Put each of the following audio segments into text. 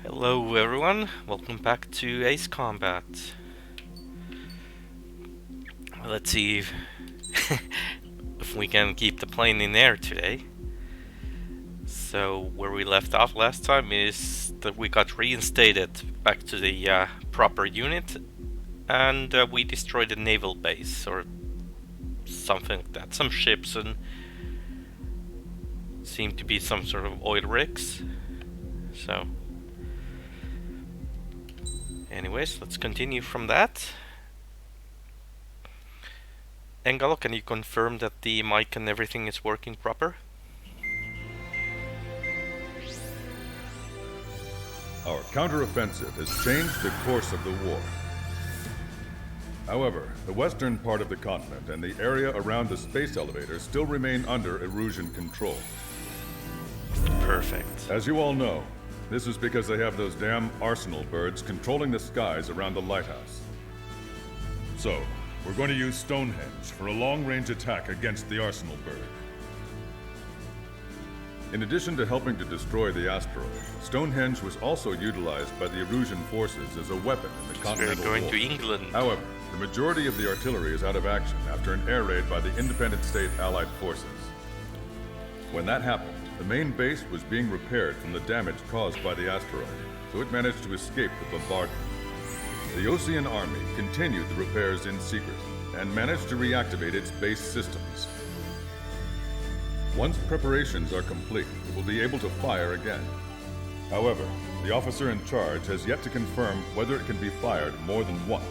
Hello everyone, welcome back to Ace Combat. Let's see if we can keep the plane in air today. So where we left off last time is that we got reinstated back to the proper unit, and we destroyed a naval base or something like that. Some ships and seemed to be some sort of oil rigs. So anyways, let's continue from that. Engalo, can you confirm that the mic and everything is working proper? Our counteroffensive has changed the course of the war. However, the western part of the continent and the area around the space elevator still remain under Erusian control. Perfect. As you all know, this is because they have those damn arsenal birds controlling the skies around the lighthouse. So, we're going to use Stonehenge for a long-range attack against the arsenal bird. In addition to helping to destroy the asteroid, Stonehenge was also utilized by the Erusian forces as a weapon in the Continental War. We're going to England. However, the majority of the artillery is out of action after an air raid by the independent state Allied forces. When that happened, the main base was being repaired from the damage caused by the asteroid, so it managed to escape the bombardment. The Osean Army continued the repairs in secret and managed to reactivate its base systems. Once preparations are complete, it will be able to fire again. However, the officer in charge has yet to confirm whether it can be fired more than once.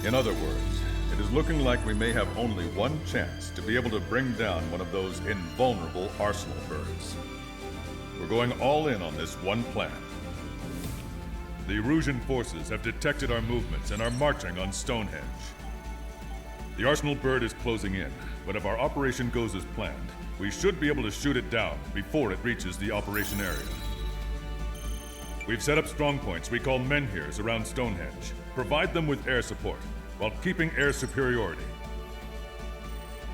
In other words, it is looking like we may have only one chance to be able to bring down one of those invulnerable arsenal birds. We're going all in on this one plan. The Erusian forces have detected our movements and are marching on Stonehenge. The arsenal bird is closing in, but if our operation goes as planned, we should be able to shoot it down before it reaches the operation area. We've set up strongpoints we call menhirs around Stonehenge. Provide them with air support, while keeping air superiority.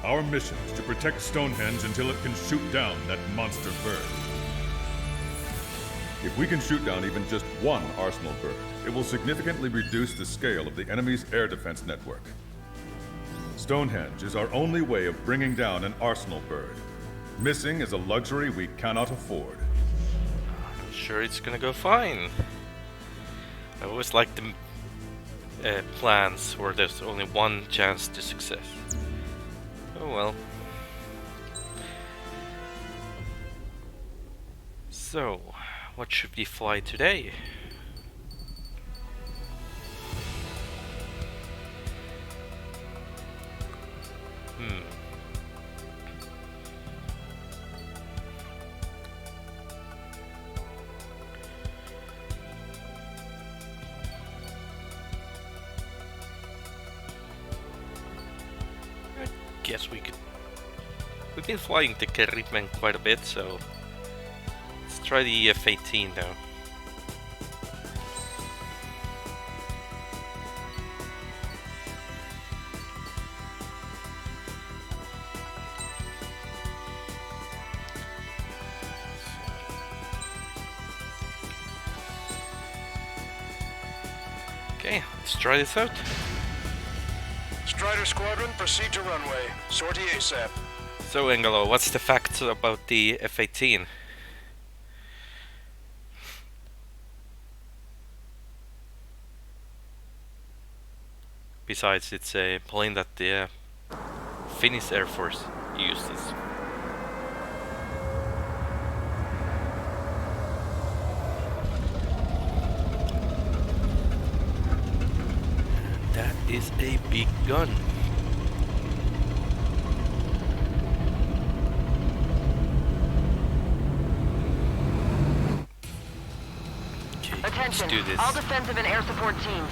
Our mission is to protect Stonehenge until it can shoot down that monster bird. If we can shoot down even just one arsenal bird, it will significantly reduce the scale of the enemy's air defense network. Stonehenge is our only way of bringing down an arsenal bird. Missing is a luxury we cannot afford. I'm sure it's gonna go fine. I always like the plans where there's only one chance to success. Oh well. So, what should we fly today? Guess we could. We've been flying the Caribbean quite a bit, so let's try the F-18 now. Okay, let's try this out. Strider Squadron, proceed to runway. Sortie ASAP. So, Engelo, what's the facts about the F-18? Besides, it's a plane that the Finnish Air Force uses. That is a big gun. Okay, Attention, let's do this. all defensive and air support teams.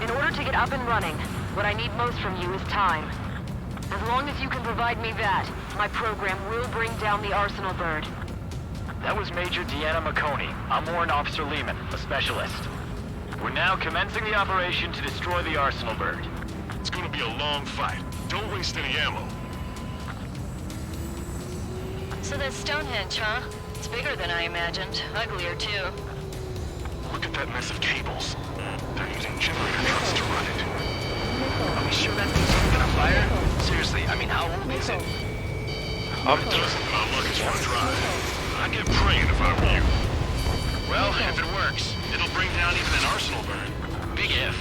In order to get up and running, what I need most from you is time. As long as you can provide me that, my program will bring down the Arsenal bird. That was Major Deanna McConey. I'm Warrant Officer Lehman, a specialist. We're now commencing the operation to destroy the Arsenal bird. It's gonna be a long fight. Don't waste any ammo. So that's Stonehenge, huh? It's bigger than I imagined. Uglier, too. Look at that mess of cables. They're using generator trucks to run it. Are we sure that thing's gonna fire? Seriously, I mean, how old is it? If it doesn't, then our luck is run dry. I'd get praying if I were you. Well, if it works, it'll bring down even an Arsenal bird. Big if.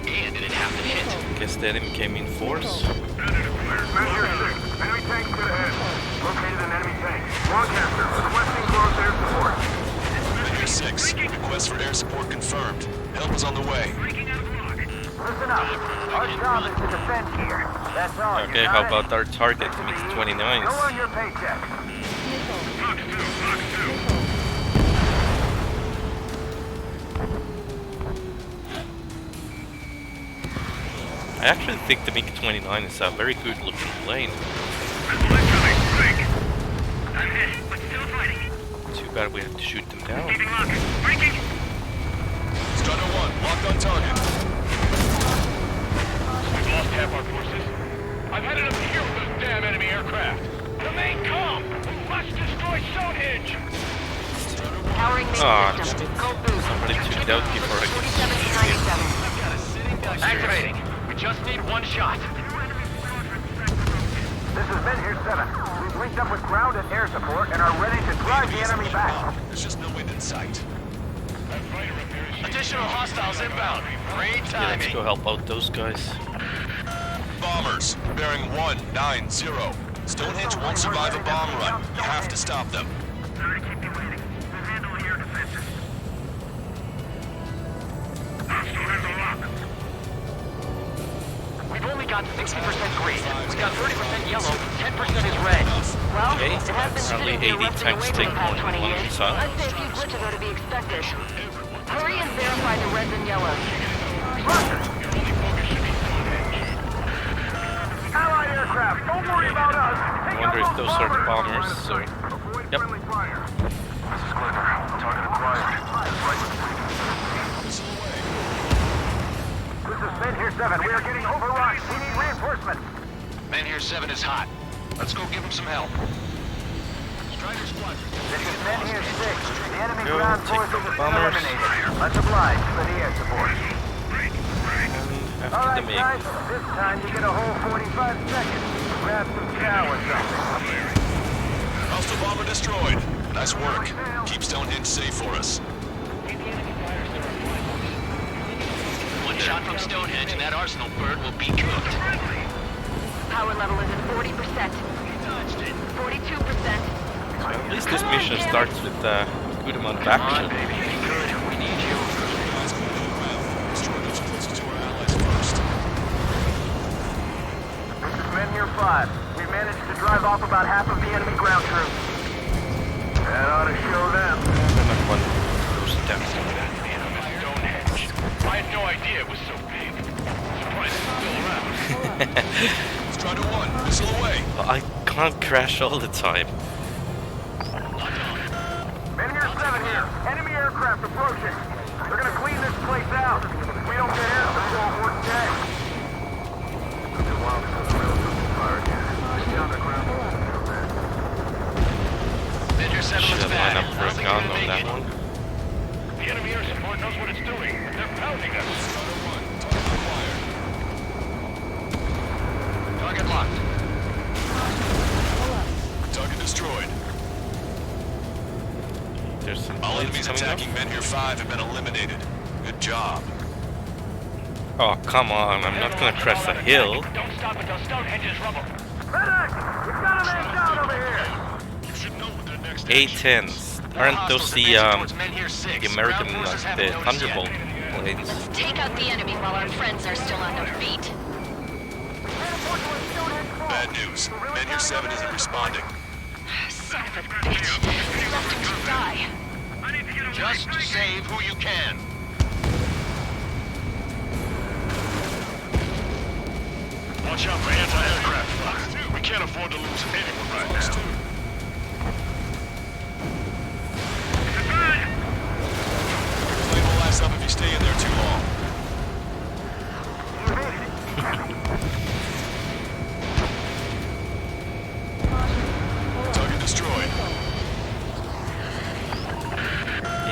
And it'd have to hit. Guess the enemy came in force. Measure 6. Enemy tank to the head. Located an enemy tank. Broadcaster, requesting close air support. Measure 6. Request for air support confirmed. Help is on the way. Listen up. Our job is to defend here. That's all. Okay, how about our target, MiG-29s? Go on your paycheck. I actually think the MiG-29 is a very good looking plane. Too bad we have to shoot them down. Strider 1, locked on target. We've lost half our forces. I've had enough here with those damn enemy aircraft. Remain calm. We must destroy Stonehenge. Powering main Ah, system. Go boost. somebody took it out before I could 47 to 97. I've got a sitting duck. Activating. We just need one shot. This is Men here 7. We've linked up with ground and air support and are ready to drive the enemy back. There's just no wind in sight. Additional hostiles inbound. Great Yeah, let's timing. go help out those guys. Bombers, bearing 190. Stonehenge won't survive a bomb run. You have to stop them. We've only got 60% green. We got 30% yellow. 10% is red. Well, Okay, it has been apparently sitting here 80 rusting tanks away for take the past more 20 than one years. missile. I'd say a few glitches are to be expected. Hurry and verify the reds and yellows. Allied aircraft, don't worry about us. I wonder if those are the bombers, so... Yep. This is Clever. Target acquired. This is Men here 7. We are getting overrun. We need reinforcements. Man here 7 is hot. Let's go give him some help. Strider Squadron. This is Men here 6. The enemy Go, ground take forces the have been bombers. eliminated. Much obliged for the air support. And All after the right, guys. MiG. This time you get a whole 45 seconds. Grab some chow or something. Hostile bomber destroyed. Nice work. Keep Stonehenge safe for us. One shot from Stonehenge and that Arsenal bird will be cooked. Power level is at 40%. 42%. At least this mission starts with a good amount of action. Baby, be good. We need you. Guys, go around. Destroy those closest to our allies first. This is Men here 5. We've managed to drive off about half of the enemy ground troops. That ought to show them. And that one goes down. Stonehenge. I had no idea it was so big. Surprised it's still around. Strider 1, missile away. I can't crash all the time. Men here 7 here. Enemy aircraft approaching. They're gonna clean this place out. If we don't get air support, we're dead. Man here 7 Should looks have lined bad. up for I a don't think gun we're on gonna that make it. one. The enemy air support knows what it's doing. They're pounding us. Strider 1, planes enemies coming up. attacking Men Here 5 have been eliminated. Good job. Oh, come on, I'm not gonna crest a hill. Don't stop until Stonehenge is rubble. Medic! We've got a man down over here! You should know what their next A-10s. Aren't those the American, the Thunderbolt planes? Take out the enemy while our friends are still on their feet. Bad news. Men Here 7 isn't responding. Son of a bitch. Left him to die. Just save who you can. Watch out for anti-aircraft fire. We can't afford to lose anyone right now. Plane will last up if you stay in there too long. Target destroyed.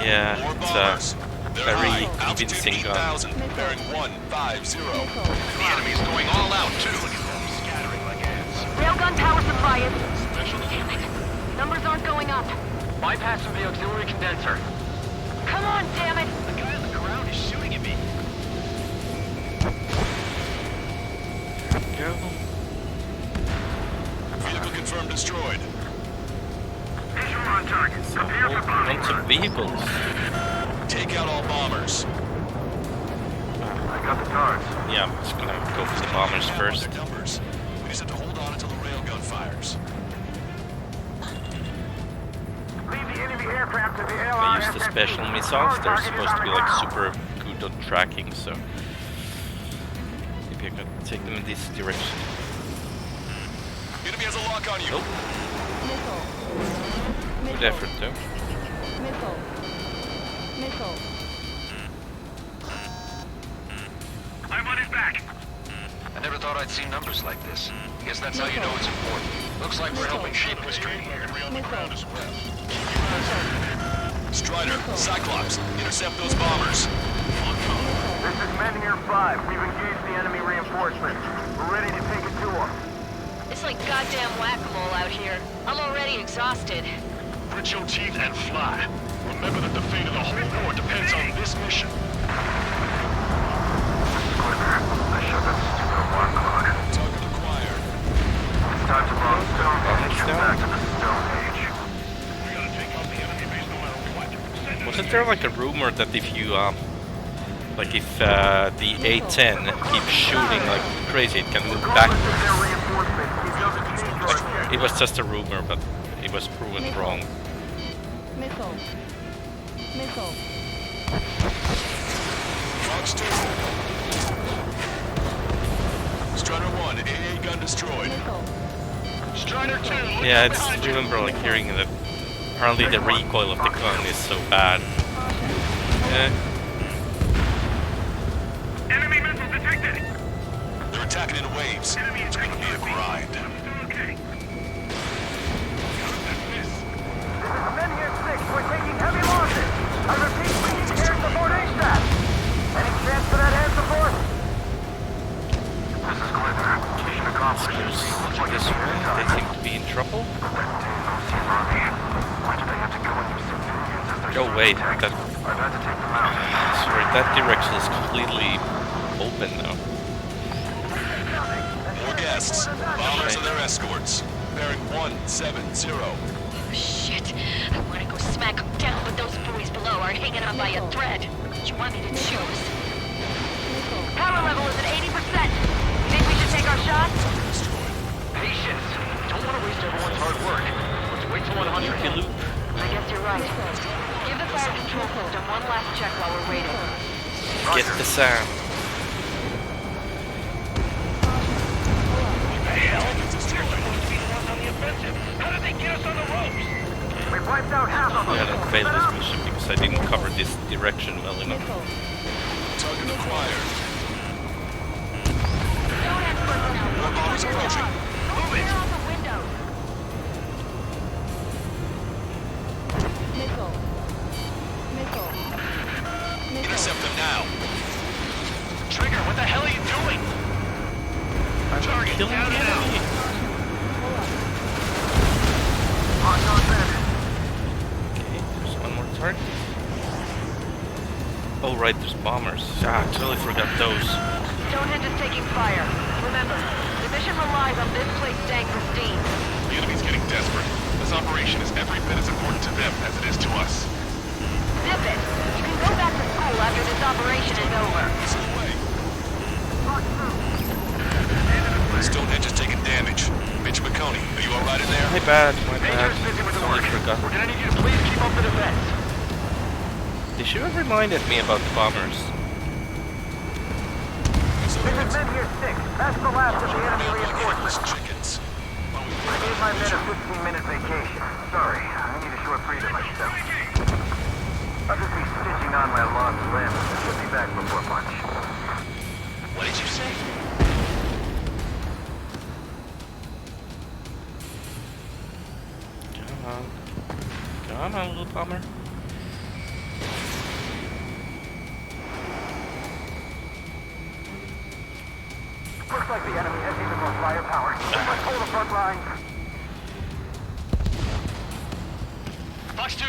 Yeah, More it's bombers. They're very high. Altitude convincing gun. 8,000. Bearing 150. The enemy's going all out, too. Scattering like ants. Railgun power supply is... Damn it. Numbers aren't going up. Bypassing the auxiliary condenser. Come on, damn it. The guy on the ground is shooting at me. Go. Vehicle confirmed destroyed. Visual on target. Prepare for bombing. Bunch of vehicles. Take out all bombers. I got the cards. Yeah, I'm just gonna go for the bombers first. Their numbers. We just have to hold on until the railgun fires. Leave the enemy aircraft to the I LRS. use the special missiles. They're supposed to be like super good on tracking, so maybe I could take them in this direction. Enemy has a lock on you. Nope. Good effort though. I'm on his back. I never thought I'd see numbers like this. Guess that's how you know it's important. Looks like we're helping shape history here. On the ground as well. Strider, Cyclops, intercept those bombers. This is Men Here 5. We've engaged the enemy reinforcements. We're ready to take it to them. It's like goddamn whack-a-mole out here. I'm already exhausted. Grit your teeth and fly. Remember that the fate of the whole war depends on this mission. I shut that stupid alarm clock. Target acquired. It's time to bomb Stonehenge and back to the Stone Age. We gotta take out the enemy base no matter what. Send Wasn't there like a rumor that if you like if the A-10 keeps shooting like crazy, it can move backwards? Their reinforcements. He doesn't change our objective. It was just a rumor, but it was proven wrong. Fox 2. Strider 1, AA gun destroyed. Strider 2. Yeah, I just remember like hearing that apparently the recoil of the gun is so bad. Enemy missile detected. They're attacking in waves. It's gonna be a grind. Okay. Men Here 6, we're taking heavy losses. I repeat, we need air support ASAP. Any chance for that air support? This is Glitter. Mission accomplished. Looks like This it's way, they seem to be in trouble. Oh wait, that sorry, that direction is completely open now. More guests. Bombers and their escorts. Bearing 170. Shit. I want to go smack them down, but those boys below are hanging on by a thread. You want me to choose? Power level is at 80%. Think we should take our shot? Patience. Don't want to waste everyone's hard work. Let's wait till 100. Loop. I guess you're right. Give the fire control system one last check while we're waiting. Get the sound. How did they get us on the ropes? We wiped out half of them. Yeah, I failed this mission because I didn't cover this direction well enough. Target acquired. Stonehenge personnel. More bombers approaching. Move it! Out the window. Intercept them now. Trigger, what the hell are you doing? Target Killing down the and out. enemy. Hot on bandit. Okay, there's one more target. Oh right, there's bombers. Ah, I totally forgot those. Stonehenge is taking fire. Remember, the mission relies on this place staying pristine. The enemy's getting desperate. This operation is every bit as important to them as it is to us. Zip it! You can go back to school after this operation is over. Listen away. Stonehenge is taking damage. Major McConey, are you alright in there? My bad, my Major bad. is busy with the Totally work. forgot. We're gonna need you to please keep up the defense. They should have reminded me about the bombers. So This is men here 6. That's the last of the enemy like reinforcements. headless chickens. While we I gave my men a 15-minute vacation. Sorry, I need a short breather myself. I'll just be stitching on my lost limb. I should be back before lunch. What did you say? Come on. Come on, little bomber. Looks like the enemy has even more firepower. Let's hold the front line. Fox 2.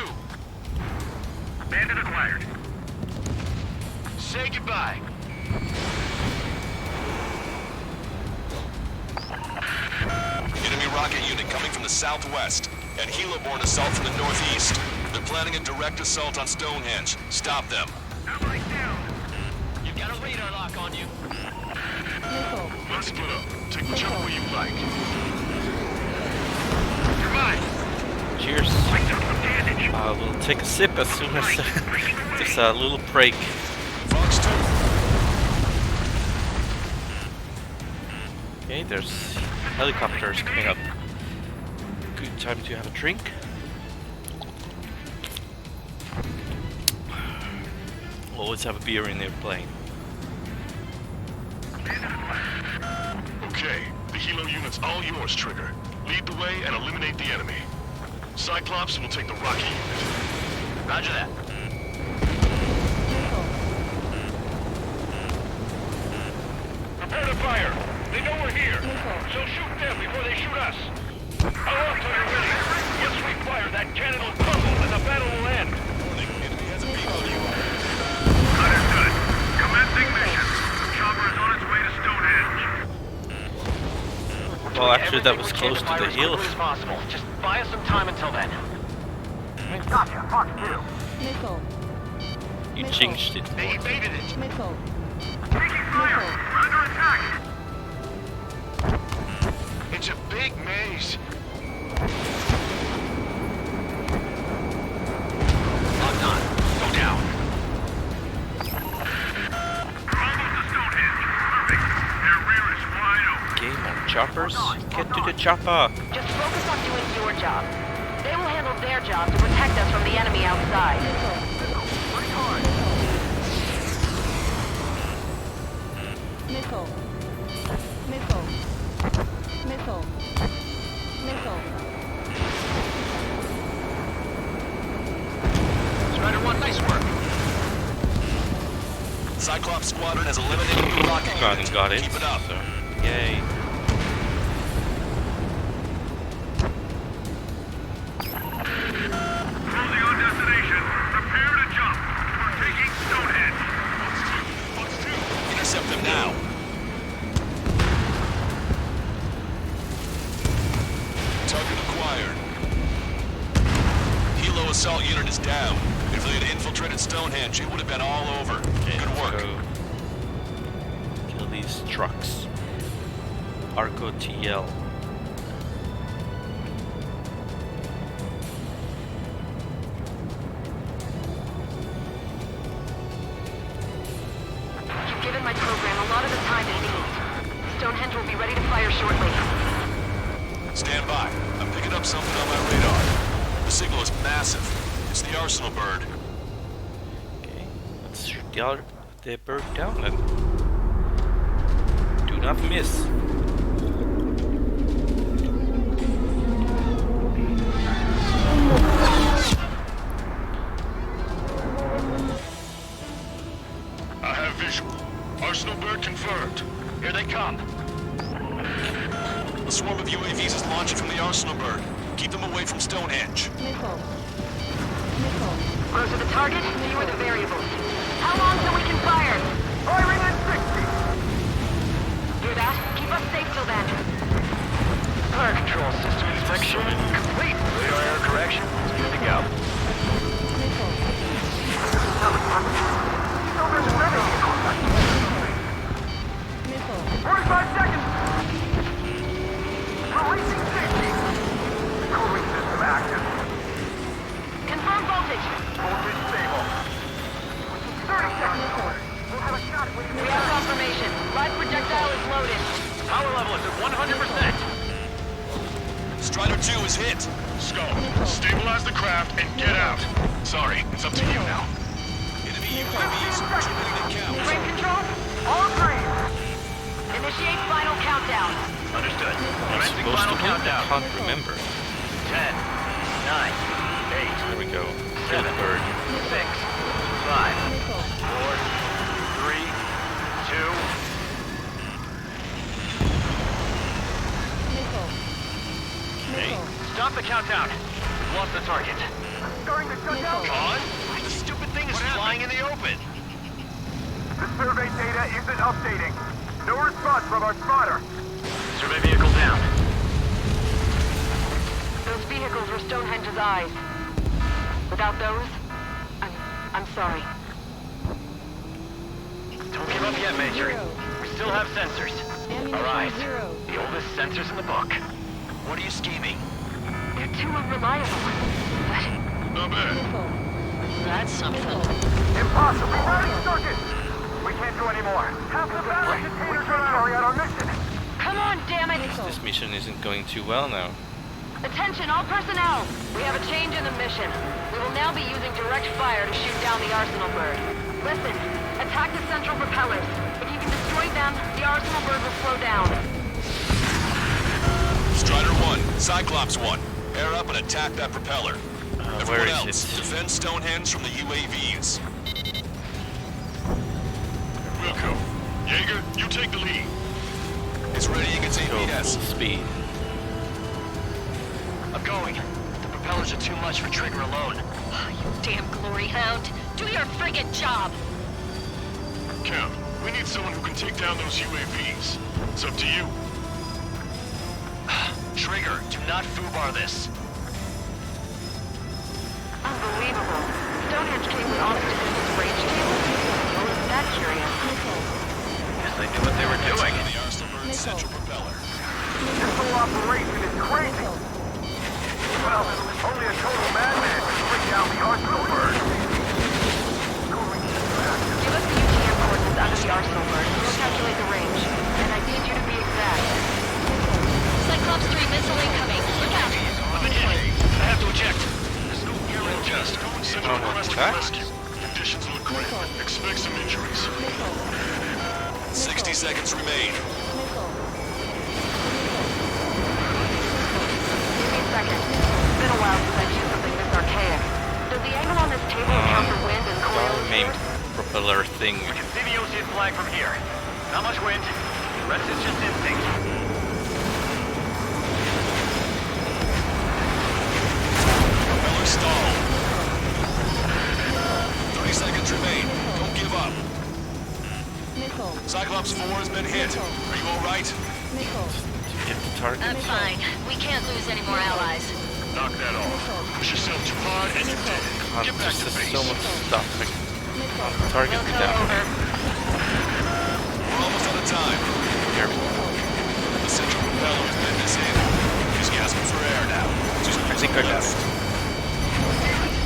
Bandit acquired. Say goodbye. Enemy rocket unit coming from the southwest, and helo-borne assault from the northeast. They're planning a direct assault on Stonehenge. Stop them. Allies down. You've got a radar lock on you. Let's split up. Take whichever way you like. You're mine. Cheers. I took some damage. We'll take a sip as soon as there's a little break. Fox 2. Okay, there's helicopters coming up. Good time to have a drink. Always have a beer in the plane. Okay, the helo unit's all yours, Trigger. Lead the way and eliminate the enemy. Cyclops will take the rocket unit. Roger that. Prepare to fire. They know we're here, so shoot them before they shoot us. How often are winning? Once we fire, that cannon will crumble and the battle will end. Warning, enemy has a beam on you. Understood. Commencing mission. Chopper is on its way to Stonehenge. Well, actually, that was close to the hill. As possible. Just buy us some time until then. Gotcha, Fox 2. Missile. You changed it. They evaded it. Missile. Taking fire. We're under attack. It's a big maze. Locked on. Go down. Almost to Stonehenge. Perfect. Their rear is wide open. Game on choppers. Get to the chopper. Just focus on doing your job. They will handle their job to protect us from the enemy outside. Missile. Missile. Missile. Missile. Strider 1, nice work. Cyclops Squadron has eliminated the rocket unit. Got it. Keep it up. So, yay. Closing on destination. Prepare to jump. We're taking Stonehenge. Fox 2. Intercept them now. Target acquired. Helo assault unit is down. If they had infiltrated Stonehenge, it would have been all over. Good work. So, kill these trucks. Arco TL. You've given my program a lot of the time it needs. Stonehenge will be ready to fire shortly. Stand by. I'm picking up something on my radar. The signal is massive. It's the Arsenal bird. Okay, let's shoot the bird down then. Do not miss. I have visual. Arsenal bird confirmed. Here they come. A swarm of UAVs is launching from the Arsenal bird. Keep them away from Stonehenge. Missile. Missile. Closer the target, fewer the variables. How long till we can fire? Firing in 60. Hear that? Keep us safe till then. Fire control system inspection complete. Radar error correction is good to go. Missile. Missile. 45 seconds. Releasing safety. Cooling system active. Confirm voltage. Voltage stable. 30 seconds. We'll have a shot at winning We have confirmation. Live projectile is loaded. Power level is at 100%. Strider 2 is hit. Skull, stabilize the craft and get out. Sorry, it's up to you now. Enemy UAVs terminating count. Frame control? all green. Initiate final countdown. Understood. What's Commencing supposed final to be? I countdown. can't remember. 10, 9, 8, There we go. 7, Good bird. 6, 5, 4, 3, 2. Missile. Missile. Stop the countdown. We've lost the target. Starting to shut down. On? The stupid thing is flying in the open. The survey data isn't updating. No response from our spotter. Survey vehicle down. Those vehicles were Stonehenge's eyes. Without those, I'm sorry. Don't give up yet, Major. We still have sensors. Our eyes. Zero. The oldest sensors in the book. What are you scheming? They're too unreliable. Not bad. Missile. That's something. Impossible. Rerouting circuit. We can't do any more. Half the battle containers are carry out our mission. Come on, damn it! This mission isn't going too well now. Attention, all personnel! We have a change in the mission. We will now be using direct fire to shoot down the Arsenal bird. Listen, attack the central propellers. If you can destroy them, the Arsenal bird will slow down. Strider 1, Cyclops 1. Air up and attack that propeller. Where Everyone is else, it? defend Stonehenge from the UAVs. Wilco, Jaeger, you take the lead. It's readying its Go APS. full speed. I'm going. The propellers are too much for Trigger alone. Oh, you damn glory hound. Do your friggin' job. Cap, we need someone who can take down those UAVs. It's up to you. Trigger, do not foobar this. Unbelievable. Stonehenge came with honest to goodness range table? I was that curious. Guess they knew what they were doing. The Arsenal bird's central propeller. This whole operation is crazy. Well, only a total madman can bring down the Arsenal bird. Cooling system active. Give us the UTM coordinates under the Arsenal bird. We'll calculate the range. And I need you to be exact. Cyclops 3 missile incoming. Look out. I'm in hit. I have to eject. Aerial test. Send a request for rescue. Conditions look great. Expect some injuries. 60 seconds remain. Missile. Give me a second. It's been a while since I've used something this archaic. Does the angle on this table account for wind and coils? Named propeller thing. We can see the ocean flag from here. Not much wind. The rest is just instinct. Propeller stalled. 30 seconds remain. Don't give up. Missile. Cyclops 4 has been hit. Are you all right? Missile. Get the target. I'm fine. We can't lose any more allies. Knock that off. Push yourself too hard and you're dead. God, Get back there's to just base. so much stuff. Like, Missile. target me down. We're almost out of time. Careful. The central propeller has been disabled. She's gasping for air now. Just I think I got it.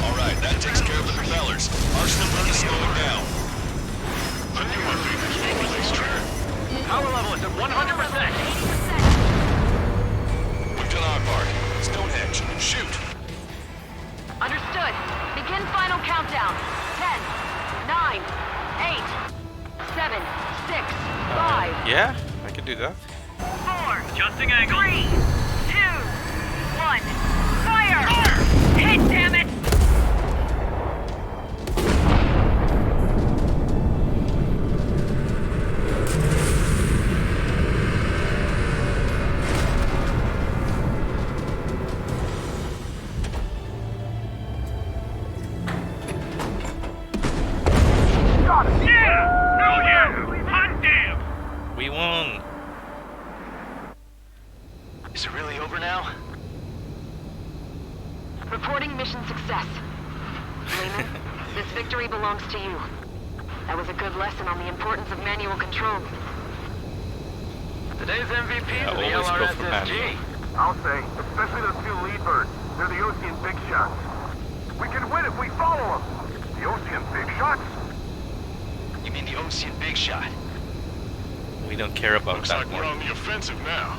All right, that takes care of the propellers. Arsenal bird is slowing down. I knew my faith was well placed, Trigger. Power level is at 100%. We've done our part. Stonehenge, shoot. Understood. Begin final countdown. 10, 9, 8, 7, 6, 5, Yeah, I can do that. 4, Adjusting angle. 3, 2, 1. Fire! Hit, damn it! Is it really over now? Reporting mission success. Lehman, this victory belongs to you. That was a good lesson on the importance of manual control. Today's MVP Yeah, is the always go for LRSSG. I'll say, especially those two lead birds. They're the Ocean big shots. We can win if we follow them. The Ocean big shots? You mean the Ocean Big Shot? We don't care about Looks that like we're one. on the offensive now.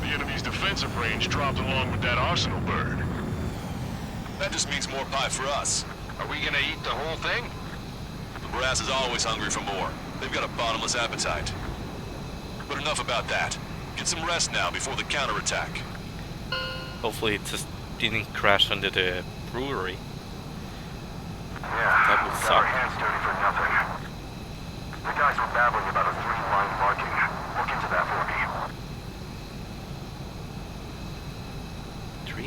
The enemy's defensive range dropped along with that arsenal bird. That just means more pie for us. Are we gonna eat the whole thing? The brass is always hungry for more. They've got a bottomless appetite. But enough about that. Get some rest now before the counterattack. Hopefully it just didn't crash under the brewery. Yeah, That would got suck. our hands dirty for nothing. The guys were babbling about a 3-line marking. Look into that for me.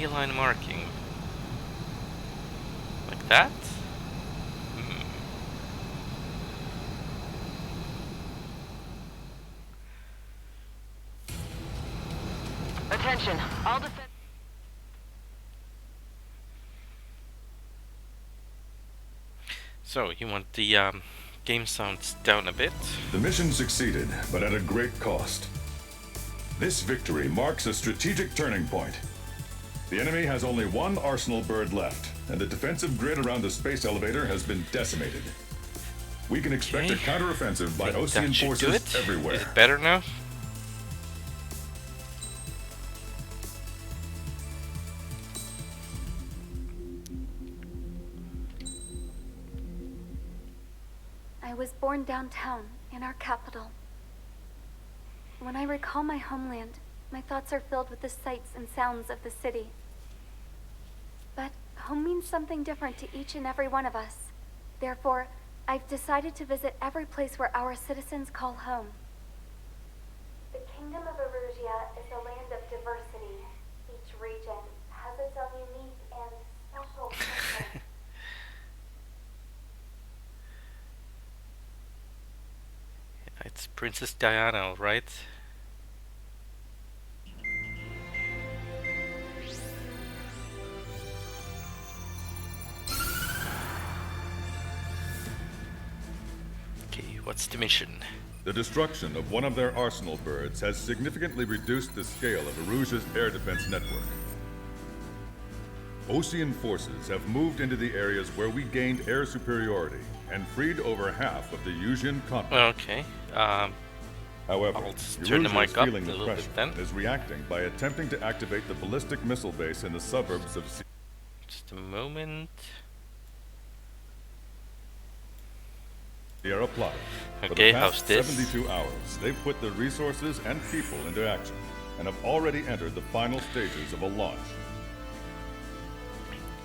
3-line marking. Like that? Attention, all defense... So, you want the game sounds down a bit? The mission succeeded, but at a great cost. This victory marks a strategic turning point. The enemy has only one arsenal bird left, and the defensive grid around the space elevator has been decimated. We can expect a Okay. counteroffensive by Think Ocean that should do forces it? everywhere. Is it better now? I was born downtown, in our capital. When I recall my homeland, my thoughts are filled with the sights and sounds of the city. But home means something different to each and every one of us. Therefore, I've decided to visit every place where our citizens call home. The Kingdom of Erusia is a land of diversity. Each region has its own unique and special culture. It's Princess Diana, right? Okay, what's the mission? The destruction of one of their arsenal birds has significantly reduced the scale of Erusia's air defense network. Ocean forces have moved into the areas where we gained air superiority and freed over half of the Yusian continent. Okay, However, I'll just turn the Erusia is mic up feeling a the little pressure bit then. and is reacting by attempting to activate the ballistic missile base in the suburbs of just a moment. Sierra Plata. For Okay, the past how's this? 72 hours, they've put the resources and people into action and have already entered the final stages of a launch.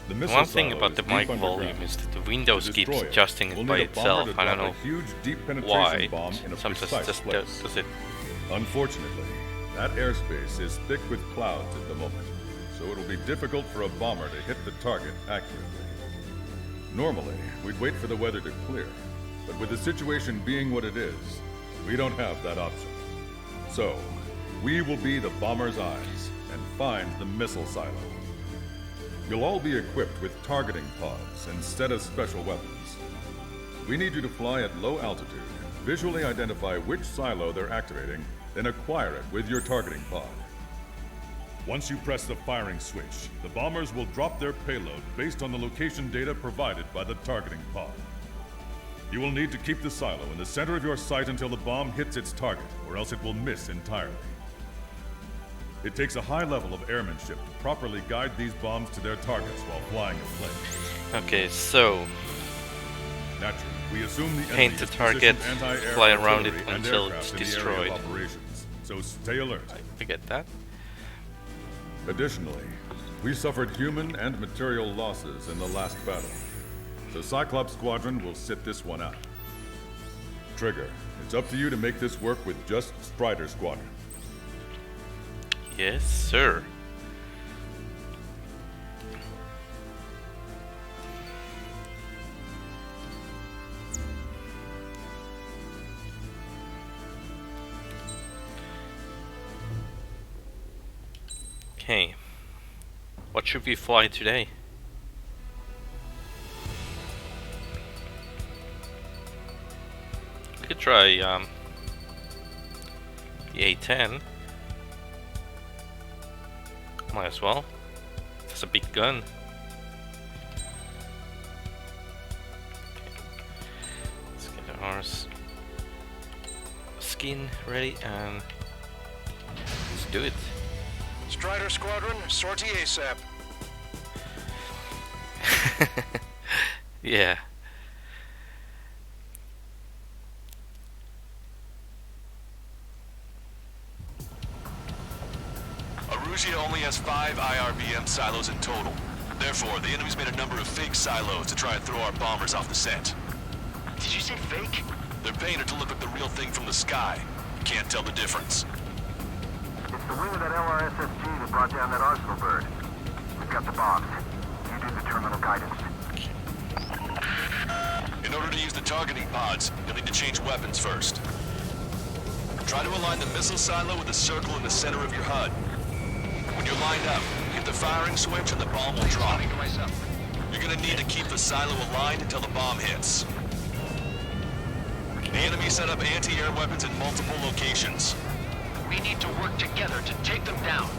The missile One thing silo about is the deep mic underground. volume is that the Windows To keeps destroy it, adjusting we'll it by need a bomber itself. to I don't drop know a huge deep penetration why. bomb in a Sometimes precise just place. does it. Unfortunately, that airspace is thick with clouds at the moment, so it'll be difficult for a bomber to hit the target accurately. Normally, we'd wait for the weather to clear, but with the situation being what it is, we don't have that option. So, we will be the bomber's eyes and find the missile silo. You'll all be equipped with targeting pods instead of special weapons. We need you to fly at low altitude, visually identify which silo they're activating, then acquire it with your targeting pod. Once you press the firing switch, the bombers will drop their payload based on the location data provided by the targeting pod. You will need to keep the silo in the center of your sight until the bomb hits its target, or else it will miss entirely. It takes a high level of airmanship to properly guide these bombs to their targets while flying a plane. Okay, so Naturally, we assume the Paint enemy the has target, positioned anti-air fly around it artillery and until aircraft it's in the area of destroyed. operations, so stay alert. I get that. Additionally, we suffered human and material losses in the last battle, so Cyclops Squadron will sit this one out. Trigger, it's up to you to make this work with just Strider Squadron. Yes, sir. Okay. What should we fly today? We could try the A-10. Might as well. It's a big gun. Okay. Let's get our skin ready and let's do it. Strider Squadron, sortie ASAP. Yeah. Arusia only has 5 IRBM silos in total. Therefore, the enemy's made a number of fake silos to try and throw our bombers off the scent. Did you say fake? They're painted to look like the real thing from the sky. Can't tell the difference. It's the wing of that LRSSG that brought down that arsenal bird. We've got the bombs. You do the terminal guidance. In order to use the targeting pods, you'll need to change weapons first. Try to align the missile silo with the circle in the center of your HUD. When you're lined up, hit the firing switch and the bomb will drop. You're gonna need to keep the silo aligned until the bomb hits. The enemy set up anti-air weapons in multiple locations. We need to work together to take them down.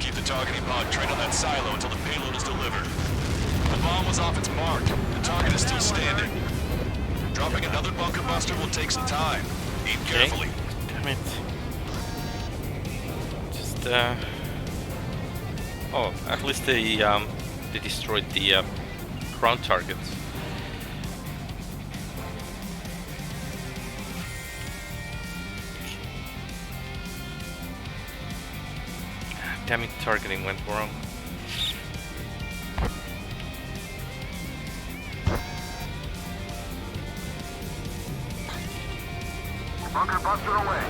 Keep the targeting pod trained on that silo until the payload is delivered. The bomb was off its mark. The target is still standing. Dropping another bunker buster will take some time. Aim carefully. Damn it. Just oh, at least they destroyed the ground targets. Damn it, targeting went wrong. Bunker buster away.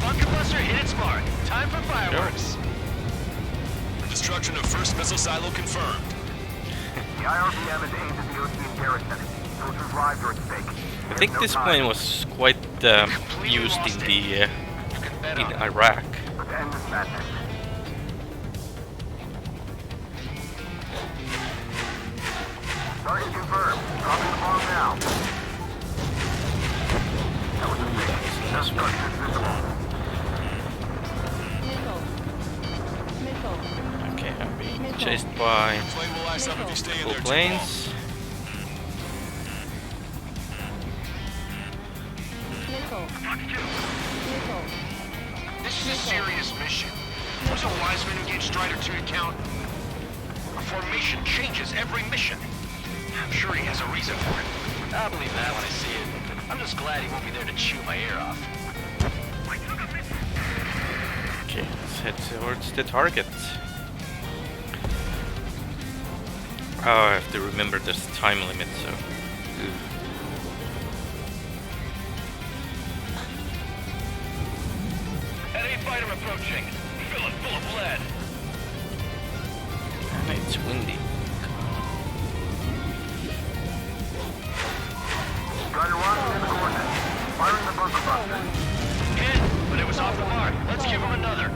Bunker buster hit its mark. Time for fireworks. Destruction of first missile silo confirmed. The IRBM is aimed at the Ocean garrison. Soldiers' lives are at stake. I think this plane was quite used in the in Iraq. Let's end this madness. Target confirmed. Dropping the bomb now. That was a mistake. No structures visible. Missile. Okay, I'm being chased by Plane will ice up if you stay in full there too planes. Missile. Missile. This is a serious mission. Was it Wiseman who gave Strider 2 account? A formation changes every mission. I'm sure he has a reason for it. I'll believe that when I see it. I'm just glad he won't be there to chew my ear off. Okay, let's head towards the target. Oh, I have to remember there's a time limit, so. Enemy fighter approaching. Fill it full of lead. And it's windy. Strider 1 in the coordinates. Firing the bunker buster. Hit, but it was off the mark. Let's give him another.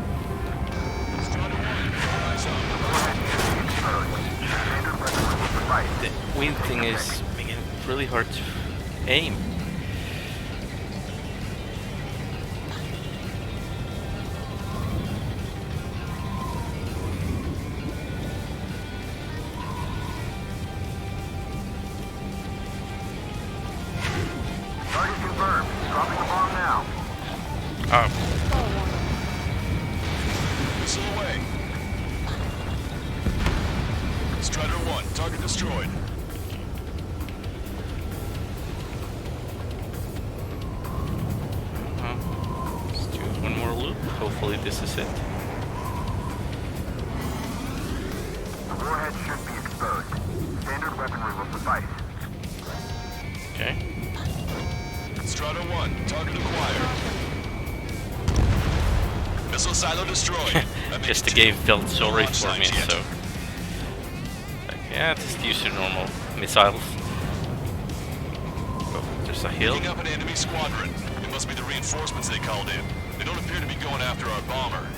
Standard weapon will suffice. The wind thing is making it really hard to aim. Target confirmed. Dropping the bomb now. Oh, Missile away. Strider 1, target destroyed. let's do one more loop. Hopefully this is it. The warhead should be exposed. Standard weaponry will suffice. Okay. Strider 1, target acquired. Missile silo destroyed. Just the game felt sorry launch for me, sites yet. so... Like, yeah, just use your normal missiles. Oh, there's a hill. Picking up an enemy squadron. It must be the reinforcements they called in. They don't appear to be going after our bomber.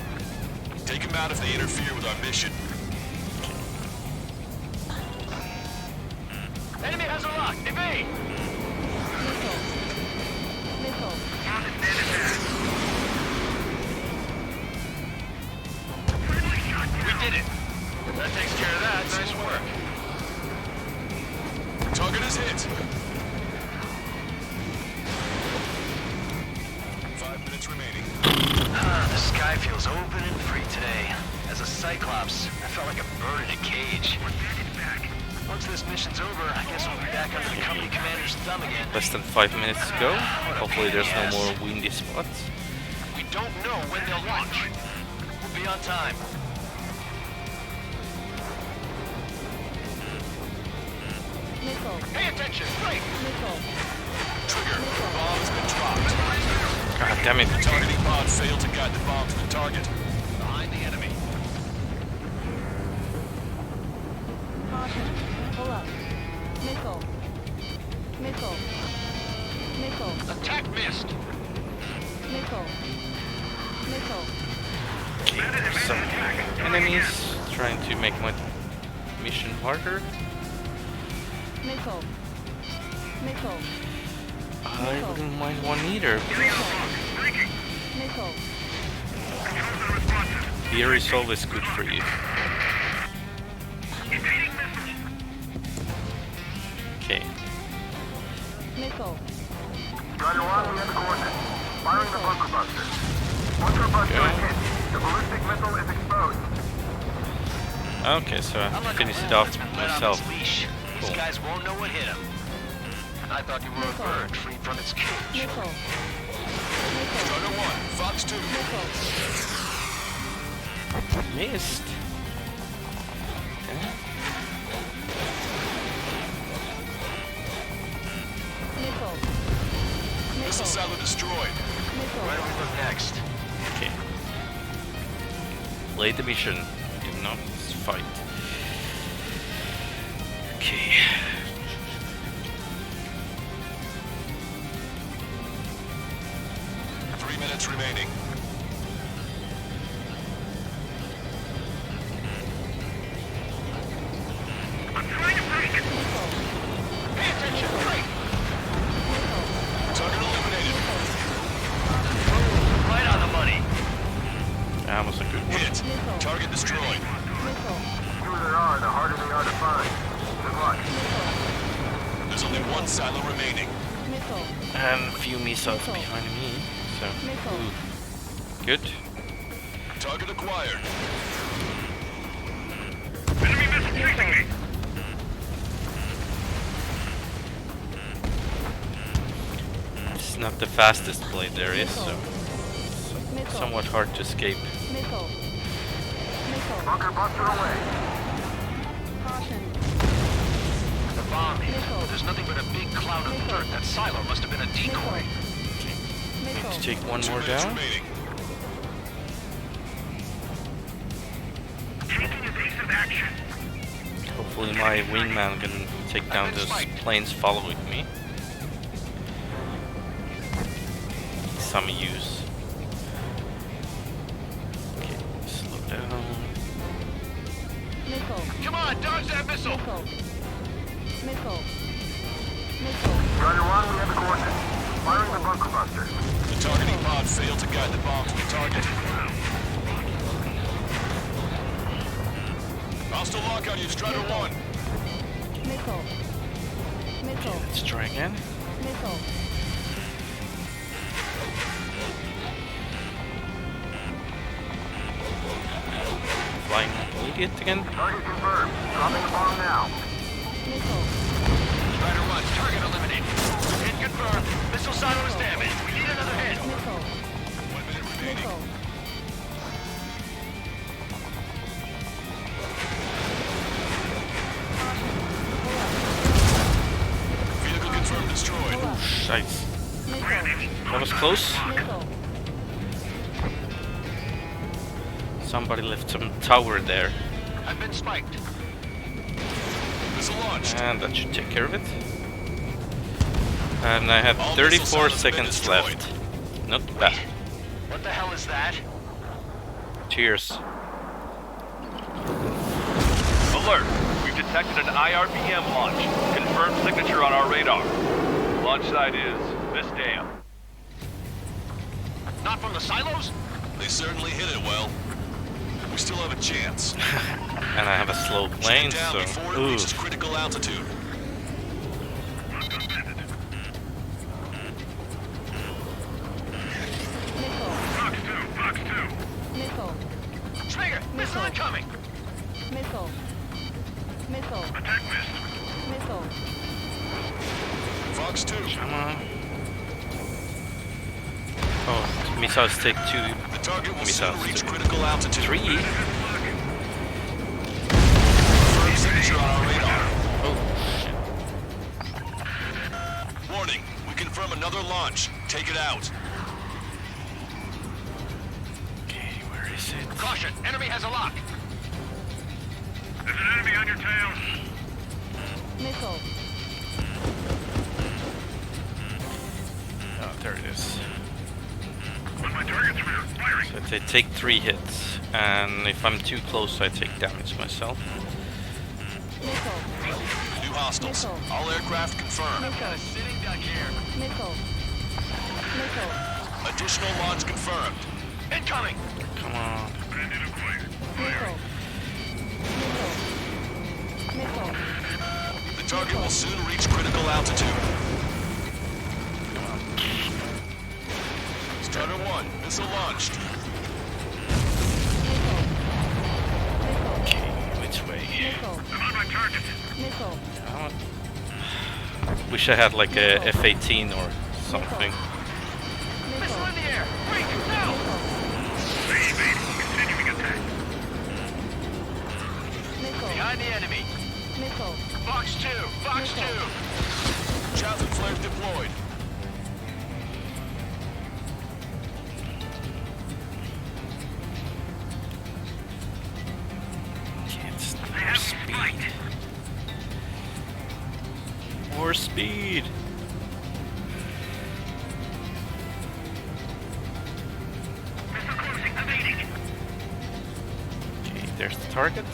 Take them out if they interfere with our mission. Enemy has a lock. Evade! Missile. We did it. That takes care of that. Nice work. Target is hit. 5 minutes remaining. The sky feels open and free today. As a Cyclops, I felt like a bird in a cage. Once this mission's over, I guess we'll be back under the company commander's thumb again. Less than 5 minutes to go. Hopefully there's no more windy spots. We don't know when they'll launch. We'll be on time. Missile. Pay attention! Right! Missile. Trigger. Bomb has been dropped. God damn it. Targeting pod failed to guide the bomb to the target. Behind the enemy. Caution. Pull up. Missile. Missile. Missile. Attack missed! Missile. Missile. There's some enemies trying to make my mission harder. Missile. Missile. I wouldn't mind one either. Missile. Fear is always good for you. Okay. Missile. Gunner 1, we have the coordinates. Firing the bunker buster. Bunker buster is hit. The ballistic missile is exposed. Okay, so I finished it off myself. These Cool. guys won't know what hit them. I thought you were a bird freed from its cage. Missile. Missile. Gunner 1, Fox 2. Missile. Missed. Missile. Missile Missile. silo destroyed. Where do we look next? Okay. Play the mission. Do not fight. Okay. Three minutes remaining. I'm trying to break it. Pay attention! Right! Target eliminated. Right on the money. That was a good one. Hit. Target destroyed. Missile. The fewer there are, the harder they are to find. Good luck. There's only one silo remaining. Missile. And a few missiles behind me. So, Missile. good. Target acquired. Enemy missile chasing me. It's not the fastest blade there is, so Missile. somewhat hard to escape. Missile. Missile. Bunker buster away. Caution. The bomb here. Missile. There's nothing but a big cloud of dirt. That silo must have been a decoy. Need to Missile. take one 2 more minutes down. remaining. Taking evasive action. Hopefully my wingman can take down those planes following me. Some use. Okay, slow down. Missile. Come on, dodge that missile! Missile. Missile. Missile. Gunner 1, we have the coordinates. Firing the bunker buster. The targeting pod failed to guide the bomb to the target. Hostile lock on you, Strider 1. Missile. Missile. Let's try again. Missile. Flying like an idiot again. Target confirmed. Dropping the bomb now. Missile. Strider 1, target eliminated. Hit confirmed. Missile silo is damaged. We need another hit. Missile. 1 minute remaining. Missile. Vehicle confirmed destroyed. Shites. Missile. That was close. Missile. Somebody left some tower there. I've been spiked. Missile launched. And that should take care of it. And I have All 34 missile silos have been seconds destroyed. left. Not bad. What the hell is that? Cheers. Alert! We've detected an IRBM launch. Confirmed signature on our radar. Launch site is this dam. Not from the silos? They certainly hit it well. We still have a chance. And I have a slow plane, Shoot down so... before it Ooh. reaches critical altitude. Fox 2, Fox 2. Missile. Springer, missile incoming! Missile. Missile. Attack missed. Missile. Fox 2. Come on. Oh, missiles take 2. The target will soon Missiles reach to critical altitude. 3. Confirmed signature on our radar. Oh, shit. Warning, we confirm another launch. Take it out. Okay, where is it? Caution, enemy has a lock! There's an enemy on your tail. Missile. Oh, there it is. On my target's rear. Firing. So they take 3 hits, and if I'm too close, I take damage myself. Missile. New hostiles. Missile. All aircraft confirmed. Missile. Sitting duck here. Missile. Missile. Additional launch confirmed. Incoming! Come on. Bandit acquired. Missile. Missile. Missile. The target will soon reach critical altitude. Starter 1, missile launched. Missile. Missile. Okay, which way? Missile. I'm on my target. Missile. Wish I had like a F-18 or something. Missile Missile. in the air! Wait, no! Baby, continuing attack. Missile. Behind the enemy. Missile. Fox 2, Fox 2! Chaffin flares deployed. It's more speed. More speed. Missile closing. Evading. Okay, there's the target.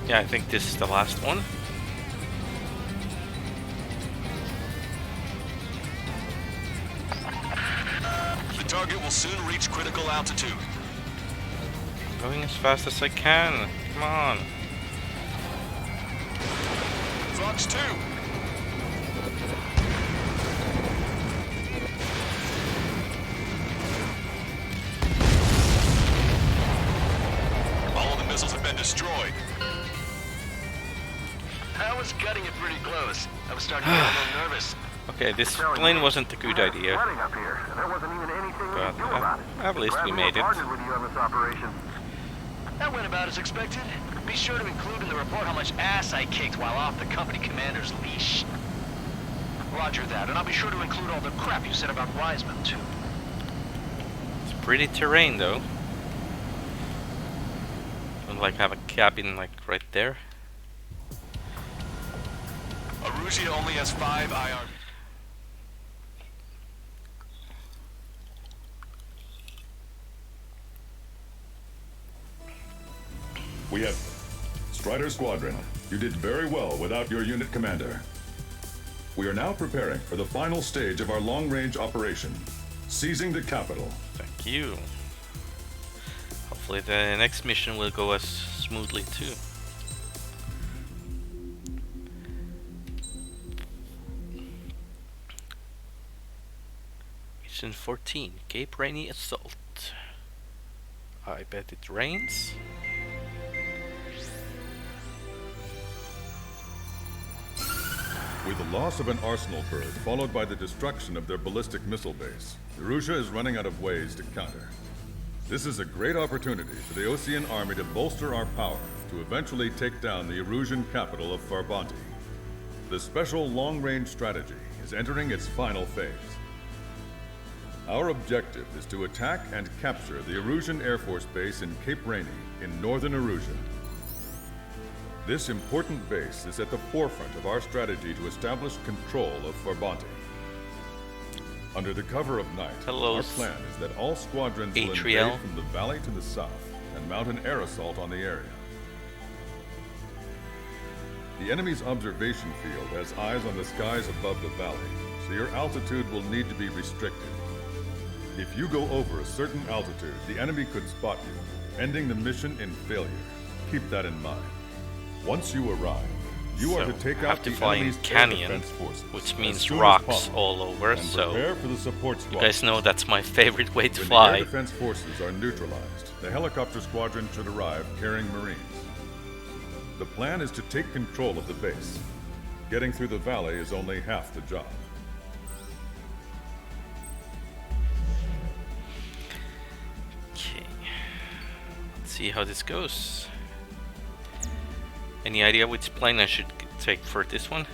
Yeah, I think this is the last one. The target will soon reach critical altitude. Going as fast as I can. Come on. Fox 2. All of the missiles have been destroyed. I was gutting it pretty close. I was starting to get a little nervous. Okay, this plane wasn't a good idea, Flooding up here, and there wasn't even anything we but could do about it. at least we Glad made it. partnered with you on this operation. That went about as expected. Be sure to include in the report how much ass I kicked while off the company commander's leash. Roger that, and I'll be sure to include all the crap you said about Wiseman, too. It's pretty terrain though. Don't like have a cabin like right there. Arusia only has 5 IR. We have Strider Squadron. You did very well without your unit commander. We are now preparing for the final stage of our long-range operation, seizing the capital. Thank you. Hopefully the next mission will go as smoothly too. Mission 14, Cape Rainy Assault. I bet it rains. With the loss of an arsenal bird, followed by the destruction of their ballistic missile base, Erussia is running out of ways to counter. This is a great opportunity for the Osean army to bolster our power to eventually take down the Erusian capital of Farbanti. The special long-range strategy is entering its final phase. Our objective is to attack and capture the Erusian Air Force Base in Cape Rainy, in northern Erusia. This important base is at the forefront of our strategy to establish control of Farbanti. Under the cover of night, Hello, our plan is that all squadrons will Atriel. invade from the valley to the south and mount an air assault on the area. The enemy's observation field has eyes on the skies above the valley, so your altitude will need to be restricted. If you go over a certain altitude, the enemy could spot you, ending the mission in failure. Keep that in mind. Once you arrive, you are to take have out to the fly in enemy's air canyon, defense forces, which as means soon as rocks possible, all over, and so prepare for the support you squadron. guys know that's my favorite way to When the fly. air defense forces are neutralized, the helicopter squadron should arrive carrying Marines. The plan is to take control of the base. Getting through the valley is only half the job. Okay. Let's see how this goes. Any idea which plane I should take for this one?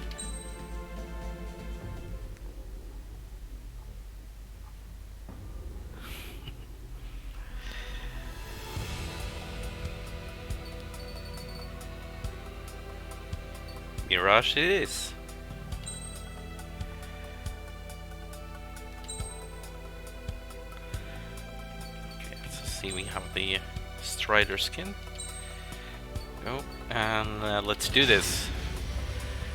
Mirage it is. Okay, let's see, we have the Strider skin. Go, and let's do this.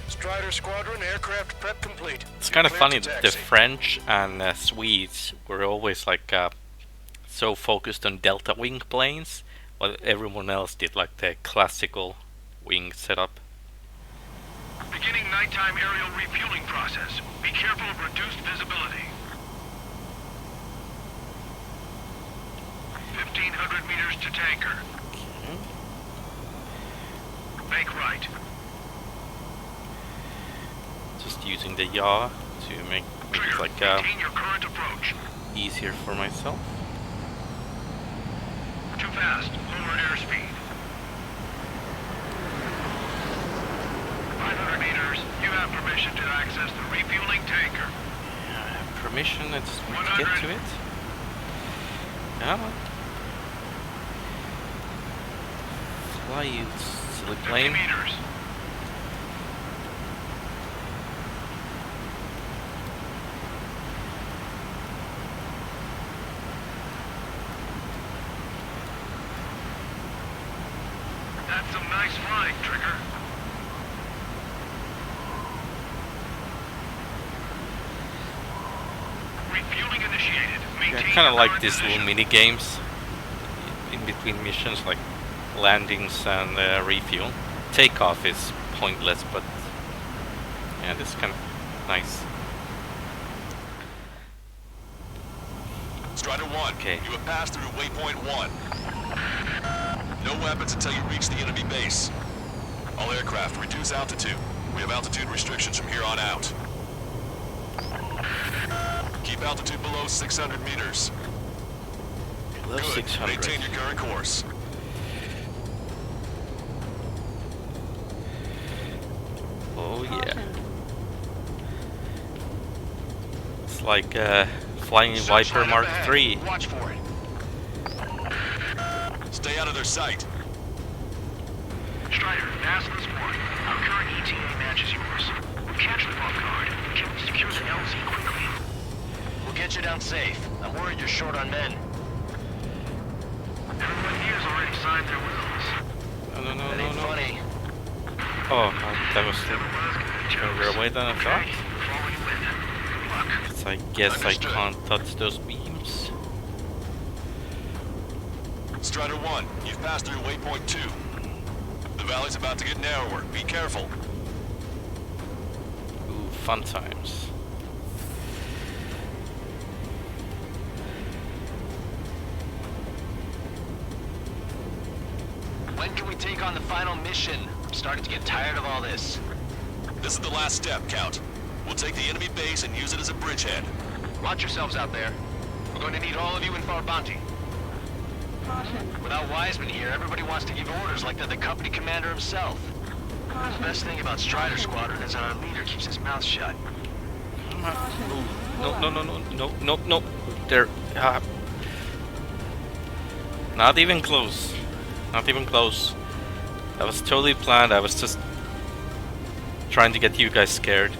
Strider Squadron, aircraft prep complete. It's kind of Cleared funny to that the taxi. French and Swedes were always like so focused on delta wing planes, while everyone else did like the classical wing setup. Beginning nighttime aerial refueling process. Be careful of reduced visibility. 1,500 meters to tanker. Bank right. Just using the yaw to make it Trigger, like maintain your current approach. easier for myself. Too fast. Lower airspeed. 500 meters. You have permission to access the refueling tanker. Permission, I just want to get 100. to it. Come on. Fly, you silly 50 plane. meters. That's some nice flying, Trigger. Refueling initiated. I Maintain kind of your like current these little position. mini games in between missions, like landings and refuel. Takeoff is pointless, but yeah, this is kind of nice. Strider 1, Okay. you have passed through waypoint 1. No weapons until you reach the enemy base. All aircraft, reduce altitude. We have altitude restrictions from here on out. Keep altitude below 600 meters. Below Good. 600. Maintain your current course. Oh yeah. Caution. It's like flying in Viper Searchlight Mark up ahead. III. Watch for it. Stay out of their sight. Strider, Aslan's 1. Our current ETA matches yours. We'll catch them off guard. Can we secure the LZ quickly? We'll get you down safe. I'm worried you're short on men. Everyone here's already signed their wills. No, no, no, That no, ain't no. funny. Oh, that was Everyone's gonna further away than I thought. Okay, follow you in. Good luck. So I guess Understood. I can't touch those beams. Strider 1, you've passed through waypoint 2. The valley's about to get narrower. Be careful. Ooh, fun times. When can we take on the final mission? I'm starting to get tired of all this. This is the last step, Count. We'll take the enemy base and use it as a bridgehead. Watch yourselves out there. We're going to need all of you in Farbanti. Caution. Without Wiseman here, everybody wants to give orders like they're the company commander himself. The Caution. best thing about Strider Squadron is that our leader keeps his mouth shut. Caution. No, no, no, no, no, no, no. They're not even close. Not even close. That was totally planned. I was just trying to get you guys scared.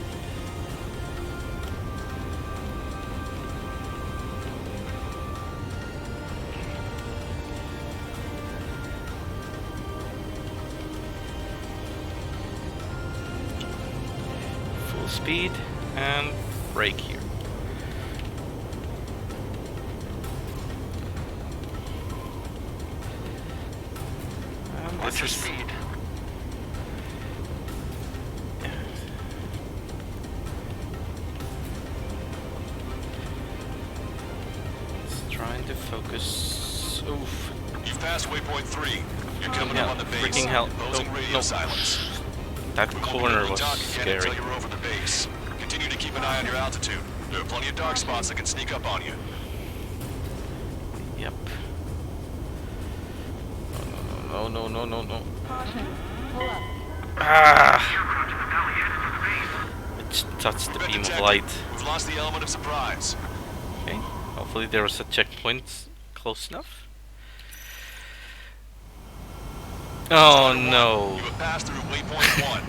Full speed and brake here. Watch your speed. It's trying to focus. Oof. You've passed waypoint 3. You're coming up on the base. Freaking hell. Imposing radio No. silence. That We won't be corner able to was dock again scary. until you're over the base. Continue to keep an eye on your altitude. There are plenty of dark spots that can sneak up on you. Yep. No. Caution. Pull up. Ah! It touched the Red beam of detected. light. We've lost the element of surprise. Okay. Hopefully there was a checkpoint close enough. Oh no. You have passed through waypoint 1.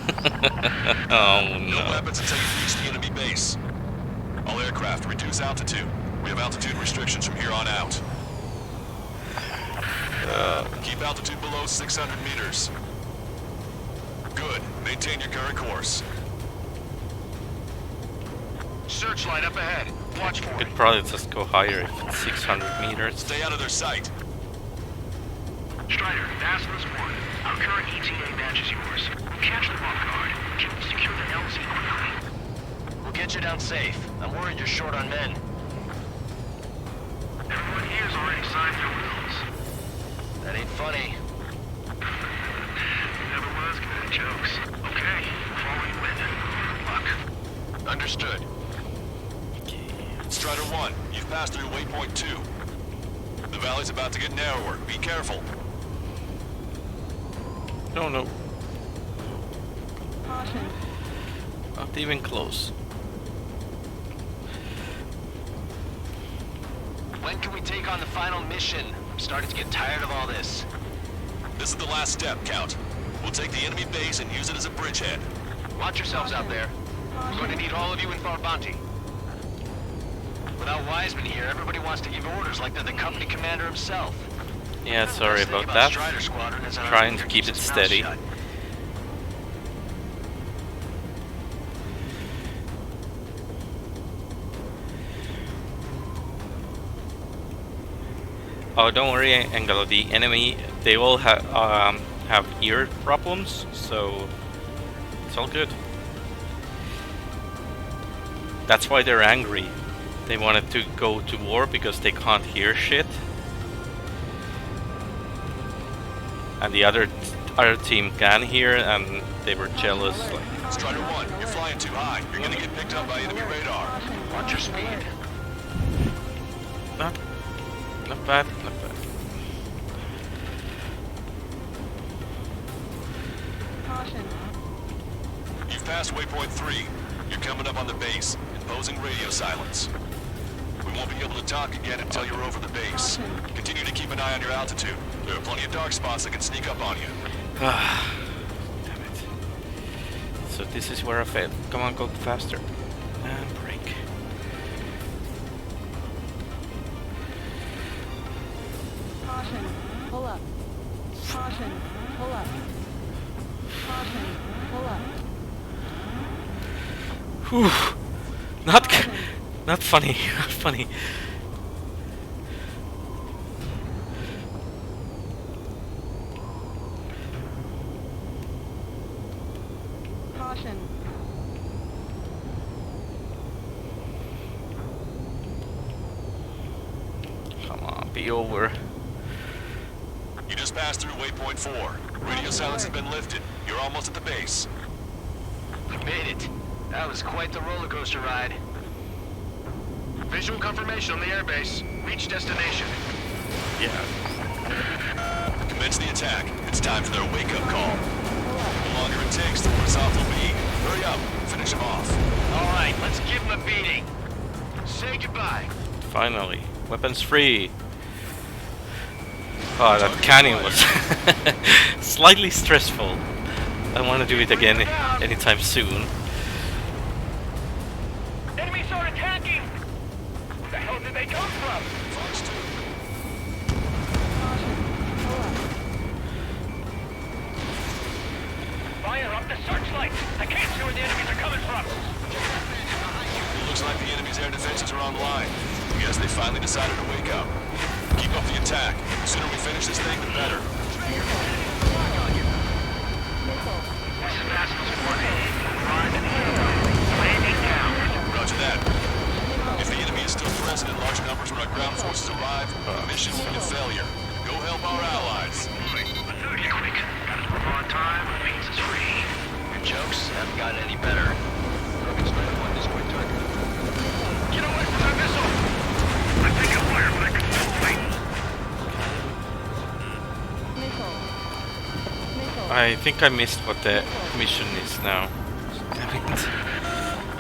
Oh No no. weapons until you reach the enemy base. All aircraft reduce altitude. We have altitude restrictions from here on out. Keep altitude below 600 meters. Good. Maintain your current course. Searchlight up ahead. Watch for it. Could probably just go higher if it's 600 meters. Stay out of their sight. Strider, Basilisk 1. Our current ETA matches yours. Catch them off guard. Can we secure the LZ quickly? We'll get you down safe. I'm worried you're short on men. Everyone here's already signed their wills. That ain't funny. Never was good at jokes. Okay, follow you in. Good luck. Understood. Strider 1, you've passed through waypoint 2. The valley's about to get narrower. Be careful. No. Caution. Not even close. When can we take on the final mission? I'm starting to get tired of all this. This is the last step, Count. We'll take the enemy base and use it as a bridgehead. Watch yourselves out there. We're going to need all of you in Farbanti. Without Wiseman here, everybody wants to give orders like they're the company commander himself. Yeah, sorry Best thing about that. Strider Squadron is our Trying to leader keep keeps it his mouth steady. shut. Oh, don't worry, Angelo. The enemy, they all have ear problems, so it's all good. That's why they're angry. They wanted to go to war because they can't hear shit. And the other team can hear, and they were jealous. Like, Strider 1, you're flying too high. You're gonna get picked up by enemy radar. Watch your speed. not bad, not bad. Caution. You've passed waypoint 3. You're coming up on the base, imposing radio silence. We won't be able to talk again until you're over the base. Continue to keep an eye on your altitude. There are plenty of dark spots that can sneak up on you. Damn it. So this is where I failed. Come on, go faster. And brake. Caution. Pull up. Caution. Pull up. Caution. Pull up. Whew. Not funny. Not funny. Caution. Come on, be over. You just passed through waypoint 4. Radio silence has been lifted. You're almost at the base. We made it. That was quite the roller coaster ride. Visual confirmation on the airbase. Reach destination. Yeah. Commence the attack. It's time for their wake-up call. The longer it takes, the worse off they'll be. Hurry up. Finish them off. All right, let's give them a beating. Say goodbye. Finally, weapons free. Oh, that canyon was slightly stressful. I want to do it again anytime soon. Enemies are attacking! Where the hell did they come from? Fire up the searchlight! I can't see where the enemies are coming from! It looks like the enemy's air defenses are online. Guess they finally decided to wake up. Keep up the attack. The sooner we finish this thing, the better. Roger that. If the enemy is still present in large numbers when our ground forces arrive, the mission will be a failure. Go help our allies. On time, means it's free. Your jokes haven't gotten any better. Get away from that missile! I'm taking fire, but I can still fight! I think I missed what the mission is now. Damn it.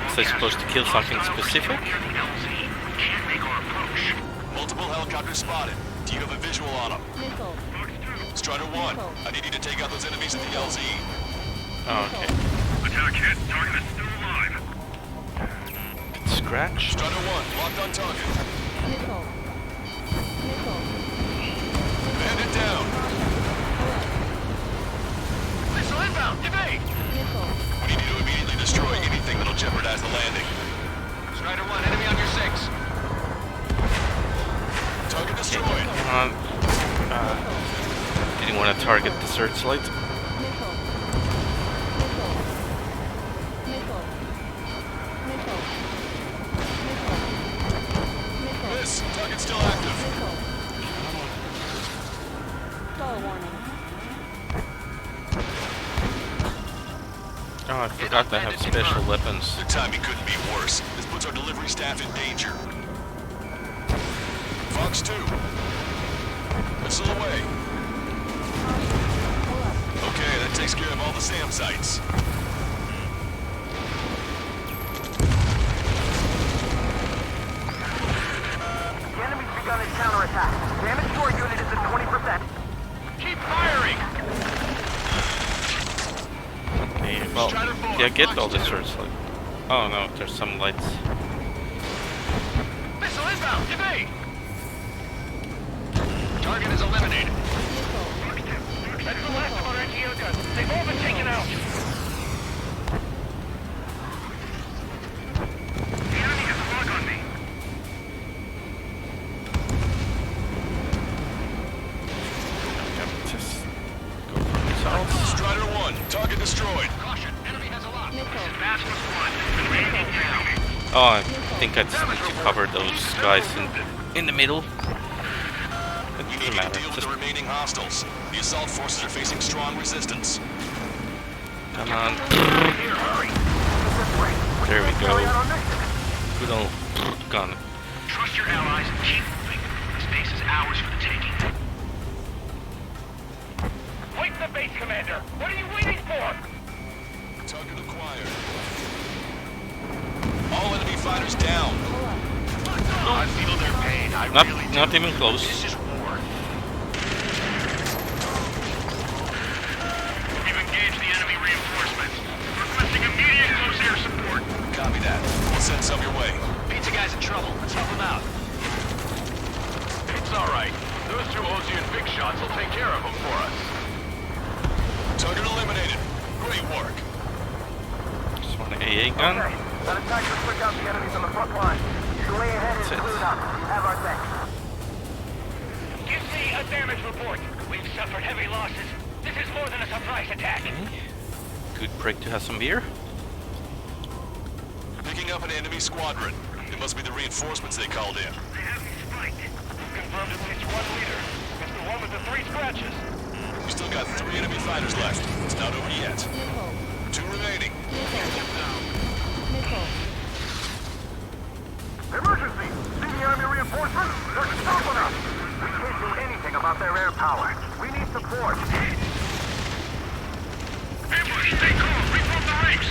Was I supposed to kill something specific? Multiple helicopters spotted. Do you have a visual on them? Strider 1, I need you to take out those enemies in the LZ. Oh, okay. Attack hit, target is still alive. Scratch? Strider 1, locked on target. Bandit down. Missile inbound, evade! We need you to immediately destroy anything that'll jeopardize the landing. Strider 1, enemy on your 6. Target destroyed. Come on. Didn't want to target the searchlight. Miss, target's still active. Oh, I forgot they have special weapons. The timing couldn't be worse. This puts our delivery staff in danger. Fox 2. Missile away. Okay, that takes care of all the SAM sites. The enemy's begun its counterattack. Damage to our unit is at 20%. Keep firing! Okay, well, yeah, get all the searchlight. Oh no, there's some lights. Missile inbound, evade! Target is eliminated. That's the last of our NGO guns. They've all been taken out. The enemy has a lock on me. Just go for results. Strider 1, target destroyed. Caution, enemy has a lock. Fast was one. Remaining down. Oh, I think I just need to cover those guys in the middle. It We doesn't need to matter. deal with Just the remaining hostiles. The assault forces are facing strong resistance. come on. Here, hurry. There we go. Good old gun. Trust your allies and keep moving. This base is ours for the taking. Wait the base, Commander! What are you waiting for? Target acquired. All enemy fighters down. I feel their pain. I Not, really do. not even close. This is war. We've engaged the enemy reinforcements. Requesting immediate close air support. Copy that. We'll send some your way. Pizza guy's in trouble. Let's help him out. It's alright. Those two Ozian big shots will take care of them for us. Target eliminated. Great work. Just want an AA gun. Okay, that attack will took out the enemies on the front line. The way ahead is That's it. cleared up. You have our thanks. Give me a damage report. We've suffered heavy losses. This is more than a surprise attack. Good break to have some beer. Picking up an enemy squadron. It must be the reinforcements they called in. They have me spiked. Confirmed at least one leader. It's the one with the 3 scratches. We still got 3 enemy fighters left. It's not over yet. 2 remaining. Emergency! See the enemy reinforcements? They're stopping us! We can't do anything about their air power. We need support. Ambush, stay calm. Reform the ranks.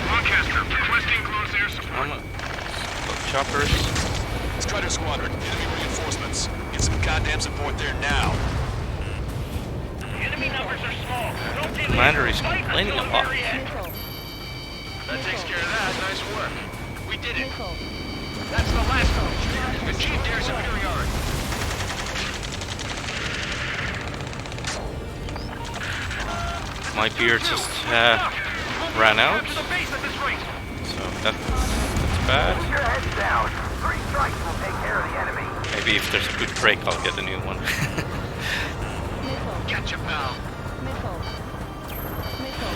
Lancaster, requesting close air support. I'm choppers. Strider Squadron, enemy reinforcements. Get some goddamn support there now. Enemy numbers are small. Don't give Commander in. is Fight complaining until a the lot. very end. Missile. That takes care of that. Nice work. We did it. Missile. That's the last of them. Achieved air superiority. My beer just ran out, To the base at this rate. so that's bad. Keep your heads down. 3 strikes will take care of the enemy. Maybe if there's a good break, I'll get a new one. Missile. Gotcha, pal. Missile. Missile.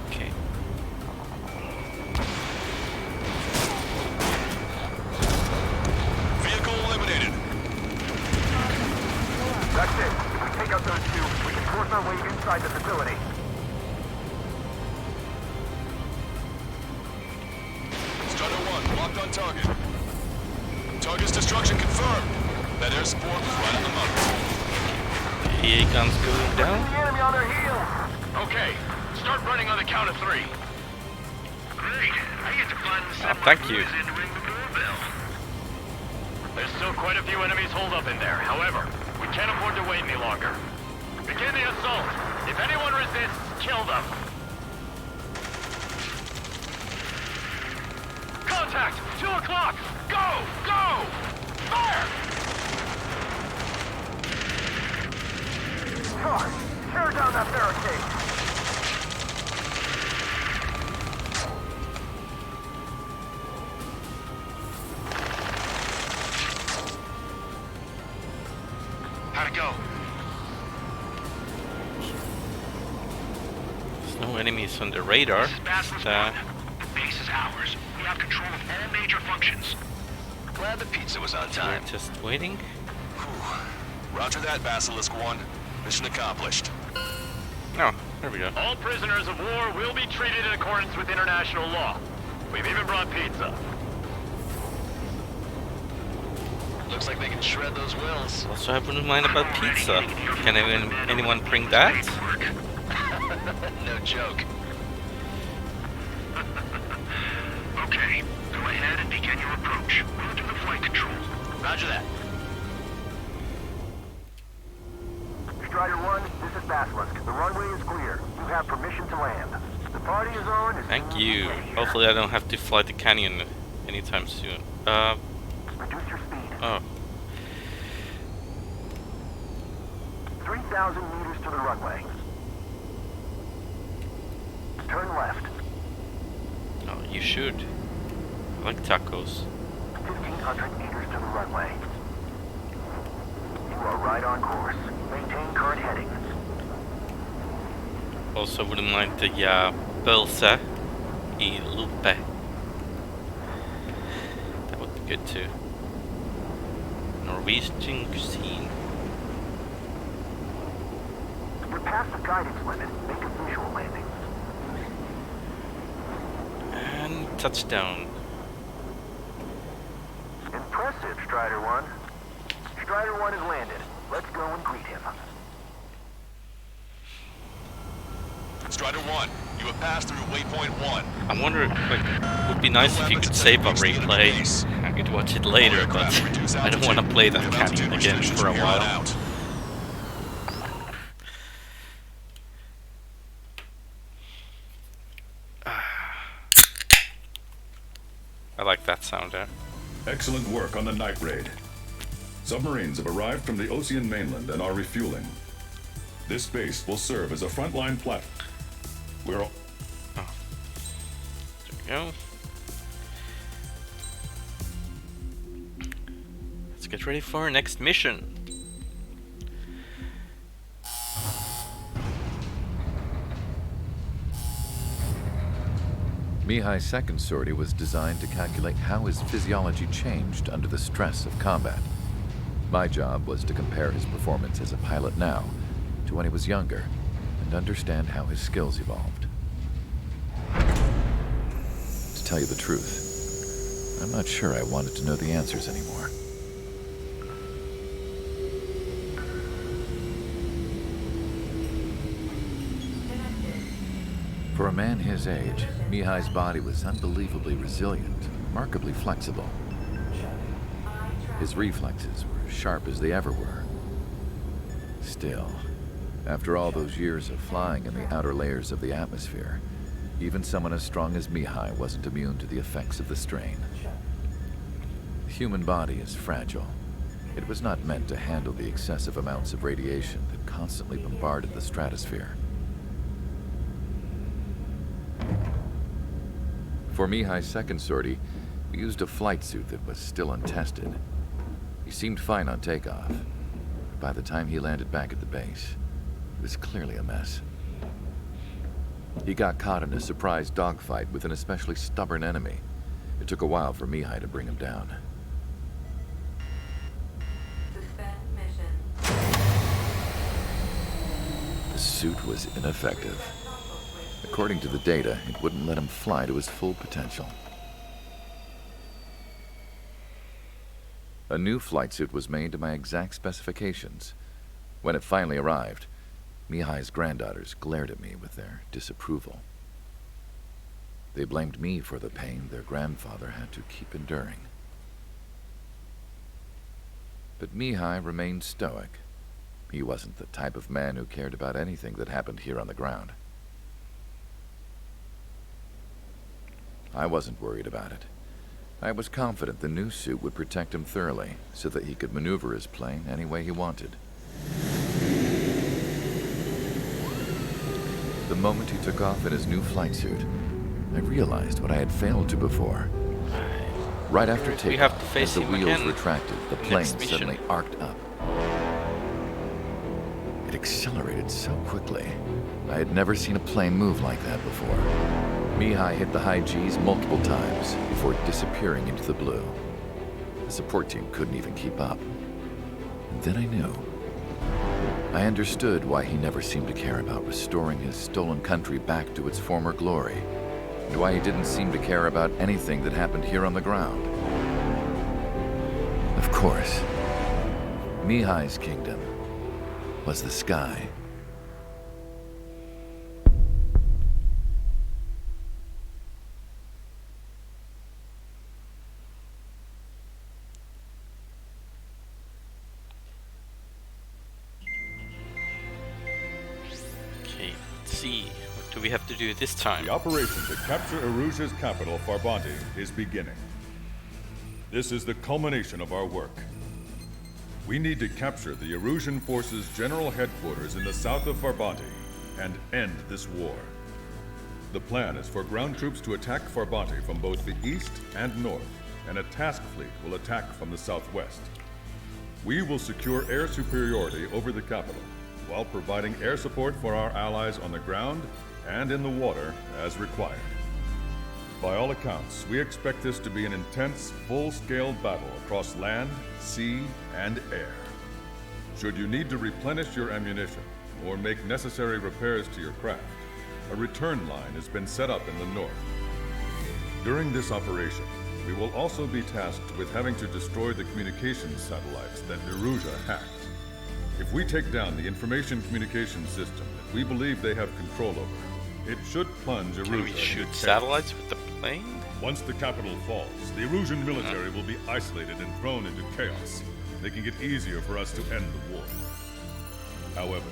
Okay. Vehicle eliminated. That's it. If we take out those 2, we can force our way inside the facility. Strider 1, locked on target. Target's destruction confirmed. That air support was right on the mark. EA guns going down. The enemy on their heels. Okay, start running on the count of 3. Great. I get to finally set my thank you. boys in to ring the doorbell. There's still quite a few enemies holed up in there. However, we can't afford to wait any longer. Begin the assault. If anyone resists, kill them. Contact! 2 o'clock! Go! Go! Fire! Charge! Tear down that barricade. How'd it go? There's no enemies on the radar. This is Basilisk But, 1. The base is ours. We have control of all major functions. Glad the pizza was on we're time. just waiting. Roger that, Basilisk 1. Mission accomplished. Oh, there we go. All prisoners of war will be treated in accordance with international law. We've even brought pizza. Looks like they can shred those wills. Also, I wouldn't mind about pizza. Can anyone bring that? No joke. Okay, go ahead and begin your approach. We'll do the flight control. Roger that. Strider 1, this is Basilisk. The runway is clear. You have permission to land. The party is on. Thank you. Hopefully I don't have to fly the canyon anytime soon. Reduce your speed. Oh. 3,000 meters to the runway. Turn left. Oh, you should. I like tacos. 1,500 meters to the runway. You are right on course. Maintain current heading. Also wouldn't mind the pølse I lupe. That would be good too. Norwegian cuisine. You're past the guidance limit. Make a visual landing. And touchdown. Impressive, Strider 1. Strider 1 has landed. Let's go and greet him. Strider 1, you have passed through waypoint 1. I wonder, like, it would be nice if you could save a replay. I could watch it later, but I don't want to play that canyon again for a while. I like that sound there. Excellent work on the night raid. Submarines have arrived from the Ocean mainland and are refueling. This base will serve as a frontline platform. We're all... There we go. Let's get ready for our next mission. Mihai's second sortie was designed to calculate how his physiology changed under the stress of combat. My job was to compare his performance as a pilot now to when he was younger and understand how his skills evolved. To tell you the truth, I'm not sure I wanted to know the answers anymore. For a man his age, Mihai's body was unbelievably resilient, remarkably flexible. His reflexes were sharp as they ever were. Still, after all those years of flying in the outer layers of the atmosphere, even someone as strong as Mihai wasn't immune to the effects of the strain. The human body is fragile. It was not meant to handle the excessive amounts of radiation that constantly bombarded the stratosphere. For Mihai's second sortie, we used a flight suit that was still untested. He seemed fine on takeoff, but by the time he landed back at the base, it was clearly a mess. He got caught in a surprise dogfight with an especially stubborn enemy. It took a while for Mihai to bring him down. The suit was ineffective. According to the data, it wouldn't let him fly to his full potential. A new flight suit was made to my exact specifications. When it finally arrived, Mihai's granddaughters glared at me with their disapproval. They blamed me for the pain their grandfather had to keep enduring. But Mihai remained stoic. He wasn't the type of man who cared about anything that happened here on the ground. I wasn't worried about it. I was confident the new suit would protect him thoroughly, so that he could maneuver his plane any way he wanted. The moment he took off in his new flight suit, I realized what I had failed to before. Right after takeoff, as the wheels retracted, the plane suddenly arced up. It accelerated so quickly. I had never seen a plane move like that before. Mihai hit the high G's multiple times before disappearing into the blue. The support team couldn't even keep up. And then I knew. I understood why he never seemed to care about restoring his stolen country back to its former glory, and why he didn't seem to care about anything that happened here on the ground. Of course, Mihai's kingdom was the sky. What do we have to do this time? The operation to capture Erusia's capital, Farbanti, is beginning. This is the culmination of our work. We need to capture the Erusian forces' general headquarters in the south of Farbanti and end this war. The plan is for ground troops to attack Farbanti from both the east and north, and a task fleet will attack from the southwest. We will secure air superiority over the capital, while providing air support for our allies on the ground and in the water as required. By all accounts, we expect this to be an intense, full-scale battle across land, sea, and air. Should you need to replenish your ammunition or make necessary repairs to your craft, a return line has been set up in the north. During this operation, we will also be tasked with having to destroy the communications satellites that Erusia hacked. If we take down the information communication system that we believe they have control over, it should plunge Erusia. Can we shoot satellites with the plane? Once the capital falls, the Erusian military will be isolated and thrown into chaos, making it easier for us to end the war. However,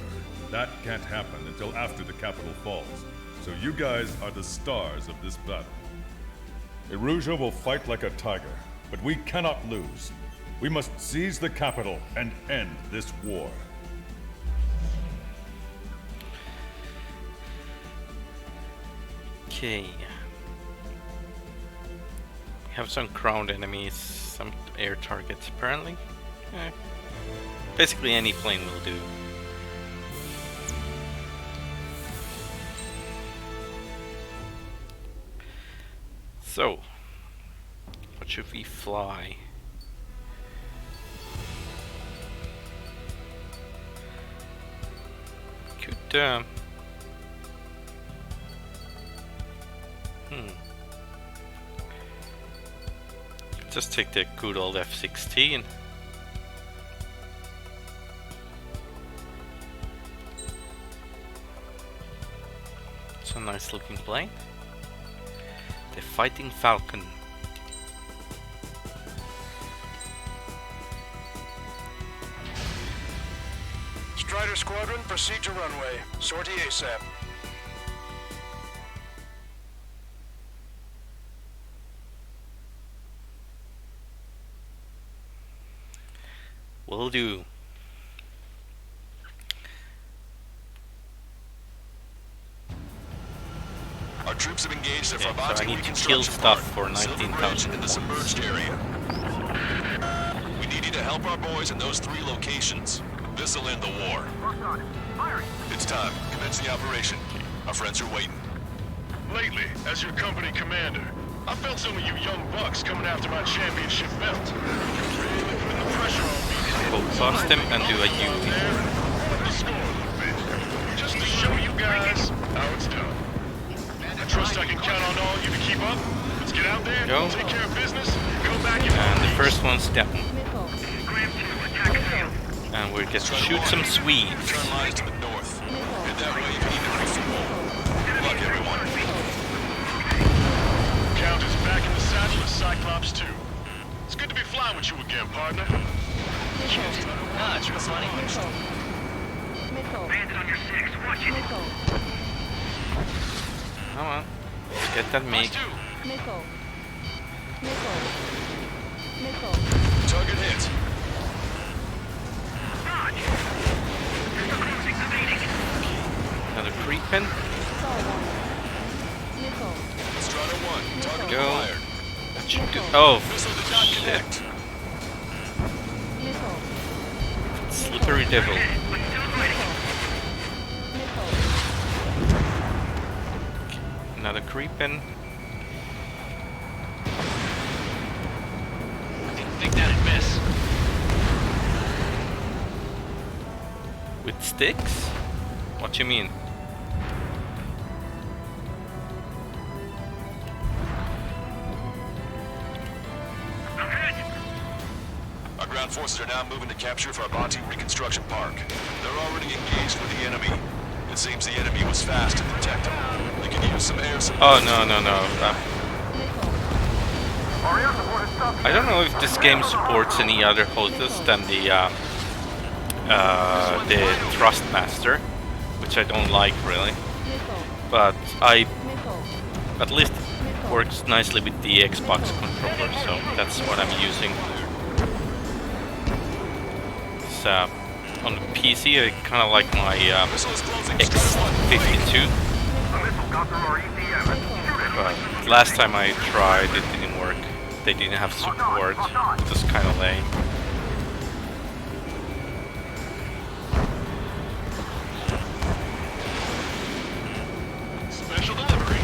that can't happen until after the capital falls, so you guys are the stars of this battle. Erusia will fight like a tiger, but we cannot lose. We must seize the capital and end this war. Okay. We have some ground enemies, some air targets apparently. Basically any plane will do. So, what should we fly? Could just take the good old F-16. a nice looking plane. The Fighting Falcon. Strider Squadron, proceed to runway. Sortie ASAP. Will do. Our troops have engaged their Okay, so I Farbanti need to kill reconstruction stuff part, for Silver 19,000 Bridge in the points. submerged area. We need you to help our boys in those 3 locations. This'll end the war. It's time. Commence the operation. Our friends are waiting. Lately, as your company commander, I felt some of you young bucks coming after my championship belt. Really putting the pressure on me. Go bust them and do a U. The score a little bit. Just to show you guys how it's done. I trust I can count on all you to keep up. Let's get out there, Go. take care of business, go back and And the first one's down. Missile. And we get to shoot some Swedes. Turn lines to the north. Head that way if you need to reach the pole. Good luck, everyone. Count is back in the saddle as Cyclops 2. It's good to be flying with you again, partner. Ah, it's real funny. Missile. Missile. Bandit on your 6, watch it. Missile. Come on. Let's get that MiG. Missile. Missile. Missile. Target hit. Another creeping. Saw one. Missile. Strider 1. Target Go. acquired. That should go. Oh, Missile did not shit. connect. Missile. Slippery devil. Missile. Another creeping. Didn't think that'd miss. With sticks? What you mean? Our ground forces are now moving to capture Farbanti Reconstruction Park. They're already engaged with the enemy. It seems the enemy was fast to detect them. They can use some air support. Oh, no, no, no. I don't know if this game supports any other hosts than the Thrustmaster, which I don't like really. But at least it works nicely with the Xbox controller, so that's what I'm using. So, on the PC, I kind of like my X52. But last time I tried, it didn't work. They didn't have support. It was kind of lame. Special delivery.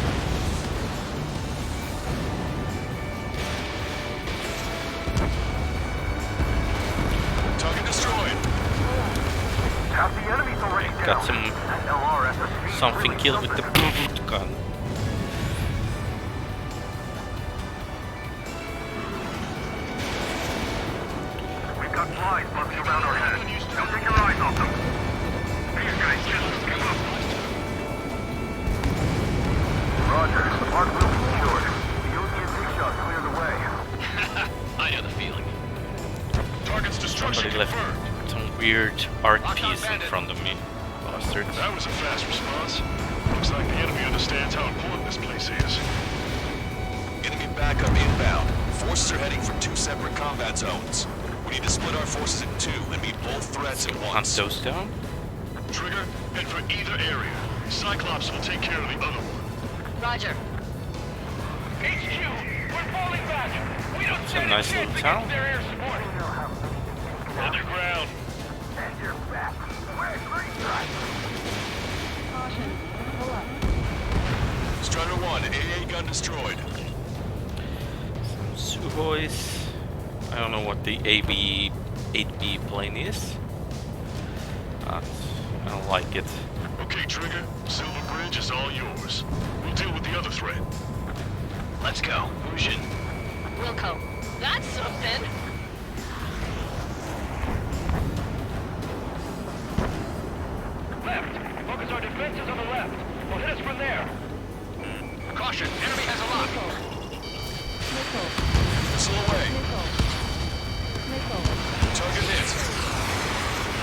Target destroyed. Half the enemy's already down. Got That LRS something killed with the boot gun. We've got flies buzzing around our heads. Don't take your eyes off them. These guys just give up. Roger. The park will be secured. The OC and big shots clear the way. I know the feeling. Target's destruction Somebody left confirmed. some weird art piece in front of me. Bastards. That was a fast response. Looks like the enemy understands how important this place is. Enemy backup inbound. Forces are heading for 2 separate combat zones. We need to split our forces in 2 and meet both threats at Hunt once. those down. Trigger, head for either area. Cyclops will take care of the other one. Roger. HQ, we're falling back. We don't It's a nice little town. their air support. Underground. And you're back. Where's Green Stripe? Caution. Pull up. Strider 1, AA gun destroyed. Suhois. I don't know what the AB-8B plane is. But I don't like it. Okay, Trigger. Silver Bridge is all yours. We'll deal with the other threat. Let's go. Pushing. Wilco. That's something. Left. Focus our defenses on the left. We'll hit us from there. Caution, enemy has a lock. Missile. Missile away. Missile. Missile. Target hit.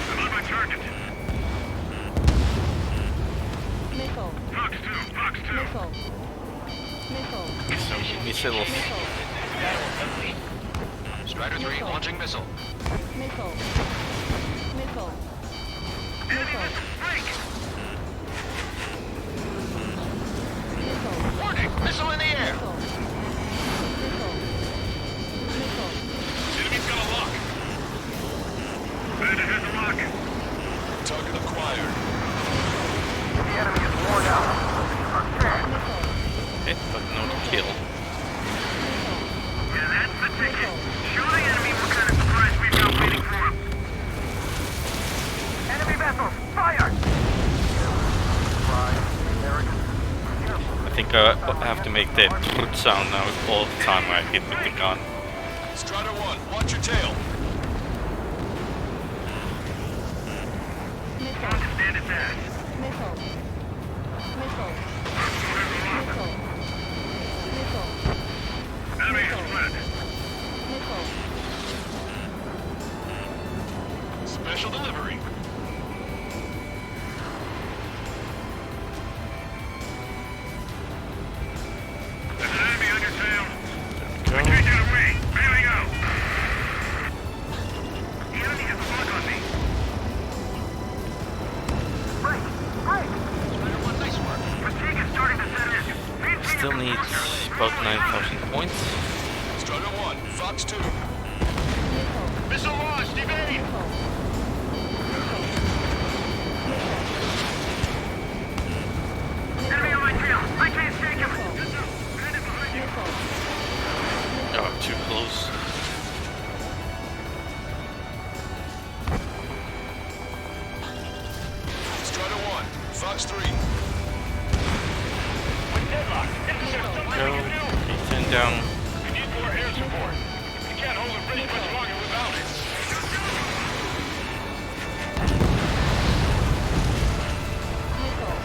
I'm on my target. Missile. Fox 2, Fox 2. Missile. Missile. Missiles. Missile. Strider 3 Missile. launching missile. Missile. Missile. Missile. Break! Missile. Warning! Missile in the air! Missile. Missile. Missile. Enemy's got a lock. Bandit has a lock. Target acquired. The enemy is worn out. Understand? Missile. Hit, but not kill. Yeah, that's the ticket. Show the enemy what kind of surprise we've got waiting for him. Enemy vessels, fire! I think I have to make the sound now all the time when I hit with the gun. Strider 1, watch your tail. Missile. Bandit's ass. Missile. Missile. Missile. Missile. Enemy is split. Missile. Special delivery. There's an enemy on your tail. Go. Take it away. Bailing out. The enemy has a lock on me. Break! Break! Strider 1, nice work. Fatigue is starting to set in. Maintain Still your needs composure. about 9,000 points. Strider 1, Fox 2. Missile. Missile launched. Evade. Missile. Enemy on my tail. I can't take him. Bandit behind you. Oh, too close. Strider 1, Fox 3. We're deadlocked. Is there something Go. we can do? K10 down. We need more air support. We can't hold the bridge much longer without it. Missile.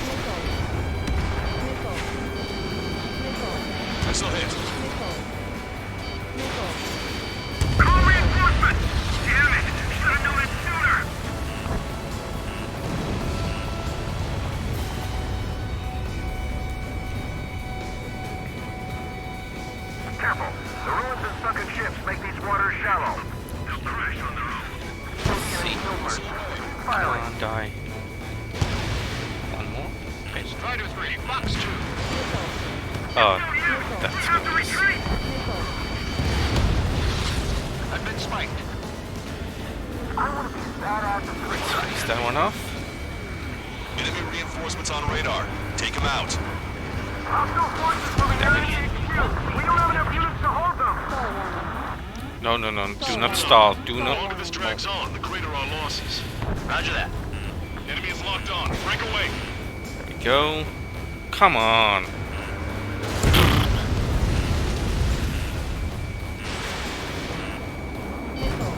Missile. Missile. Missile. Missile hit. Missile. Missile. Call reinforcements! Damn it! Should have known it sooner! Careful. The ruins and sunken ships make these waters shallow. They'll crash on their own. See. Come Firing. on, die. One more. Okay. Strider 3, Fox 2. Oh, You that's have to good. retreat! Missile. I've been spiked. I want to be badass and free. Is that one off? Enemy reinforcements on radar. Take them out. Hostile forces moving Damn enemy it. HQ. We don't have enough units to hold them. Stall warning. No, no, no. Do not stall. Do The longer not. this drags on, the greater our losses. Roger that. Enemy is locked on. Break away. There we go. Come on. Missile.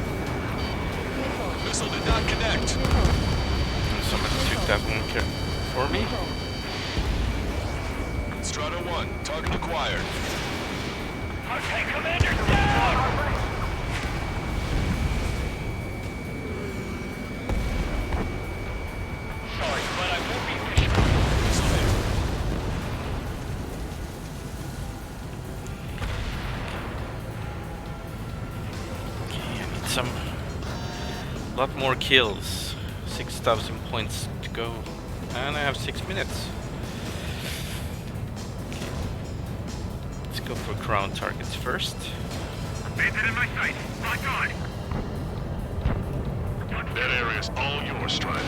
Missile. Missile did not connect. Missile. Somebody took that one for me. Missile. Strider 1, target acquired. Okay, Commander, down! Sorry, but I won't be fishing. Missile hit. Okay, I need some. A lot more kills. 6,000 points to go. And I have 6 minutes. Okay. Let's go for ground targets first. Bandit in my sight. Locked on. That area's all yours, Strider.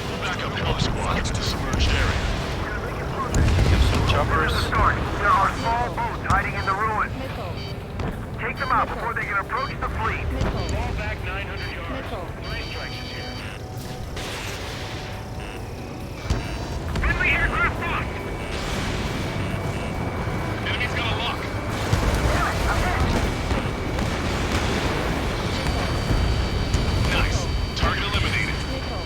We'll back up help squad to the submerged area. Have some choppers. Start. There are small boats hiding in the ruins. Missile. Take them out before they can approach the fleet. Missile. Fall back 900 yards. Missile. Three strikes is here. Friendly aircraft locked. Enemy's got a lock. Nice. Target eliminated. Missile.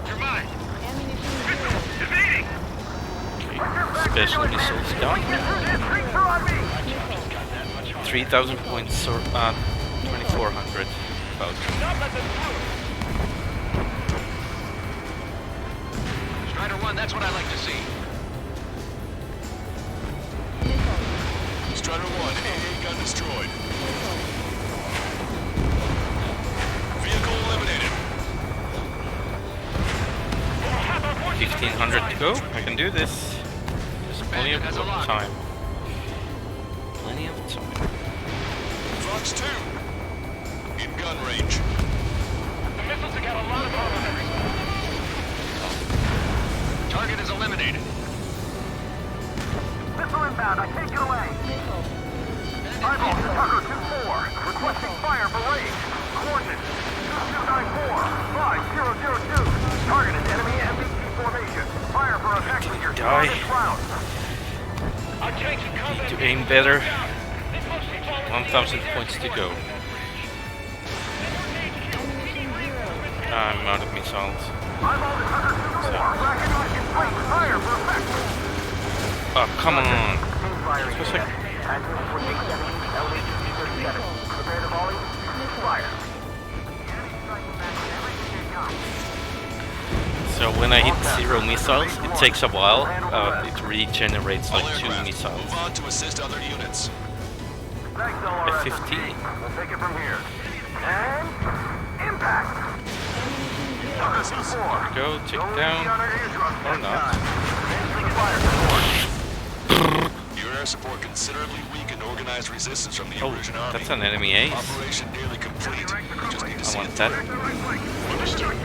You're mine. Ammunition Missile. zero. Evading. special missiles down. 3,000 points or 2,400 about. Strider 1, that's what I like to see. Strider 1, AA gun destroyed. Vehicle eliminated. 1,500 to go. I can do this. There's plenty of time. Plenty of time. Fox 2, in gun range. The missiles have got a lot of armor. Target is eliminated. Missile inbound, I take it away. Eyeball to Tucker 2-4. Requesting fire for range. Coordinates 2294 5002. Target is enemy MBT formation. Fire for effecting your target round. Our tanks in combat. Need to aim better. 1,000 points to go. I'm out of missiles. Eyeball to Tucker 2-4. Recognize in place. Fire for effect. Oh, come on. Firing. Just like, Prepare to volley. Fire. so when I hit 0 missiles, it takes a while. It regenerates like 2 Firecraft. missiles. Move on to assist other units. Thanks, LRS. F-15. We'll take it from here. And impact. Tucker 2-4. Go, take it down. Or not. Your air support considerably weakened organized resistance from the Oh, Erusian army. that's an enemy ace. Operation nearly complete. You just need to I see want it that. through. Understood.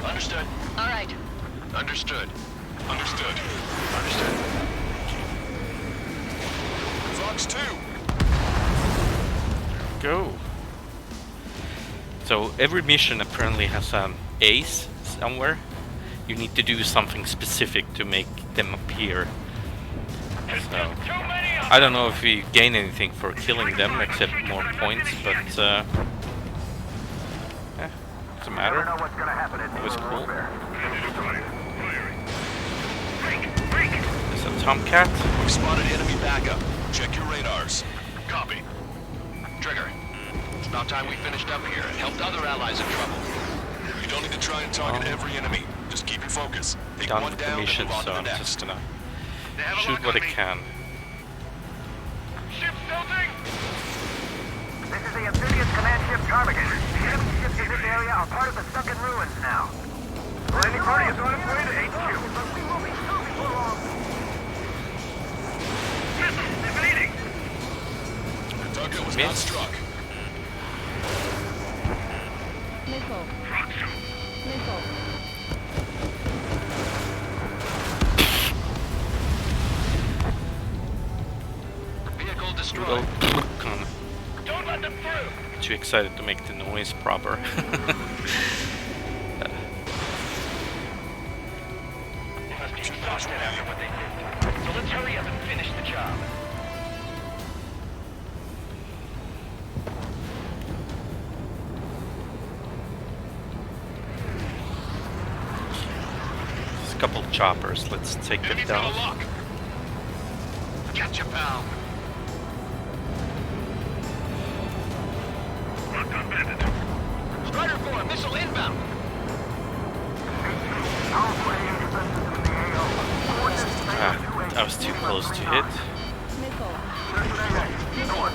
Understood. All right. Understood. Understood. Understood. Fox 2. Go. So every mission apparently has an ace somewhere. You need to do something specific to make them appear. So I don't know if you gain anything for killing them except more points, but doesn't matter. It was cool. There's a Tomcat. We've spotted enemy backup. Check your radars. Copy. Trigger. It's about time we finished up here and helped other allies in trouble. You don't need to try and target every enemy. Just keep your focus. Take Done one with the down mission, and move on so to I'm the next. just gonna They have a shoot lock what I on me. can. Ship building. This is the amphibious command ship Ptarmigan. The enemy ships in this area are part of the sunken ruins now. Landing party is on its way to HQ. Missiles evading. The target was not Miss. struck. Missile. Missile. Vehicle Go. destroyed. Kind of Don't let them through. too excited to make the noise proper. They must be exhausted after what they did. So let's hurry up and finish the job. There's a couple choppers. Let's take them Enemy's got a down. lock. Gotcha, pal. Locked on bandit. Strider 4, missile inbound. I was too close to hit. Missile. Missile.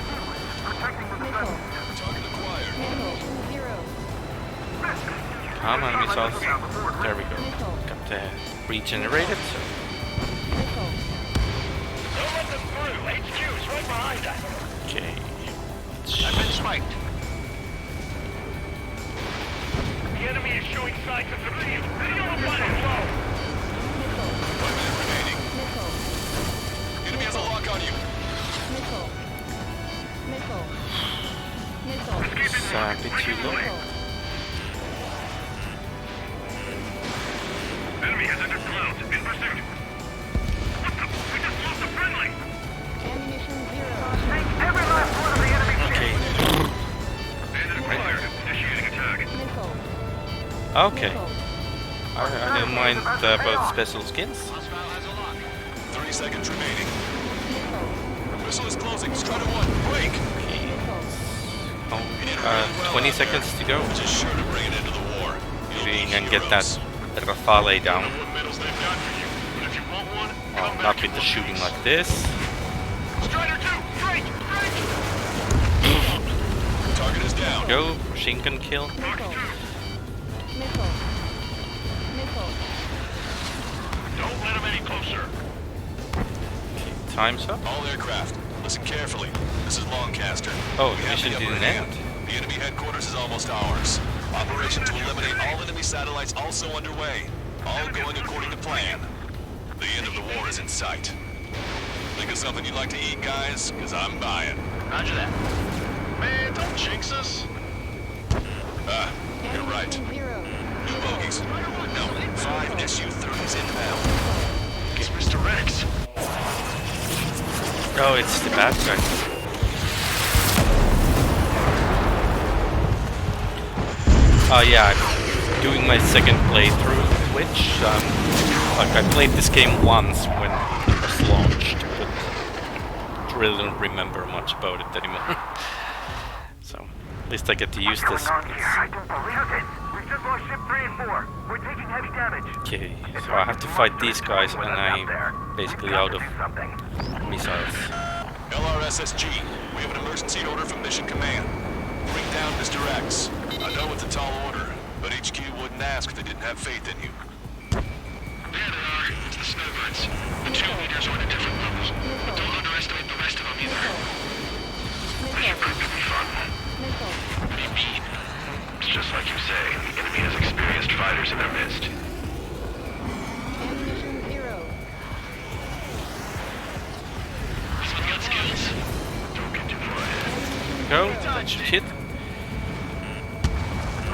Target acquired. Missile. 0. Come on, missiles. There we go. Missile. Got to regenerate it. Missile. Don't let them through. HQ's right behind us. Okay. I've been spiked. The enemy is showing signs of fatigue. They don't want it low. 1 minute remaining. Missile. Enemy has a lock on you. Missile. Missile. Missile. It's a bit too low. Missile. Enemy has entered clouds. In pursuit. What the? We just lost a friendly. Ammunition 0. Take every last one of the enemy ships. Okay. Bandit acquired. Initiating attack. Missile. Okay. Missile. I didn't mind both special skins. Hostile has a lock. 30 seconds remaining. Missile is closing. Strider 1, break! Oh, 20 seconds to go. Which is sure to bring an end to the war. Maybe you can get that Rafale down. Well, not with the shooting like this. Strider 2, straight! Target is down. Go, machine gun kill. Missile. Don't let him any closer. Time's up. All aircraft, listen carefully. This is Lancaster. Oh, We the have mission the upper didn't hand. end. The enemy headquarters is almost ours. Operation to eliminate all enemy satellites also underway. All going according to plan. The end of the war is in sight. Think of something you'd like to eat, guys? Because I'm buying. Roger that. Man, don't jinx us. You're right. Zero. New bogies. No, 5 Su-30s inbound. It's Mr. Rex. Oh, it's the bad guy. Oh yeah, I'm doing my second playthrough, which like I played this game once when it was launched, but really don't remember much about it anymore. So at least I get to use this. I don't believe it. We've just lost ship 3 and 4. We're taking heavy damage. Okay, so I have to fight these guys, and I'm basically out of missiles. LRSSG, we have an emergency order from Mission Command. Bring down Mr. X. I know it's a tall order, but HQ wouldn't ask if they didn't have faith in you. There they are. It's the snowbirds. The 2 leaders are at a different level. But don't underestimate the rest of them either. This should prove to be fun. What do you mean? It's just like you say. The enemy has experienced fighters in their midst. Ammunition zero. This one got skills. Don't get too far ahead. Go, that should hit.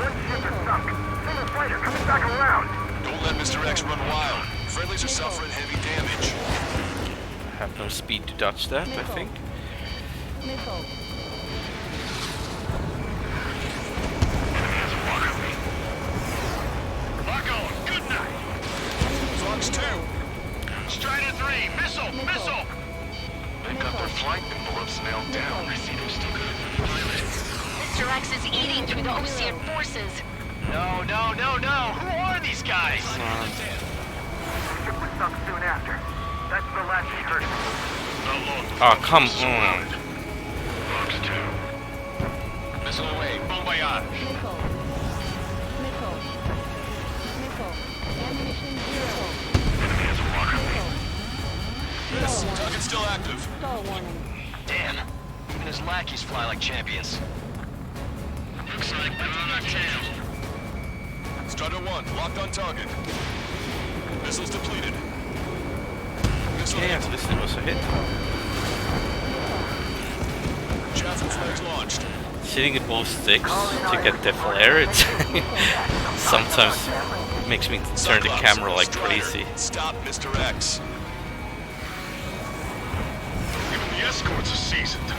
One ship is sunk. Single fighter coming back around. Don't let Mr. X run wild. Friendlies are suffering heavy damage. I have no speed to dodge that, I think. Missile. Lock on. Good night. Fox 2. Strider 3. Missile. Missile. They've got their flight envelopes nailed down. I see they're still good for the pilot. Mr. X is eating through the Osean forces. No, no, no, no. Who are these guys? Ship was sunk soon after. That's the last we heard. How long? Oh, come on. Fox 2. Missile away. Bon voyage. Missile. Missile. Missile. Ammunition zero. Enemy has a walker. Yes, target's still active. Stall warning. Damn. Even his lackeys fly like champions. Looks like they're on our tail. Strider 1, locked on target. Missiles depleted. Missile Yeah, hit. this was a hit. Chaffin flags launched. Sitting at both sticks to get the flare, it sometimes makes me turn the Cyclops, camera like Strider, crazy. Stop Mr. X. Even the escorts are seasoned.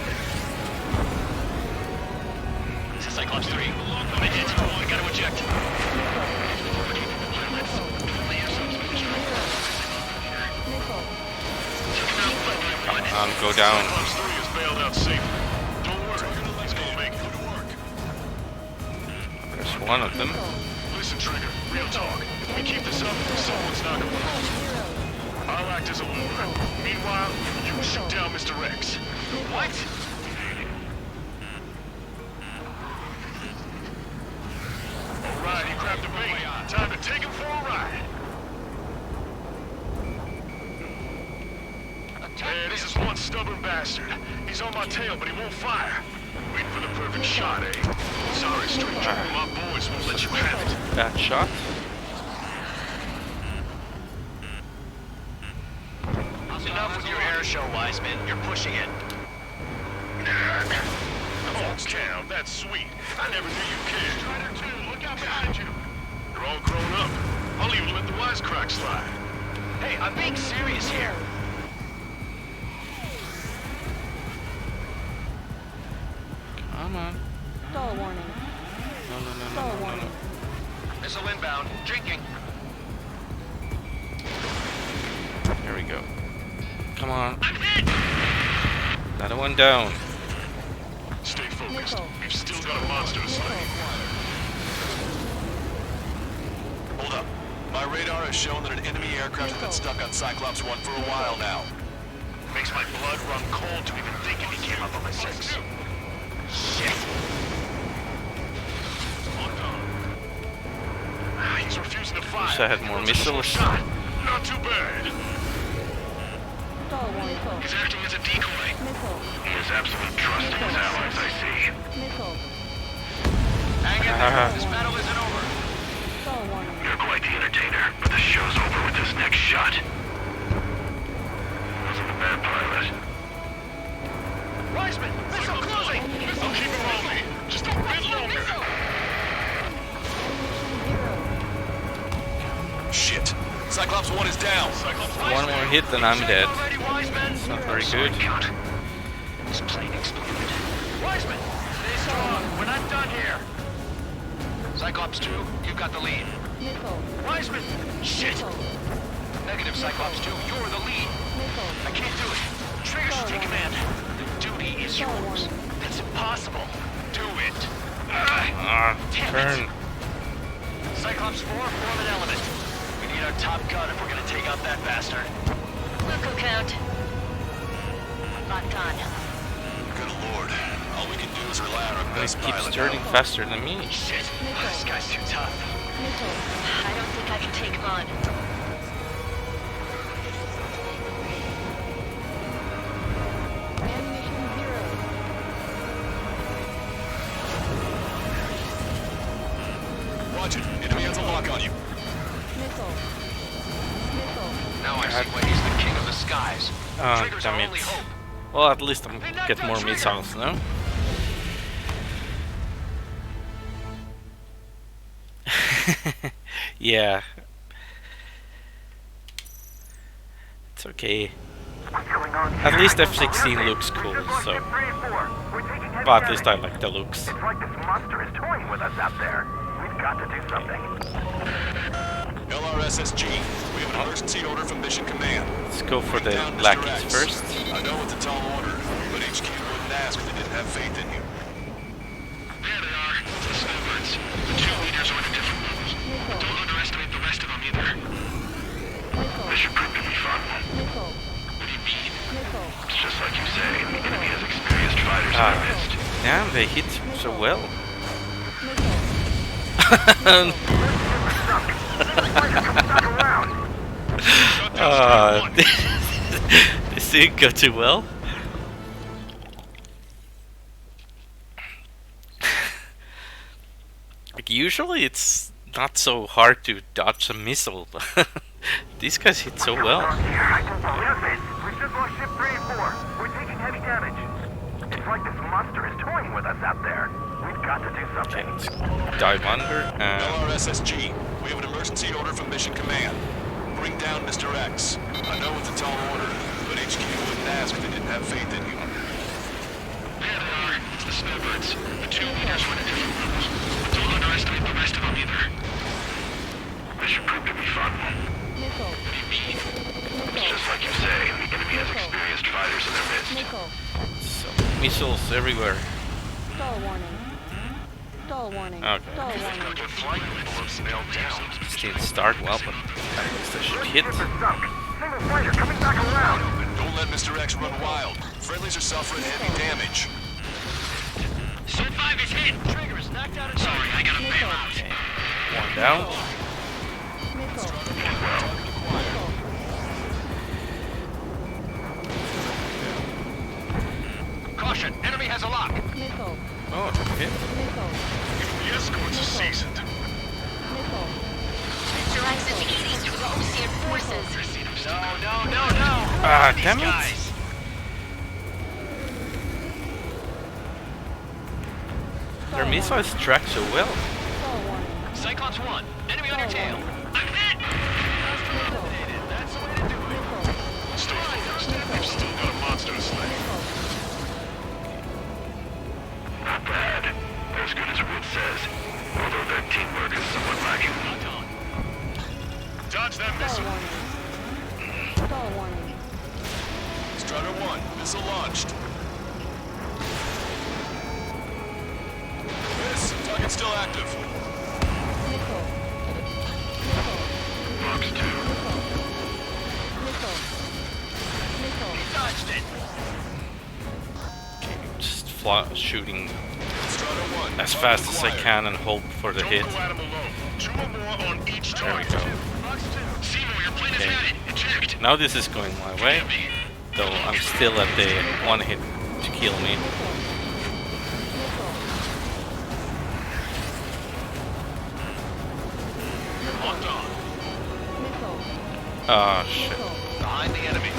This is Cyclops 3. I'm in hit. I gotta eject. Missile. Come on, go down. Cyclops 3 is bailed out safe. Don't worry. It's gonna make good work. There's one of them. Listen, Trigger. Real talk. If we keep this up, someone's not gonna fall. I'll act as a lure. Meanwhile, you shoot down Mr. X. What? All right, he grabbed the bait. Time to take him for a ride. Man, this is one stubborn bastard. He's on my tail, but he won't fire. Waiting for the perfect shot, eh? Sorry, stranger. My boys won't let you have it. Bad shot. Enough with your air show, Wiseman. You're pushing it. Oh, Cam, that's sweet. I never knew you cared. Strider 2, look out behind you. You're all grown up. I'll even let the wisecrack slide. Hey, I'm being serious here. Come on. Stall warning. Stall warning. Missile inbound. Drinking. Here we go. Come on. Another one down. Stay focused. Missile. We've still got a monster to slay. Hold up. My radar has shown that an enemy aircraft has been stuck on Cyclops 1 for a while now. Makes my blood run cold to even think if he came up on my 6. Shit! He's refusing to fire. Wish I had more missiles. Shot. Not too bad. Stall warning. He's acting as a decoy. Missile. He has absolute trust in his allies, I see. Missile. Hang in there. This battle isn't over. Stall warning. You're quite the entertainer, but the show's over with this next shot. Wasn't a bad pilot. Wiseman, missile closing! I'll keep him on me. Just a bit longer. Shit! Cyclops 1 is down! One more hit and I'm dead. Already, Wiseman. It's not very good. Count. This plane exploded. Wiseman, stay strong. We're not done here. Cyclops 2, you've got the lead. Missile. Wiseman! Shit! Missile. Negative, Cyclops 2, you're the lead. Missile. I can't do it. Trigger should take command. The duty is Stall yours. warning. That's impossible. Do it. Damn Turn. it. Cyclops 4, form an element. We need our top gun if we're gonna take out that bastard. Look, count. Locked on. Good lord. All we can do is rely on our He best keeps pilot. turning faster than me. Shit. This guy's too tough. Missile. I don't think I can take him on. Ammunition 0. Watch it. Enemy has a lock on you. Missile. Missile. Now I see why he's the king of the skies. Oh, Trigger's our damn only it. hope. Well, at least I'm get more missiles now. Yeah. It's okay. What's going on here? At least F-16 looks cool, so... But at least I like the looks. It's like this monster is toying with us out there. We've got to do something. LRSSG, we have an emergency order from Mission Command. Let's go for the Down Mr. lackeys X. first. I know it's a tall order, but HQ wouldn't ask if they didn't have faith in you. There they are. The snowbirds. The 2 leaders are at a different level. Don't underestimate the rest of them either. This should prove to be fun. Missile. What do you mean? Missile. It's just like you say. The enemy has experienced fighters in Ah. their midst. Damn, they hit so well. Missile. This didn't go too well. Like usually it's not so hard to dodge a missile, but these guys hit so well. I can believe it. We just lost ship 3 and 4. We're taking heavy damage. It's like this monster is toying with us out there. We've got to do Okay, something. let's dive under and LRSSG, we have an emergency order from Mission Command. Bring down Mr. X. I know it's a tall order, but HQ wouldn't ask if they didn't have faith in you. There they are. It's the snowbirds. The 2 leaders are at a different level. But don't underestimate the rest of them either. This should prove to be fun. Missile. What do you mean? It's just like you say. The enemy has experienced fighters in their midst. Missile. so missiles everywhere. Stall warning. Stall warning. Okay. Stall warning. Got their flight envelopes nailed down. This didn't start well, but at least I should hit. Ship is sunk. Single fighter coming back around. Don't let Mr. X run wild. Friendlies are suffering heavy damage. Zone 5 is hit. Trigger is knocked out. Sorry, I gotta bail out. One down. Missile. Caution, enemy has a lock. Missile. Oh, okay. Missile. The escorts are seasoned. Missile. Mr. X is eating through the Ocean forces. No. Ah, These damn it. guys. Their missiles track so well. Stall warning. Cyclops 1, enemy on your tail. I'm hit! Missile. That's the way to do it. Missile. Stay focused. We've still got a monster to slay. Missile. Not bad. They're as good as Wood says. Although their teamwork is somewhat lacking. Dodge that Stall missile. warning. Stall warning. Strider 1, missile launched. Miss, target still active. Missile. Missile. Fox 2. Missile. Missile. Dodged it. Just shooting Strider 1, as target fast as I acquired. can and hope for the Don't hit. go at him alone. 2 or more on each There we target. go. Seymour, your plane is Okay. headed. Eject. Now this is going my way, though I'm still at the one hit to kill me. Locked on. Missile. Ah, shit. Missile. Behind the enemy.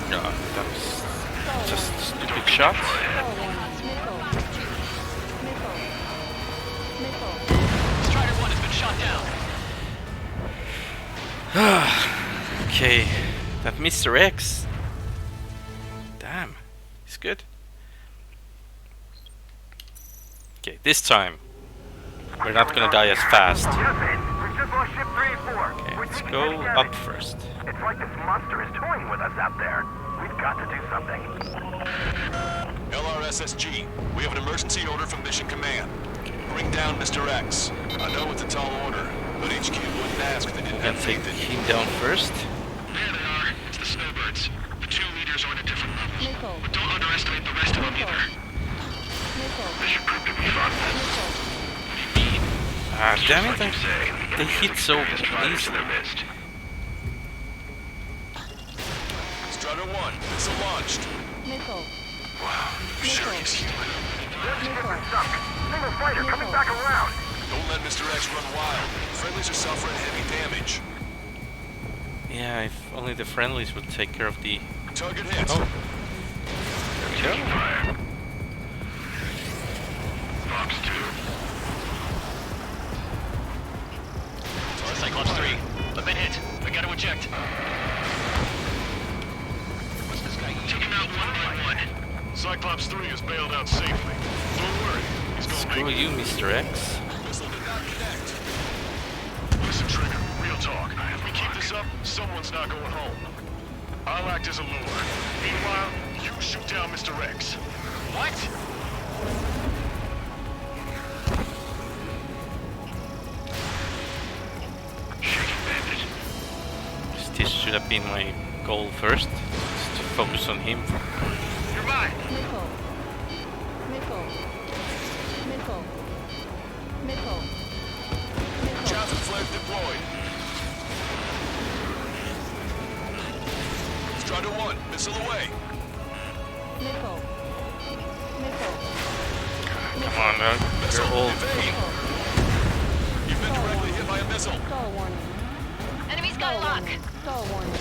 God, that was just a stupid shot. Star 1. Missile. Missile. Missile. Strider 1 has been shot down. Okay, that Mr. X. Damn, he's good. Okay, this time we're not gonna die as fast. Houston, we just lost ship 3 and 4. Okay, We're let's taking go heavy up damage. first. It's like this monster is toying with us out there. We've got to do something. LRSSG, we have an emergency order from Mission Command. Bring down Mr. X. I know it's a tall order, but HQ wouldn't ask if they didn't We're have gonna take faith in him you. down first. There they are. It's the snowbirds. The 2 leaders are on a different level. Missile. But don't underestimate the rest of them either. Missile. This should prove to be fun. Missile. Ah, damn it, Like you say, they hit so experienced fighters in easily. their midst. Strider 1, missile launched. Missile. Wow, serious human. Missile. Sunk. Single fighter coming back around. Don't let Mr. X run wild. Friendlies are suffering heavy damage. Yeah, if only the friendlies would take care of the... Target hits. Oh, there we Taking go. fire. Fox 2. Cyclops 3. I've been hit. I gotta eject. What's this guy Take him out one by one. Cyclops 3 is bailed out safely. Don't worry, he's gonna Screw make it. you, Mr. X. Missile did not connect. Listen, Trigger, real talk. If we keep this up, someone's not going home. I'll act as a lure. Meanwhile, you shoot down Mr. X. What? Shaking bandit. This should have been my goal first. Just to focus on him. You're mine. Missile. Missile. Missile. Missile. Missile. Chaffin flag deployed. Strider 1, missile away. Missile. Missile. Come on now, Missile, you're all... evade. You've been directly hit by a missile. Star warning. Enemy's got a lock. Star warning.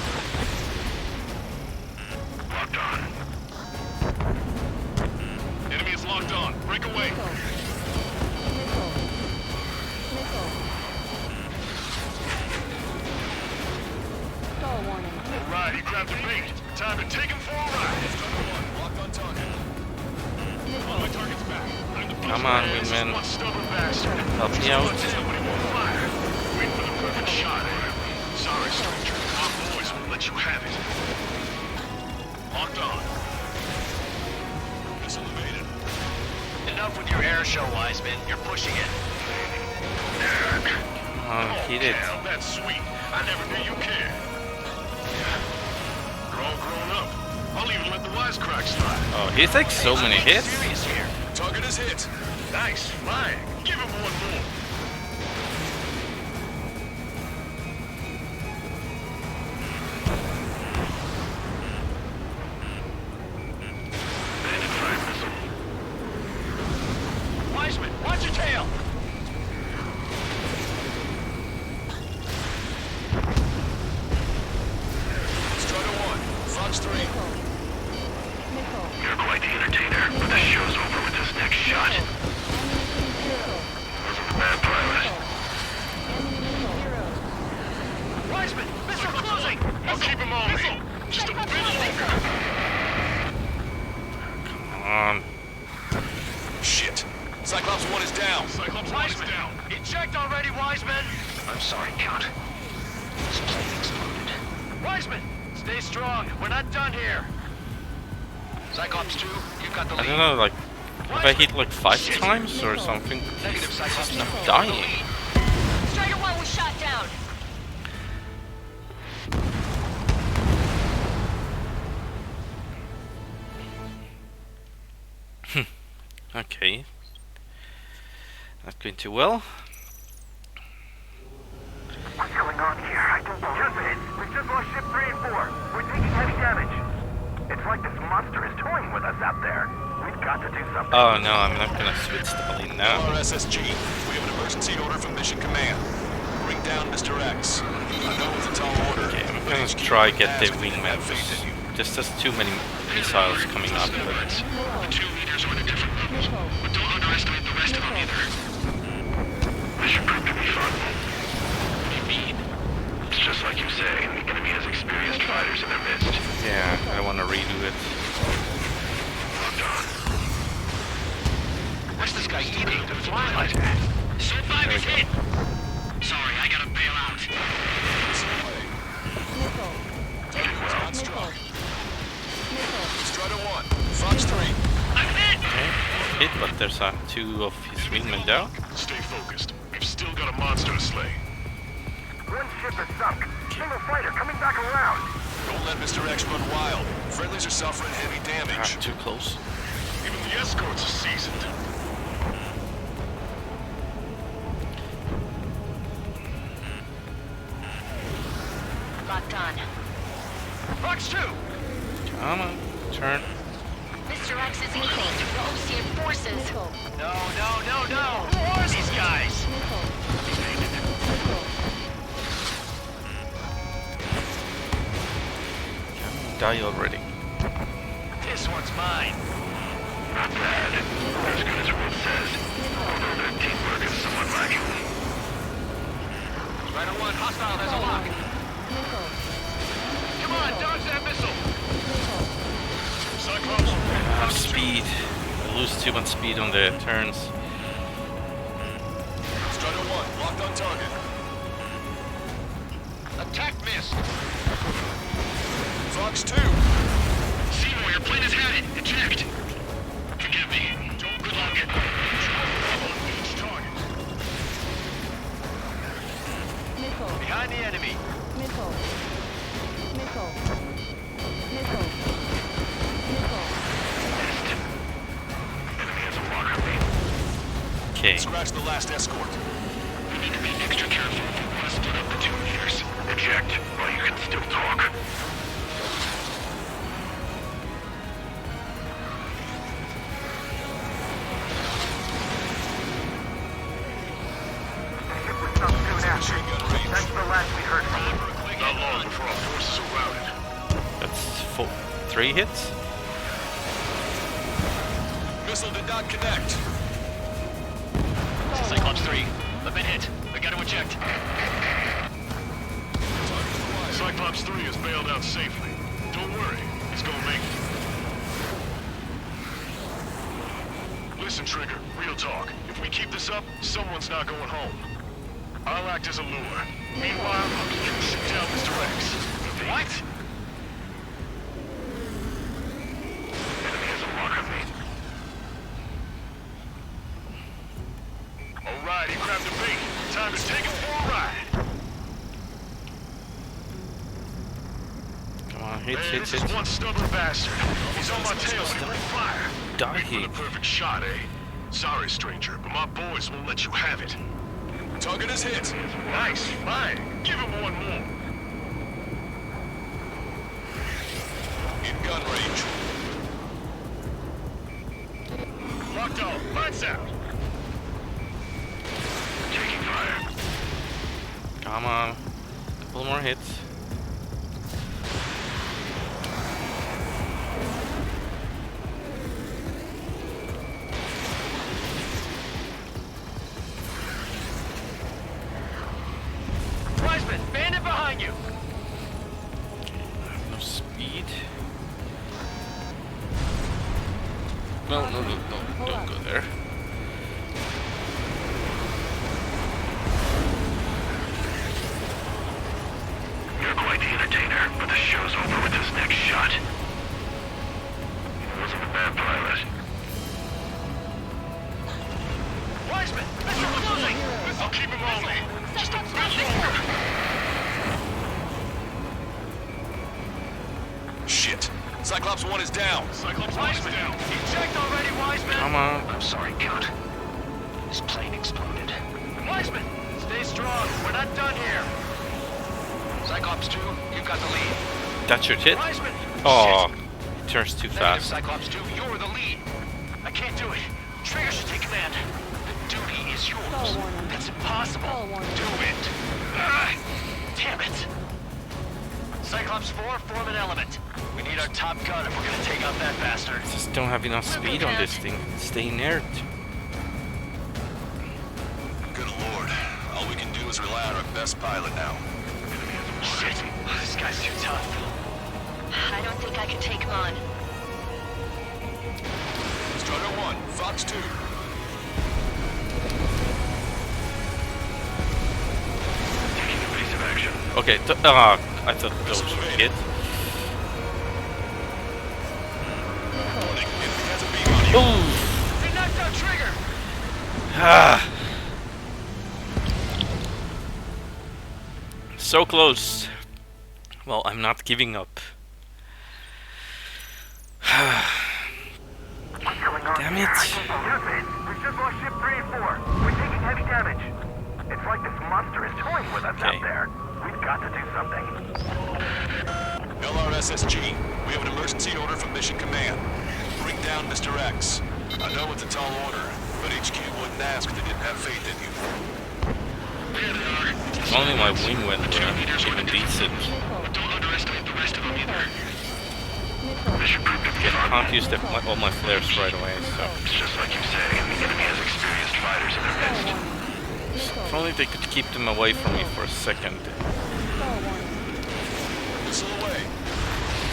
Locked on. Enemy is locked on. Break away. Missile. Missile. Missile. Star warning. All right, he grabbed the bait. Time to take him for a ride. Strider 1, locked on target. My Missile. target's back. Time to push Come on, my ass. wingman. One stubborn bastard. Help me out. Let's hit, but he won't fire. Wait for the perfect shot. Sorry, stranger. Our boys won't let you have it. Locked on. Missile evaded. Enough with your air show, Wiseman. You're pushing it. Come on, hit it. Cal, that's sweet. I never knew you cared. You're all grown up. I'll even let the wisecrack slide. Oh, he takes so many hits. Serious here. Target is hit. Nice flying. Give him one more. Bandit fire missile. Wiseman, watch your tail. Strider 1, Fox 3. Missile. Missile. You're quite the entertainer, but the show's over with this next shot. Missile. Wasn't a bad pilot. Missile. Wiseman, missile closing. I'll keep him on me. Just a bit longer. Come on. Shit. Cyclops 1 is down. Cyclops 1 is down. Eject already, Wiseman. I'm sorry, Count. Wiseman, stay strong. We're not done here. Cyclops 2, you've got the I lead. don't know, like, have I hit like 5 times or something? Negative, Cyclops. He's not dying. Strider 1 was shot down. Okay. Not going too well. What's going on here? I don't know. Justin, we just lost ship 3 and 4. We're taking heavy damage. It's like this monster is toying with us out there. We've got to do something. Oh no, I'm not gonna switch the plane now. RSSG, we have an emergency order from Mission Command. Bring down Mr. X. I know it's a tall order. Okay, I'm but gonna HQ try get the has wingman. faith in you. Just there's too many missiles coming up. The 2 leaders are in a different levels, but don't underestimate the rest of them either. This should prove to be fun. What do you mean? It's just like you say, the enemy has experienced fighters in their midst. Yeah, I wanna redo it. Locked on. What's this guy eating? The Twilight. So 5 is hit. Sorry, I gotta bail out. Strider 1, Fox 3. I'm hit! Okay, hit, but there's 2 of his wingmen down. Stay focused. We've still got a monster to slay. One ship is sunk. Single fighter coming back around. Don't let Mr. X run wild. Friendlies are suffering heavy damage. Too close. Even the escorts are seasoned. Locked on. Fox 2! Come on, turn. Mr. X is aiming to Ocean forces. Missile. No, no, no, no! Who are these guys? Missile. Missile. Die already. This one's mine. Not bad. As good as Will says. Although their teamwork is somewhat lacking. Strider 1, hostile has a lock. Missile. Come on, dodge that missile! Missile. Cyclops. Speed. I lose too much speed on the turns. Strider 1, locked on target. Attack missed. Fox 2. Seymour, your plane is headed. Eject. Forgive me. Don't good luck. On each target. Missile. Behind the enemy. Missile. Missile. Missile. Missile. Enemy has a lock on me. Okay. Scratch the last escort. We need to be extra careful. We want to split up the 2 leaders. Eject while you can still talk. Ship was sunk soon after. Machine gun range. That's the last we heard from him. Not long before our forces are routed. That's 3 hits. Missile did not connect. Cyclops 3, I've been hit. I gotta eject. Cyclops 3 is bailed out safely. Don't worry, he's gonna make it. Listen, Trigger, real talk. If we keep this up, someone's not going home. I'll act as a lure. Meanwhile, you shoot down Mr. X. What? Enemy has a lock on me. Alright, he grabbed the bait. Time to take him for a ride. Come on, hit, Hey, hit, this hit. is one stubborn bastard. He's on my tail when he bring fire. Die Wait for here. the perfect shot, eh? Sorry, stranger, but my boys won't let you have it. Target is hit. Nice, fine. Give him one more. In gun range. Locked on. Lights out. Taking fire. Come on. Couple more hits. Wiseman, bandit behind you! No speed. No, don't go there. shot. Wasn't a bad pilot. Wiseman! Missile closing! I'll keep him on me. Just a missile! Shit. Cyclops 1 is down. Cyclops Wiseman down. Eject already, Wiseman! Come on. I'm sorry, Count. His plane exploded. Wiseman! Stay strong. We're not done here. Cyclops 2, you've got the lead. That should hit. Wiseman! Oh, it turns too Negative, fast. Cyclops 2, you're the lead. I can't do it. Trigger should take command. The duty is yours. Call warning. That's impossible. Call warning. Do it. Ah, damn it. Cyclops 4, form an element. We need our top gun if we're gonna take out that bastard. Just don't have enough speed on this thing. Stay inert. Good lord. All we can do is rely on our best pilot now. Shit. This guy's too tough. I don't think I can take him on. Strider 1, Fox 2. Taking evasive action. Okay, I thought those would hit. Warning, enemy has a beam on you. Ooh! They knocked out Trigger! Ah! So close. Well, I'm not giving up. Damn it. Unit, we've just lost ship 3 and 4. We're taking heavy damage. It's like this monster is toying with us Okay. out there. We've got to do something. LRSSG, we have an emergency order from Mission Command. Bring down Mr. X. I know it's a tall order, but HQ wouldn't ask if they didn't have faith in you. There they are. If only my wing went The 2 meters were even the decent. But don't underestimate the rest of them either. Missile. Mission proved to be Okay, I fun. can't use all my flares right away, so... It's just like you say, the enemy has experienced fighters in their Call midst. warning. Missile. If only they could keep them away from me for a second. Call warning. Missile away.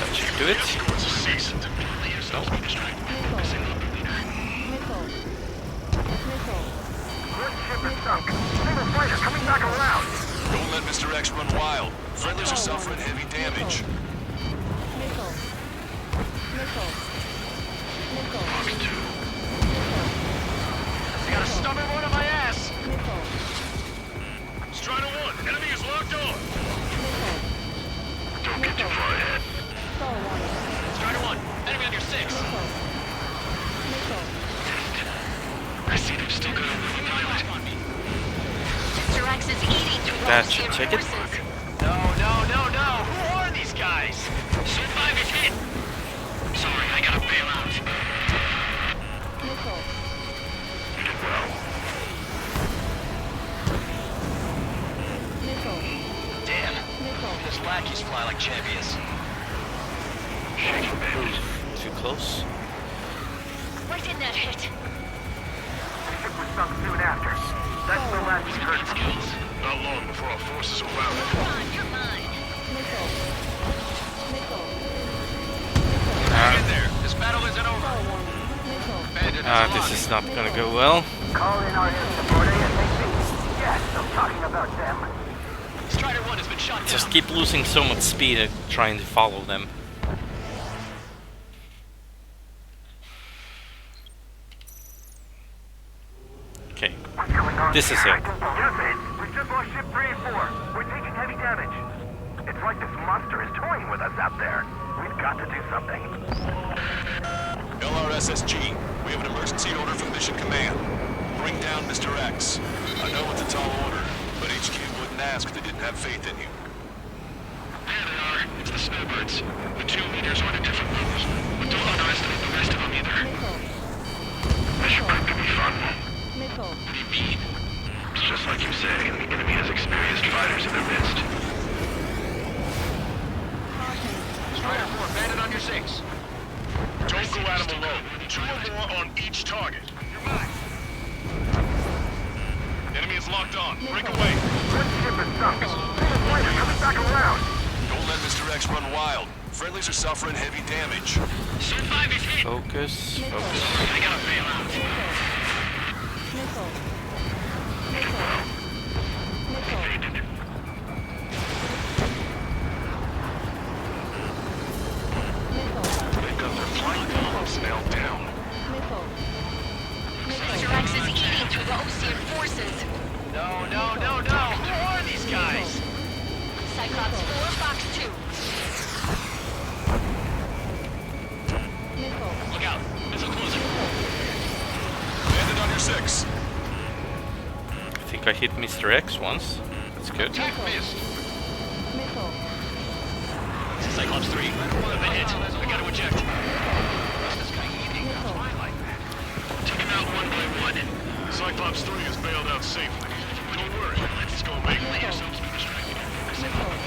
That should do it. Escorts are seasoned. Let yourselves be distracted. Missing up the leader. Missile. Missile. One ship is sunk. Single fighter coming back around. Don't let Mr. X run wild. Friendlies are suffering heavy damage. Missile. Missile. Missile. Missile. I got a stubborn one on my ass! Missile. Strider 1, enemy is locked on. Missile. Don't get too far ahead. Call warning. Strider 1, enemy on your 6. Missile. Missile. I see they've still got a living pilot. Mr. X is eating through That those should here take it. forces. No. Who are these guys? Suit 5 is hit. Sorry, I gotta bail out. Missile. You did well. Missile. Damn. Missile. These lackeys fly like champions. Shaking bandage. Too close. Why didn't that hit? The ship was sunk soon after. That's the last we heard from you. Not long before our forces are routed. Come on, you're mine. Missile. Missile. Hang in there. This battle isn't over. Call warning. Missile. Bandit has This lost. is not gonna go well. Call in our air support ASAP. Yes, I'm talking about them. Strider 1 has been shot down. Just keep losing so much speed at trying to follow them. Okay, What's going on this is here? it. Unit, we've just lost ship 3 and 4. We're taking heavy damage. It's like this monster is toying with us out there. We've got to do something. LRSSG, we have an emergency order from Mission Command. Bring down Mr. X. I know it's a tall order, but HQ wouldn't ask if they didn't have faith in you. There they are. It's the snowbirds. The 2 meters are at different levels. But don't underestimate the rest of them either. Missile. Mission proved to be fun. Missile. What do you mean? It's just like you say, the enemy has experienced fighters in their midst. Caution. Strider 4, bandit on your 6. Don't go at them alone. 2 or more on each target. You're mine. Enemy is locked on. Break away. One ship is sunk. Single fighter coming back around. Don't let Mr. X run wild. Friendlies are suffering heavy damage. Suit 5 is hit. Focus, Missile. focus. I gotta bail out. Missile. Missile. Missile. Evaded. Cyclops 4, Fox 2. Missile. Look out. Missile closing. Landed on your 6. I think I hit Mr. X once. That's good. Attack missed. Missile. This is Cyclops 3. I've been hit. We gotta eject. What's this guy eating? Missile. Why like that? Take him out one by one. Cyclops 3 is bailed out safely. Don't worry. Let's go make yourselves be distracted.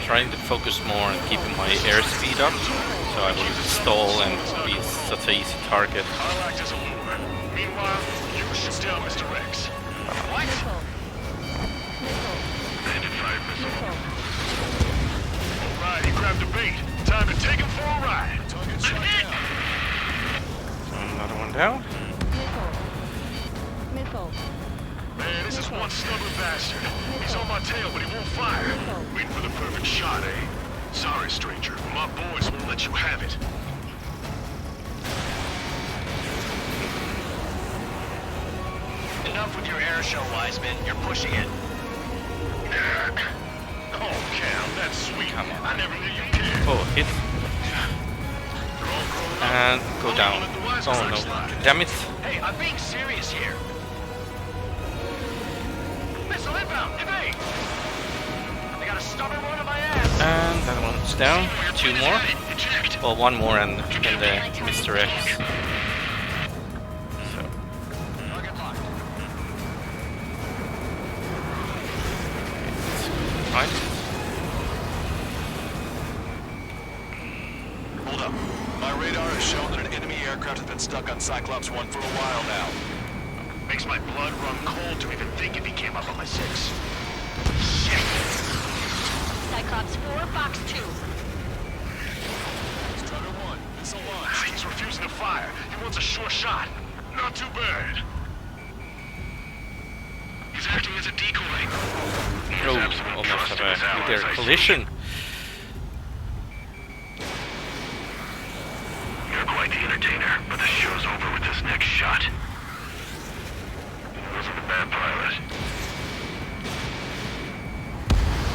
Trying to focus more on keeping my airspeed up, so I will stall and be such an easy target. I'll act as a lure. Meanwhile, you shoot down Mr. X. What? Missile. Missile. Bandit fired missile. Missile. Alright, he grabbed the bait. Time to take him for a ride. Target shot down. Another one down. Missile. Missile. Man, this is one stubborn bastard. He's on my tail, but he won't fire. Waiting for the perfect shot, eh? Sorry, stranger. My boys won't let you have it. Enough with your air show, Wiseman. You're pushing it. Oh, Cal, that's sweet. Come on. I never knew you cared. Oh, hit. You're all grown up. And go Only down. let the wise Oh ones no. slide. Damn it. Hey, I'm being serious here. Missile inbound. Evade. I got a stubborn one on my ass. And that one's down. Two more. Eject. Well, one more and then the Mr. X. So, Target locked. fine. Hold up. My radar has shown that an enemy aircraft has been stuck on Cyclops 1 for a while now. Makes my blood run cold to even think if he came up on my 6. Shit. Cyclops 4, Fox 2. Strider 1, missile launch. He's refusing to fire. He wants a sure shot. Not too bad. He's acting as a decoy. He has Oh, absolute almost trust have in his a allies, nuclear I see. collision. You're quite the entertainer, but the show's over with this next shot. Wasn't a bad pilot.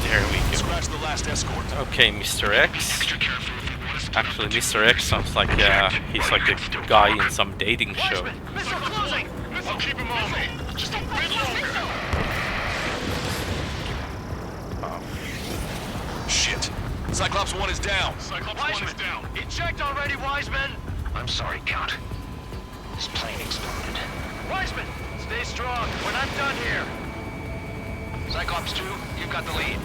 There we go. Scratch the last escort. Okay, Mr. X. Extra careful if he wants to Actually, Mr. X sounds like he's like a guy in some dating show. Wiseman, missile closing! I'll keep him on me. Just a bit longer. Shit. Cyclops 1 is down. Cyclops 1 is down. Eject already, Wiseman. I'm sorry, Count. This plane exploded. Wiseman, stay strong. We're not done here. Cyclops 2, you've got the lead.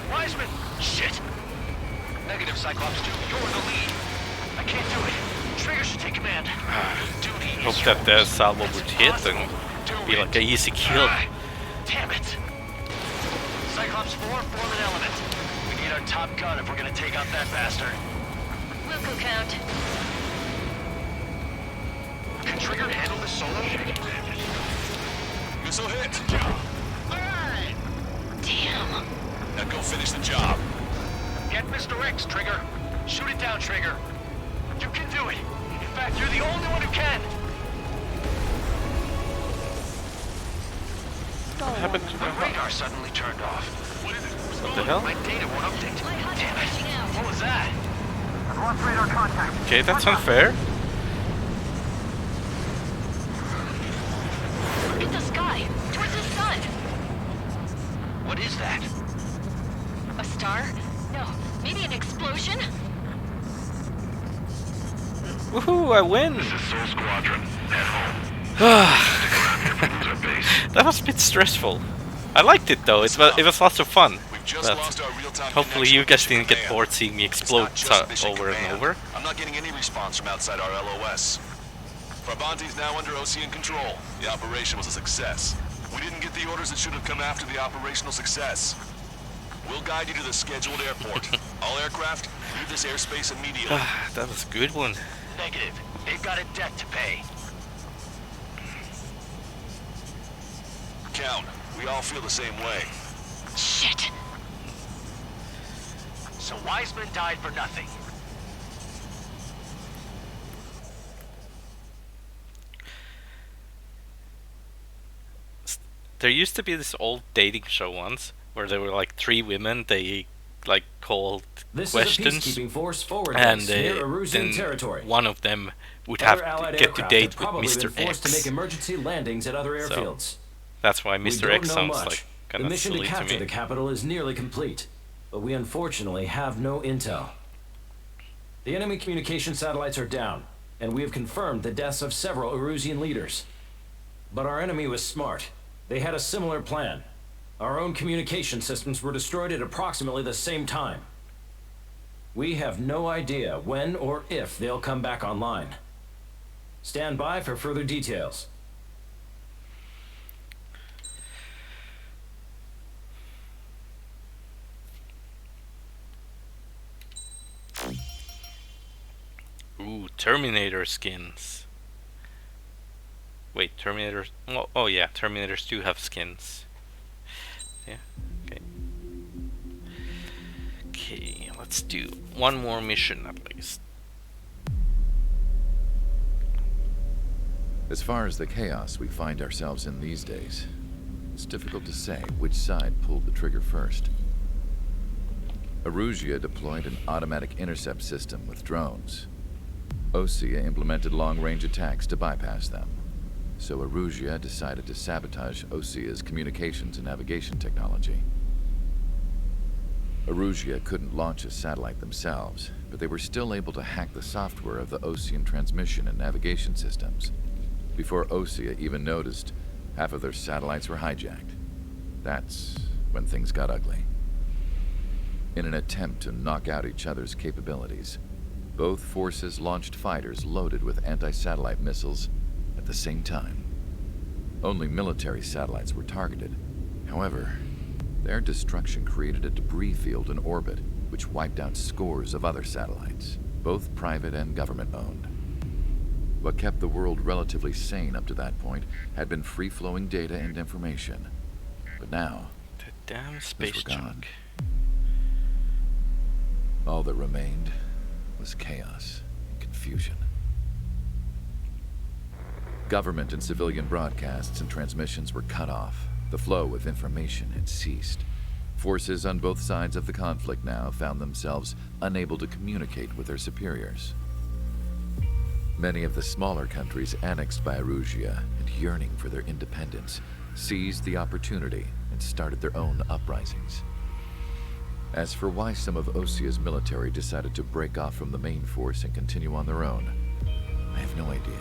Wiseman, shit. Negative, Cyclops 2, you're in the lead. I can't do it. Trigger should take command. Duty Hope is that the yours. salvo would It's hit possible. and Do be it. like an easy kill. Damn it. Cyclops 4, form an element. We need our top gun if we're gonna take out that bastard. Wilco count. Can Trigger handle this solo? Missile hit. Alright. Damn. Now go finish the job. Get Mr. X, Trigger. Shoot it down, Trigger. You can do it. In fact, you're the only one who can. What happened to My the radar suddenly turned off. What is it? What's What going the on? hell? My data won't update. My HUD's Damn crashing it. out. What was that? I've lost radar contact. Okay, that's unfair. Look at the sky. Towards the sun. What is that? A star? No. Maybe an explosion? Woohoo, I win! This is Soul Squadron. At home. Stick around here if we lose our base. That was a bit stressful. I liked it though, it was lots of fun. We've just But lost our real-time hopefully connection you with guys Mission didn't get Command. bored seeing me It's explode not just Mission over and Command. over. I'm not getting any response from outside our LOS. Brabant's now under OCN control. The operation was a success. We didn't get the orders that should have come after the operational success. We'll guide you to the scheduled airport. All aircraft, leave this airspace immediately. That was a good one. Negative. They've got a debt to pay. Count, we all feel the same way. Shit. So Wiseman died for nothing. There used to be this old dating show once where there were like three women. They like called This questions, is a peacekeeping force forward and base near then Erusian territory. one of them would Other have to Allied get to aircraft date have with probably Mr. been forced to make X. emergency landings at other So, airfields. that's why We Mr. don't X know sounds much. like The kind of mission to silly to capture me. the capital is nearly complete, but we unfortunately have no intel. The enemy communication satellites are down, and we have confirmed the deaths of several Erusian leaders. But our enemy was smart. They had a similar plan. Our own communication systems were destroyed at approximately the same time. We have no idea when or if they'll come back online. Stand by for further details. Ooh, Terminator skins. Wait, Terminators... Oh yeah, Terminators do have skins. Yeah, okay. Okay, let's do one more mission at least. As far as the chaos we find ourselves in these days, it's difficult to say which side pulled the trigger first. Erusia deployed an automatic intercept system with drones. Osea implemented long-range attacks to bypass them. So Erusia decided to sabotage Osea's communications and navigation technology. Erusia couldn't launch a satellite themselves, but they were still able to hack the software of the Osean transmission and navigation systems. Before Osea even noticed, half of their satellites were hijacked. That's when things got ugly. In an attempt to knock out each other's capabilities, both forces launched fighters loaded with anti-satellite missiles at the same time. Only military satellites were targeted. However, their destruction created a debris field in orbit, which wiped out scores of other satellites, both private and government-owned. What kept the world relatively sane up to that point had been free-flowing data and information. But now, The damn space those were gone. junk. All that remained was chaos and confusion. Government and civilian broadcasts and transmissions were cut off. The flow of information had ceased. Forces on both sides of the conflict now found themselves unable to communicate with their superiors. Many of the smaller countries annexed by Erusia and yearning for their independence seized the opportunity and started their own uprisings. As for why some of Osea's military decided to break off from the main force and continue on their own, I have no idea.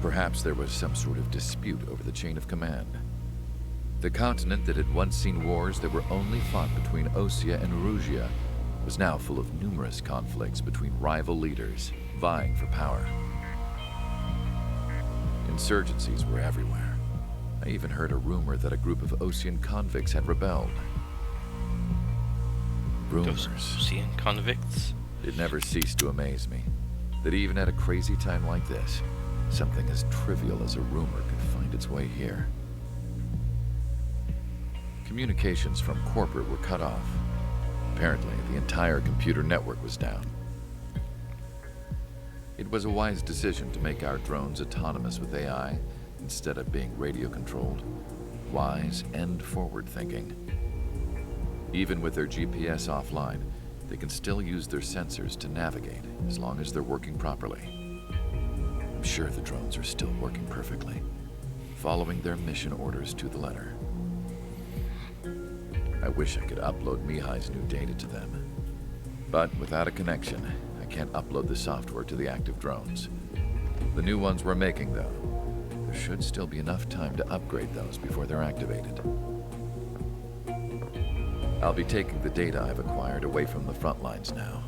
Perhaps there was some sort of dispute over the chain of command. The continent that had once seen wars that were only fought between Osea and Erusia was now full of numerous conflicts between rival leaders vying for power. Insurgencies were everywhere. I even heard a rumor that a group of Osean convicts had rebelled. Those Rumors. Osean convicts. It never ceased to amaze me that even at a crazy time like this, something as trivial as a rumor could find its way here. Communications from corporate were cut off. Apparently, the entire computer network was down. It was a wise decision to make our drones autonomous with AI instead of being radio-controlled. Wise and forward-thinking. Even with their GPS offline, they can still use their sensors to navigate as long as they're working properly. I'm sure the drones are still working perfectly, following their mission orders to the letter. I wish I could upload Mihai's new data to them. But without a connection, I can't upload the software to the active drones. The new ones we're making, though, there should still be enough time to upgrade those before they're activated. I'll be taking the data I've acquired away from the front lines now.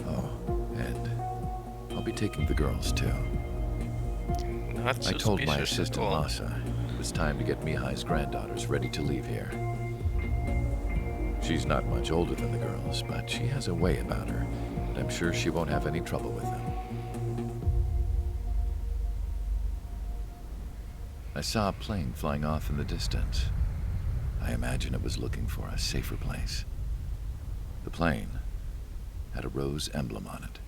Oh, and I'll be taking the girls, too. Not I told my suspicious at assistant, all. Masa, it was time to get Mihai's granddaughters ready to leave here. She's not much older than the girls, but she has a way about her, and I'm sure she won't have any trouble with them. I saw a plane flying off in the distance. I imagine it was looking for a safer place. The plane had a rose emblem on it.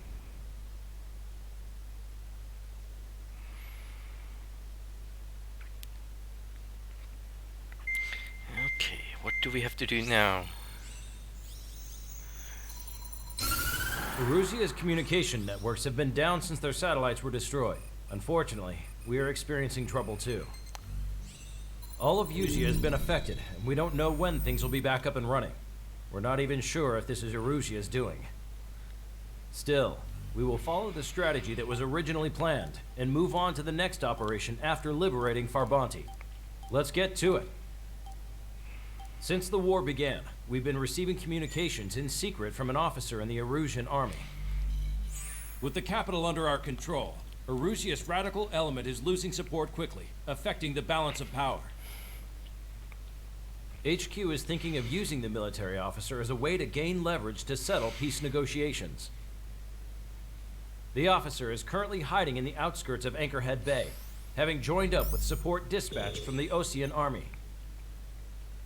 Okay, what do we have to do now? Erusia's communication networks have been down since their satellites were destroyed. Unfortunately, we are experiencing trouble too. All of Erusia has been affected, and we don't know when things will be back up and running. We're not even sure if this is Erusia's doing. Still, we will follow the strategy that was originally planned, and move on to the next operation after liberating Farbanti. Let's get to it. Since the war began, we've been receiving communications in secret from an officer in the Erusian army. With the capital under our control, Erusia's radical element is losing support quickly, affecting the balance of power. HQ is thinking of using the military officer as a way to gain leverage to settle peace negotiations. The officer is currently hiding in the outskirts of Anchorhead Bay, having joined up with support dispatched from the Osean army.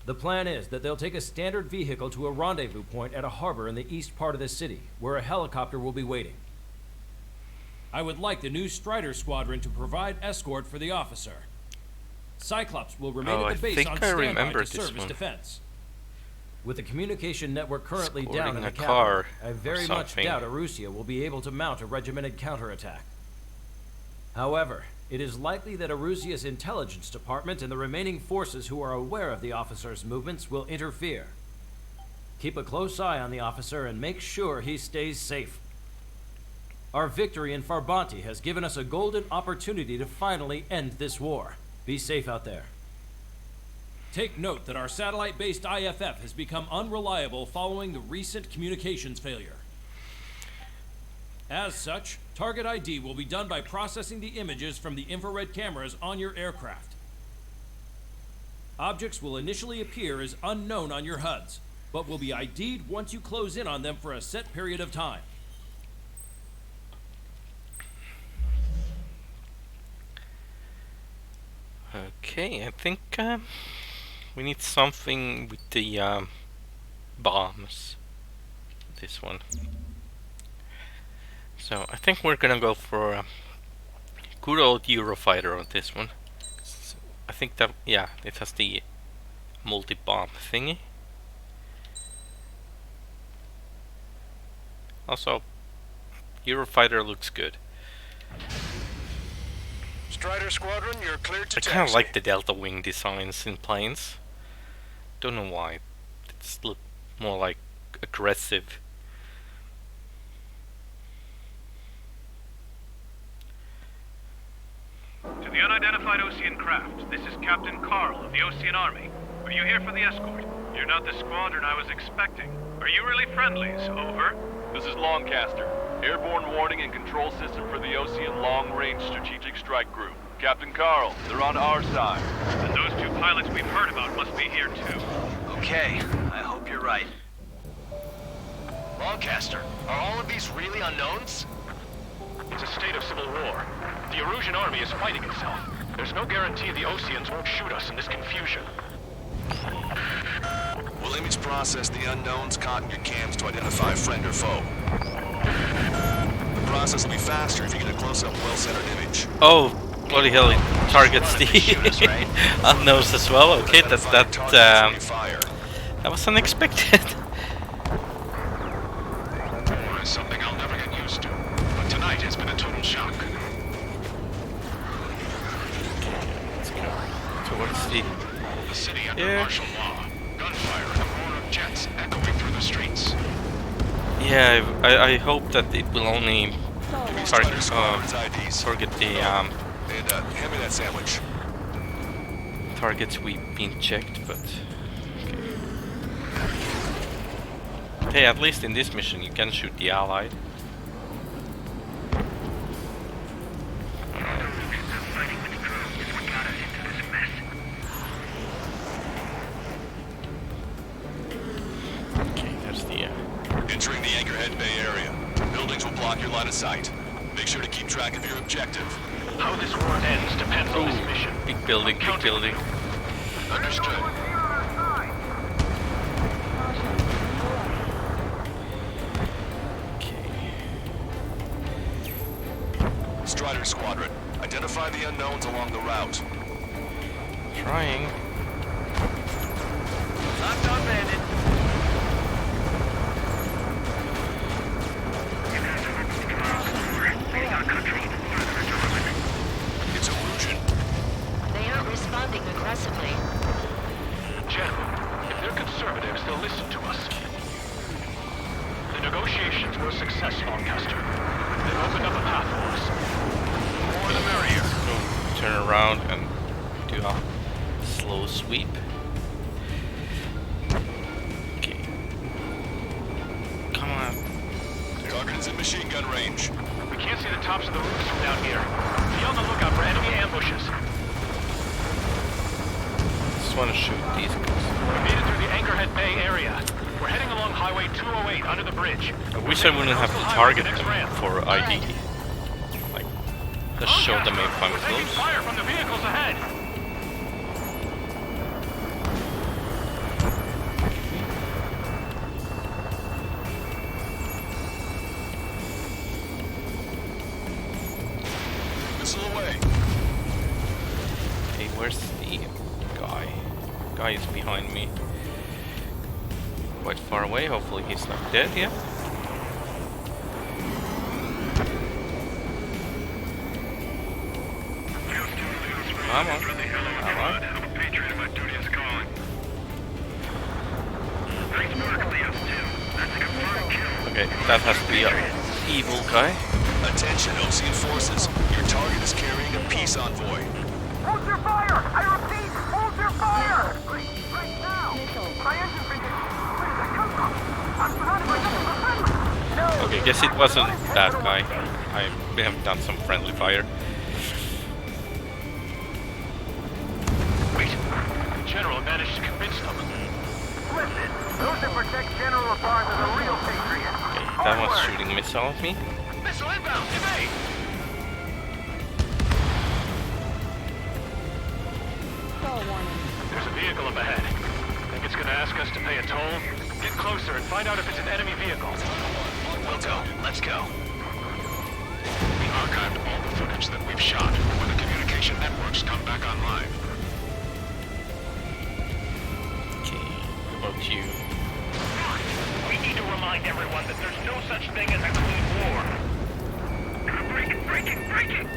The plan is that they'll take a standard vehicle to a rendezvous point at a harbor in the east part of the city, where a helicopter will be waiting. I would like the new Strider Squadron to provide escort for the officer. Cyclops will remain at the base on standby to serve as defense. With the communication network currently down in the car, capital, I very much doubt Erusia will be able to mount a regimented counterattack. However, it is likely that Erusia's intelligence department and the remaining forces who are aware of the officer's movements will interfere. Keep a close eye on the officer and make sure he stays safe. Our victory in Farbanti has given us a golden opportunity to finally end this war. Be safe out there. Take note that our satellite-based IFF has become unreliable following the recent communications failure. As such, target ID will be done by processing the images from the infrared cameras on your aircraft. Objects will initially appear as unknown on your HUDs, but will be ID'd once you close in on them for a set period of time. Okay, I think we need something with the bombs. This one. So I think we're gonna go for a good old Eurofighter on this one. So I think that, yeah, it has the multi-bomb thingy. Also, Eurofighter looks good. Strider Squadron, you're cleared to I kind of like the delta wing designs in planes. Don't know why. It's look more like aggressive. To the unidentified Osean craft, this is Captain Carl of the Osean Army. Are you here for the escort? You're not the squadron I was expecting. Are you really friendlies? Over. This is Longcaster. Airborne warning and control system for the Osean Long-Range Strategic Strike Group. Captain Carl, they're on our side. And those two pilots we've heard about must be here too. Okay, I hope you're right. Longcaster, are all of these really unknowns? It's a state of civil war. The Erusian army is fighting itself. There's no guarantee the Oseans won't shoot us in this confusion. We'll image process the unknowns caught in your cams to identify friend or foe. The process will be faster if you get a close-up, well-centered image. Oh, bloody hell! It targets the unknowns as well. Okay, that was unexpected. It's something I'll never get used to. But tonight it's been a total shock. Towards the city under martial law. Gunfire and the roar of jets echoing through the streets. Yeah, I hope that it will only target the hand me that sandwich. targets we've been checked, but hey, at least in this mission you can shoot the allied. Entering the Anchorhead Bay area. Buildings will block your line of sight. Make sure to keep track of your objective. How this war ends depends on this mission. Big building, big building. Understood. Okay. Strider Squadron, identify the unknowns along the route. Trying. Locked as they'll listen to us. The negotiations were a success, Lancaster. They've opened up a path for us. The more the merrier. Go turn around and do a slow sweep. Okay. Come on. Target is in machine gun range. We can't see the tops of the roofs from down here. Be on the lookout for enemy ambushes. Just want to shoot these guys. We made it through the Anchorhead Bay area. We're heading along Highway 208 under the bridge. I wish I wouldn't have to target them for ID. Like, just show them if I'm We're taking close. fire from the vehicles ahead. Missile away. Hey, where's the guy? Guy is behind me. Quite far away, hopefully he's not dead yet. Come on. Come on. I'm a patriot and my duty is calling. Thanks vertically, S2. That's a confirmed kill. Okay, that has to be an evil guy. Attention, Ocean forces. Your target is carrying a peace envoy. Hold your fire! I repeat, hold your fire! Right now! My engine fingers. Where did that come from? I'm surrounded by nothing but friendly! No! Okay, guess it wasn't that guy. I may have done some friendly fire. Wait. The General managed to convince them. Listen, those that protect General Barnes are the real patriots. Okay, that one's shooting a missile at me. Missile inbound! Evade! There's a vehicle up ahead. Think it's gonna ask us to pay a toll? Get closer and find out if it's an enemy vehicle. We'll go. Let's go. We archived all the footage that we've shot when the communication networks come back online. Okay, what about you? We need to remind everyone that there's no such thing as a clean war. Breaking!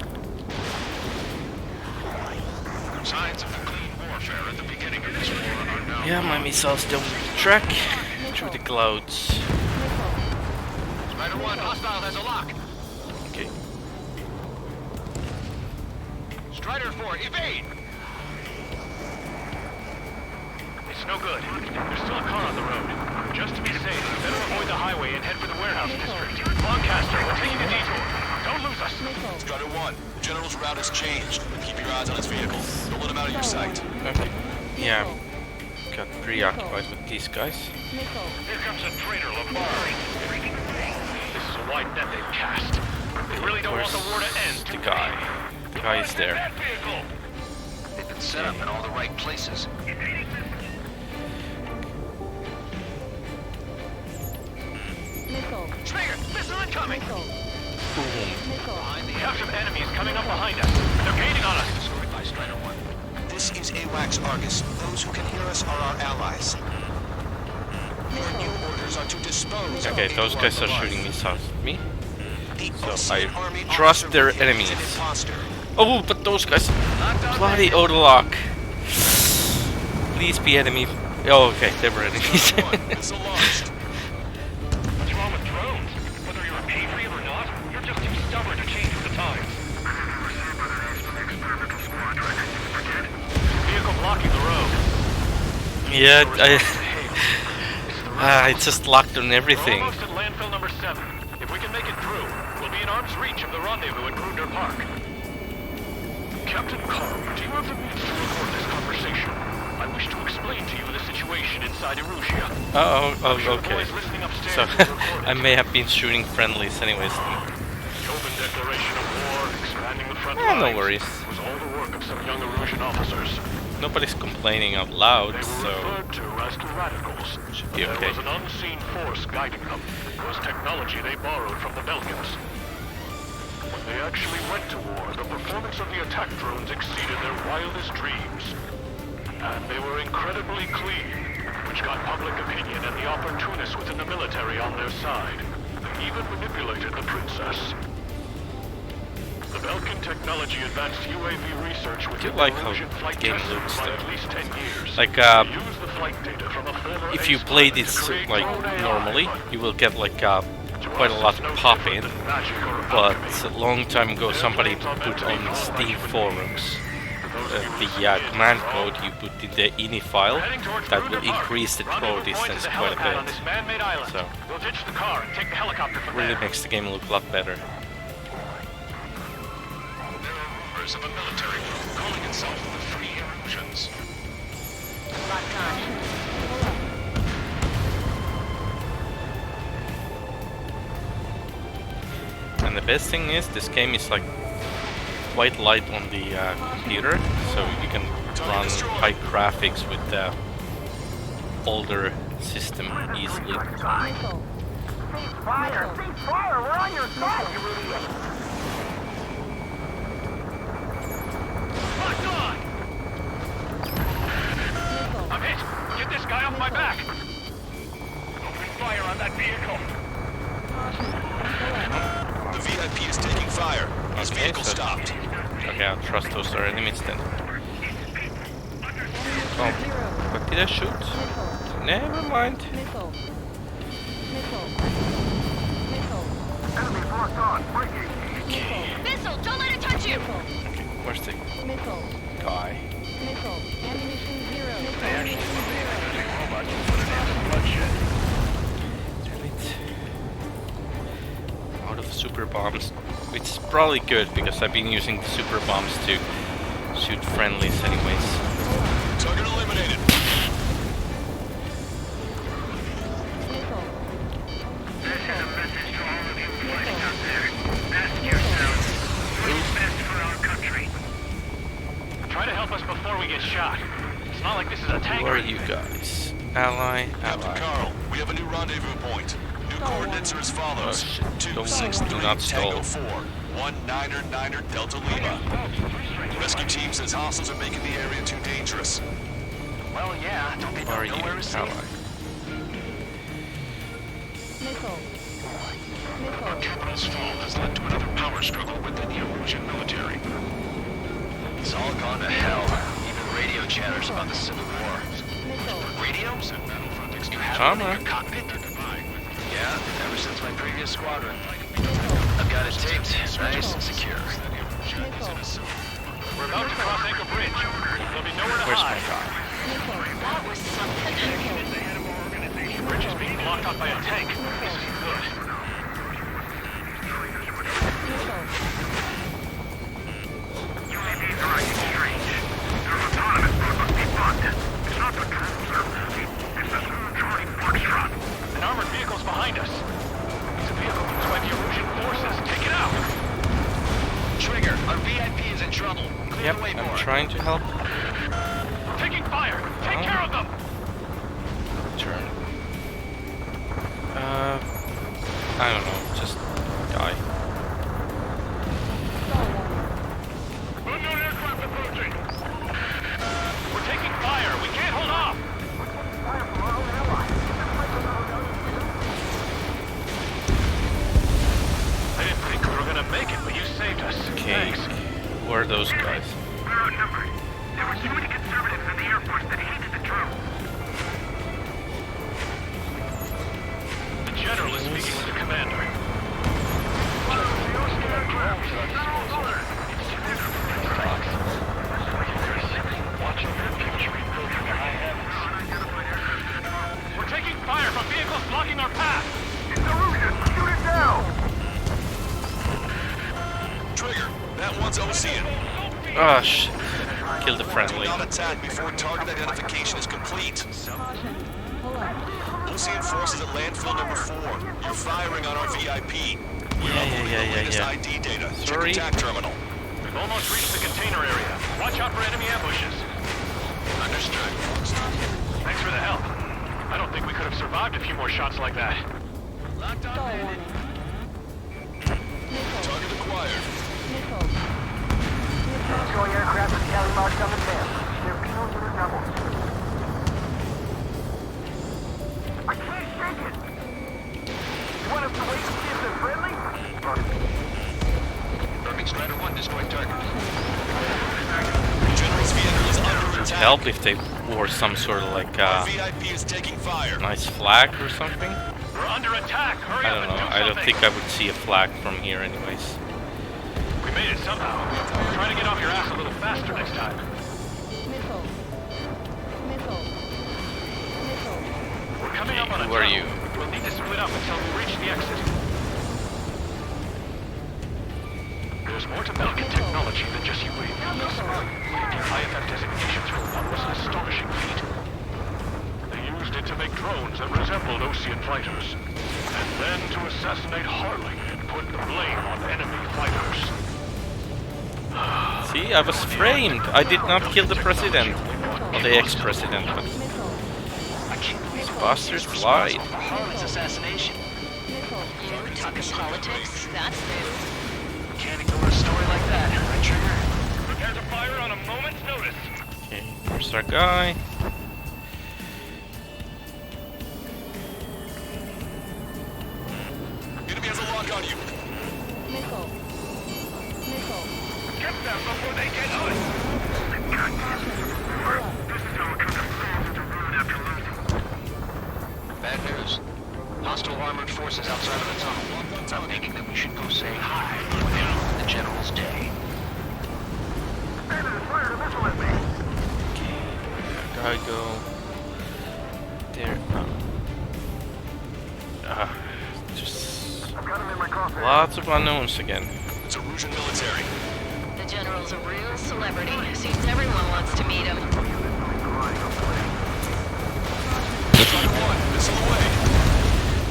Signs of the clean warfare at the beginning of this war are now... Yeah, my missiles don't track through the clouds. Strider 1, hostile has a lock. Okay. Strider 4, evade! It's no good. There's still a car on the road. Just to be safe, better avoid the highway and head for the warehouse district. Lancaster, we're taking a detour. Don't lose us. Strider 1, the General's route has changed. Keep your eyes on his vehicle. Don't let him out of your sight. Okay. Yeah, got preoccupied with these guys. Here comes a traitor, Lamar. This is a wide net they've cast. They really don't want the war to end. The guy? The guy is there. That vehicle! They've been set up in all the right places. Traitor! Missile incoming! Boom. We have some enemies coming up behind us. They're gaining on us. Destroyed by Strider 1. This is AWACS Argus. Those who can hear us are our allies. Your new orders are to dispose Okay, of those guys are Eduardo shooting missiles at me. The So I Ocean Army trust officer their believes enemies. an imposter. Oh, but those guys... Bloody autolock. Please be enemy... Oh, okay, they were enemies. Missile launched. What's wrong with drones? Whether you're a patriot or not, you're just too stubborn to change with the times. Vehicle blocking the road. Yeah, I just locked on everything. We're almost at landfill number 7. If we can make it through, we'll be in arm's reach of the rendezvous at Grunder Park. Captain Carl, do you have the means to record this conversation? I wish to explain to you the situation inside Erusia. Okay. So, I may have been shooting friendlies anyways. The open declaration of war, expanding the front No lines, worries. was all the work of some young Erusian officers. Nobody's complaining out loud, They were so referred to as the radicals. should be There okay. was an unseen force guiding them. It was technology they borrowed from the Belkans. When they actually went to war, the performance of the attack drones exceeded their wildest dreams. And they were incredibly clean, which got public opinion and the opportunists within the military on their side. They even manipulated the princess. The Belkan technology advanced UAV research within like the how Erusian flight game test looks by though. at least 10 years. Like, They used the flight data from a former if you play this like normally, you will get like quite a lot of pop-in, but a long time ago somebody put on Steam forums the command code you put in the ini file that will increase the throw distance quite a bit. So really makes the game look a lot better. Of a military group calling itself the Free Erosions. Locked on. And the best thing is, this game is like quite light on the computer, so you can run high graphics with the older system easily. Cease fire! Cease fire! We're on your side, you idiot! Locked on! I'm hit! Get this guy off my back! Open fire on that vehicle! The VIP is taking fire. His vehicle stopped. Okay, I'll trust those are enemies then. Oh, what did I shoot? Never mind. Missile. Missile. Missile. Enemies locked on. Breaking. Missile, don't let it touch you! Okay, where's the Missile. guy? Missile. Ammunition 0. Damn it. Out of super bombs, which is probably good because I've been using the super bombs to shoot friendlies anyways. Target eliminated. This is a message to all of you fighting out there. Ask yourselves, what's best for our country? Try to help us before we get shot. It's not like this is a tank. Who are you guys? Ally, Captain ally. Carl, we have a new rendezvous point. New coordinates are as follows: Oh, shit. 263 Do not Tango stall. 4, 199er Delta Lima. Rescue team says hostiles are making the area too dangerous. Well, yeah, don't they Who are know you? where it's Ally. safe? Missile. Missile. Capital's fall has led to another power struggle within the Erosion military. It's all gone to hell. Even radio chatters about the Civil War. Missile. Radios? You have Armor. one in your cockpit? Yeah, ever since my previous squadron. I've got it taped, nice and secure. Missile. We're about to cross Anchor Bridge. There'll be nowhere to Where's my hide. guy? Missile. That was something. The bridge is being blocked off by a tank. This is good. Missile. UAVs are acting strange. They're autonomous, but must be bugged. It's not the drones that are moving. It's the Charlie Foxtrot. An armored vehicle's behind us. It's a vehicle used by the Erosion forces. Take it out! Trigger, our VIP is in trouble. Clear Yep, the way for I'm it. trying to help. We're taking fire! Take care of them! Turn. I don't know, just die. Unknown aircraft approaching. We're taking fire! We can't hold off! Fire from our own allies. I didn't think we were gonna make it, but you saved us. Okay, Thanks. who are those guys? We're outnumbered. There were too many conservatives in the Air Force that hated the drones. The general is speaking with the commander. We're taking fire from vehicles blocking our path! It's Erosion! Shoot it down! Trigger, that one's Ocean. Ah, shit. Kill the Do friendly. not attack before target identification is complete. Caution. Pull up. Ocean forces at landfill number 4. You're firing on our VIP. We're uploading the latest Yeah. ID data. Sorry. Check attack terminal. We've almost reached the container area. Watch out for enemy ambushes. Understood. Thanks for the help. I don't think we could have survived a few more shots like that. Stall warning. Missile. Target acquired. Missile. Destroy aircraft with tally marks on the map. They're kills or doubles. I can't shake it! You want us to wait and see if they're friendly? Burming Strider 1 destroyed target. General's vehicle is under attack. Help if they or some sort of like VIP is taking fire. nice flag or something. We're under attack. Hurry I up don't and know. do I don't something. think I would see a flag from here, anyways. We made it somehow. Try to get off your ass a little faster next time. Missiles. Missiles. Missiles. We're coming up on a Who are tunnel. you? We'll need to split up until we reach the exit. There's more to Belkin technology than just UAVs. IFF designation through one was an astonishing feat. They used it to make drones that resembled Osean fighters, and then to assassinate Harling and put the blame on enemy fighters. See, I was framed. I did not kill the president. Or the ex-president, but I can't believe these bastards lied. for Harlan's assassination. You talking politics? That's new. Can't ignore a story like that, right, Trigger? Prepare to fire on a moment's notice. Okay, here's our guy. Enemy has a lock on you. Missile. Missile. Get them before they get us. This is how it comes to ruin after losing. Bad news. Hostile armored forces outside of the tunnel. I'm thinking that we should go say hi to the General's day. Bandit fired a missile at me. Guy go there. Just I've got him in my crosshair. lots of unknowns again. It's Erusian military. The General's a real celebrity. Seems everyone wants to meet him. Strike one. Missile away.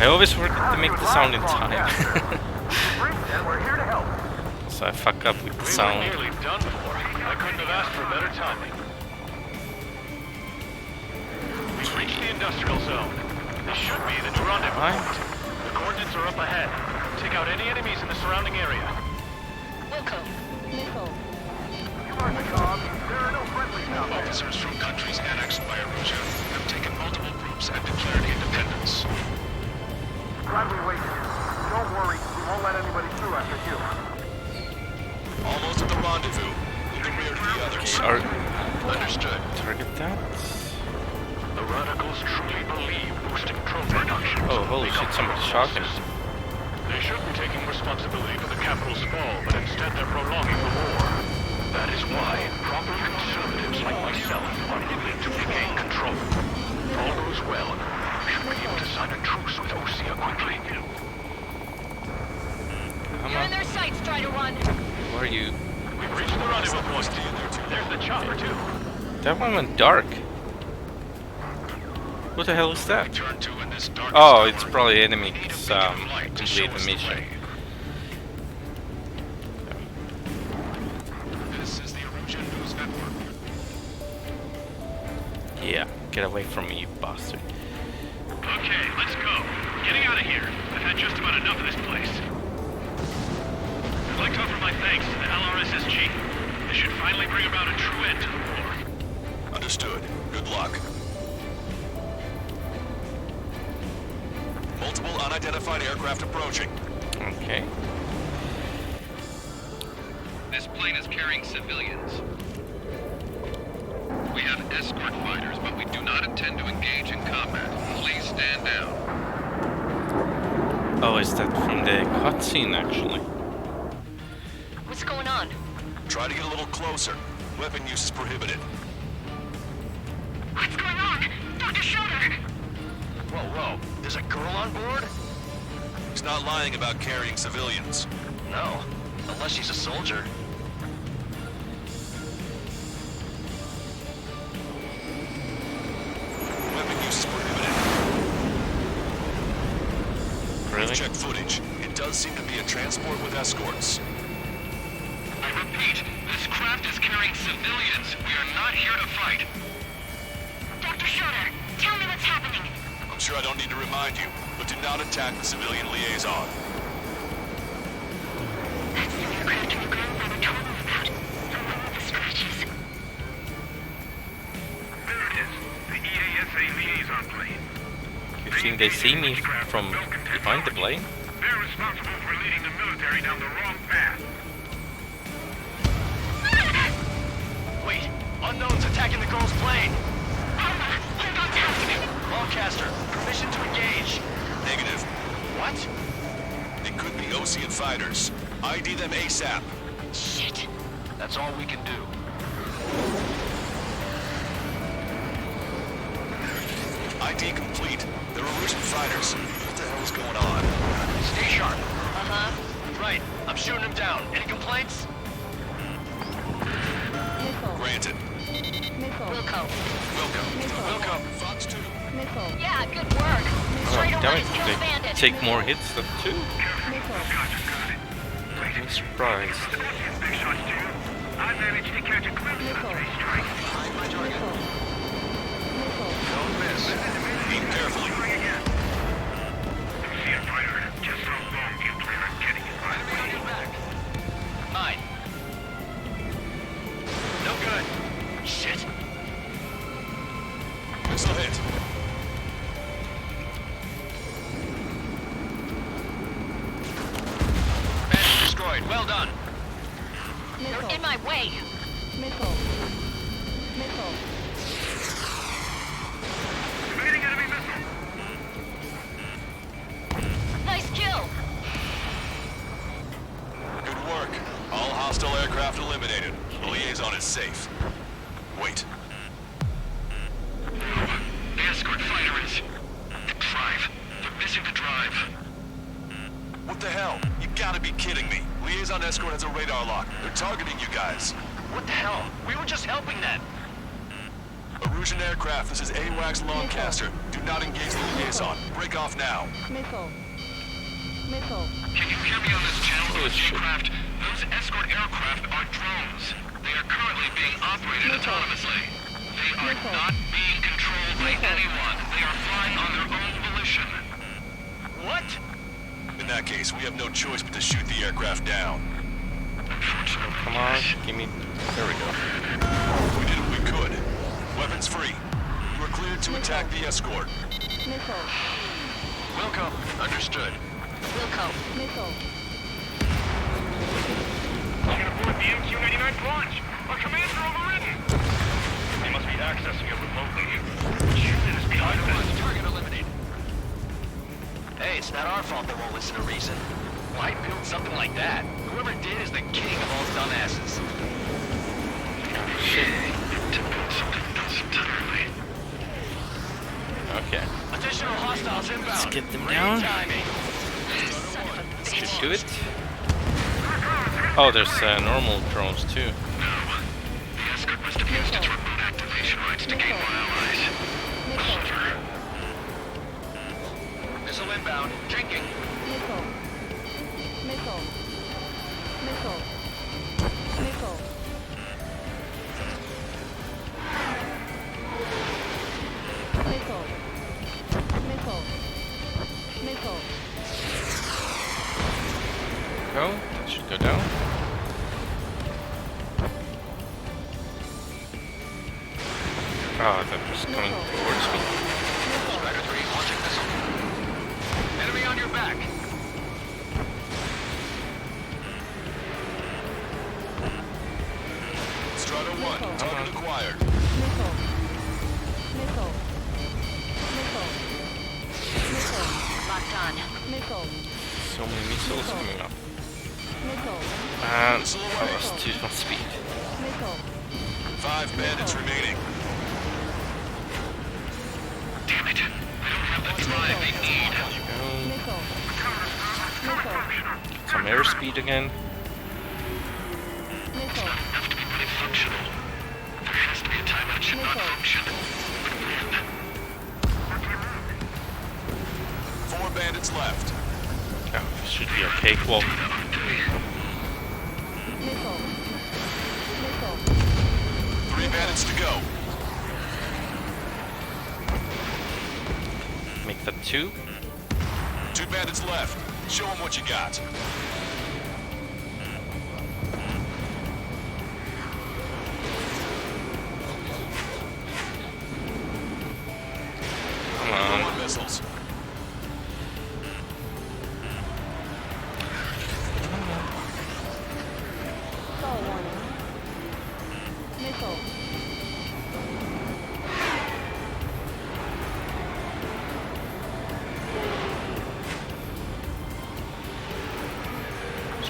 I always forget to make the sound in time. And we're here to help. So I fuck up with the We were sound. nearly done for. I couldn't have asked for better timing. We've reached the industrial zone. This should be the new rendezvous Right. point. The coordinates are up ahead. Take out any enemies in the surrounding area. Wilco. Missile. Come on, McCobb. There are no friendlies out there. Officers from countries annexed by Erusia have taken multiple groups and declared independence. Glad we waited. Don't worry. We won't let anybody through after you. Almost at the rendezvous. In the rear to the others. Our Understood. target that. The radicals truly believe boosting drone production. Oh, holy shit, somebody's shocking. They should be taking responsibility for the capital's fall, but instead they're prolonging the war. That is why proper conservatives like myself are needed to regain control. If all goes well, we should be able to sign a truce with Osea quickly. You're in their sights, Strider 1. Where are you? We've reached the rendezvous point. There's the chopper, too. That one went dark. What the hell is that? Turn to in this darkest Oh, hour. it's probably enemy. Need a It's beacon of light to show complete the us mission. way. This is the Erusian News Network. Yeah, get away from me, you bastard. Okay, let's go. Getting out of here. I've had just about enough of this place. I'd like to offer my thanks to the LRSSG. This should finally bring about a true end to the war. Understood. Good luck. Multiple unidentified aircraft approaching. Okay. This plane is carrying civilians. We have escort fighters, but we do not intend to engage in combat. Please stand down. Oh, is that from the cutscene actually? What's going on? Try to get a little closer. Weapon use is prohibited. What's going on? Dr. Schroeder! Whoa, whoa. There's a girl on board? He's not lying about carrying civilians. No. Unless she's a soldier. Weapon use is prohibited. Really? Check footage. It does seem to be a transport with escorts. I repeat, this craft is carrying civilians. We are not here to fight. Dr. Schroeder, tell me what's happening. I'm sure I don't need to remind you, but do not attack the civilian liaison. That's the aircraft we've grown by the total about. The one with the scratches. There it is. The EASA liaison plane. You think they see me from behind the plane? They're responsible for leading the military down the wrong path. Wait. Unknown's attacking the girl's plane. Ocean fighters. ID them ASAP. Shit. That's all we can do. ID complete. They're Ocean fighters. What the hell is going on? Stay sharp. Uh-huh. Right. I'm shooting them down. Any complaints? Missile. Granted. Missile. Wilco. Wilco. Fox 2. Missile. Yeah, good work. Oh, Strider damn 1 it, is kill they bandit. take more hits than 2? Missile. I'm surprised. Big shots to you. I managed to catch a glimpse of Missile. three strikes. Behind my target. Missile. Missile. Don't miss. Aim carefully. See a fighter. Just how long do you plan on getting it? Enemy on your back. Mine. No good. Shit. Missile hit. Bandit destroyed. Well done. You're Missile. in my way. Missile. Missile. Evading enemy missile. Nice kill. Good work. All hostile aircraft eliminated. The liaison is safe. Wait. The escort fighter is... The drive. They're missing the drive. What the hell? You gotta be kidding me. Liaison escort has a radar lock. They're targeting you guys. What the hell? We were just helping them. Erusian aircraft, this is AWACS Lancaster. Do not engage the liaison. Break off now. Missile. Missile. Can you hear me on this channel? Holy shit. Aircraft. Those escort aircraft are drones. They are currently being operated autonomously. They are not being controlled by anyone. They are flying on their own volition. What? In that case, we have no choice but to shoot the aircraft down. Unfortunately, Come on, give me... There we go. We did what we could. Weapons free. You are cleared to attack the escort. Missile. Wilco. Understood. Wilco. Missile. can aboard the MQ-99 launch. Our commands are overridden. They must be accessing it remotely. Unit is behind us. Target eliminated. Hey, it's not our fault they won't listen to reason. Why build something like that? Whoever did is the king of all dumbasses. To build something else entirely. Okay. Additional hostiles inbound. Let's get them Great down. timing. Let's do it. Oh, there's normal drones too. The escort must have used its remote activation rights to gain more allies. Missile. Missile inbound. Drinking. Missile. Missile. Missile. Missile. Missile. Missile. Missile. Go. That should go down. Oh, that was coming towards me. Strider 3 launching missile. Enemy on your back. Strider 1, target acquired. Missile. Missile. Missile. Missile. Locked on. Missile. So many missiles coming up. Missile. And I lost 2 on speed. Missile. 5 bandits remaining. Damn it. I don't have the drive they need. Go. Missile. Missile. Some airspeed again. Missile. Have to be made functional. There has to be a time when it should not function. 4 bandits left. Oh, this should be a cakewalk. Missile. Missile. 3 bandits to go. Make that 2. 2 bandits left. Show them what you got. Come on. More missiles. Stall warning. Missile.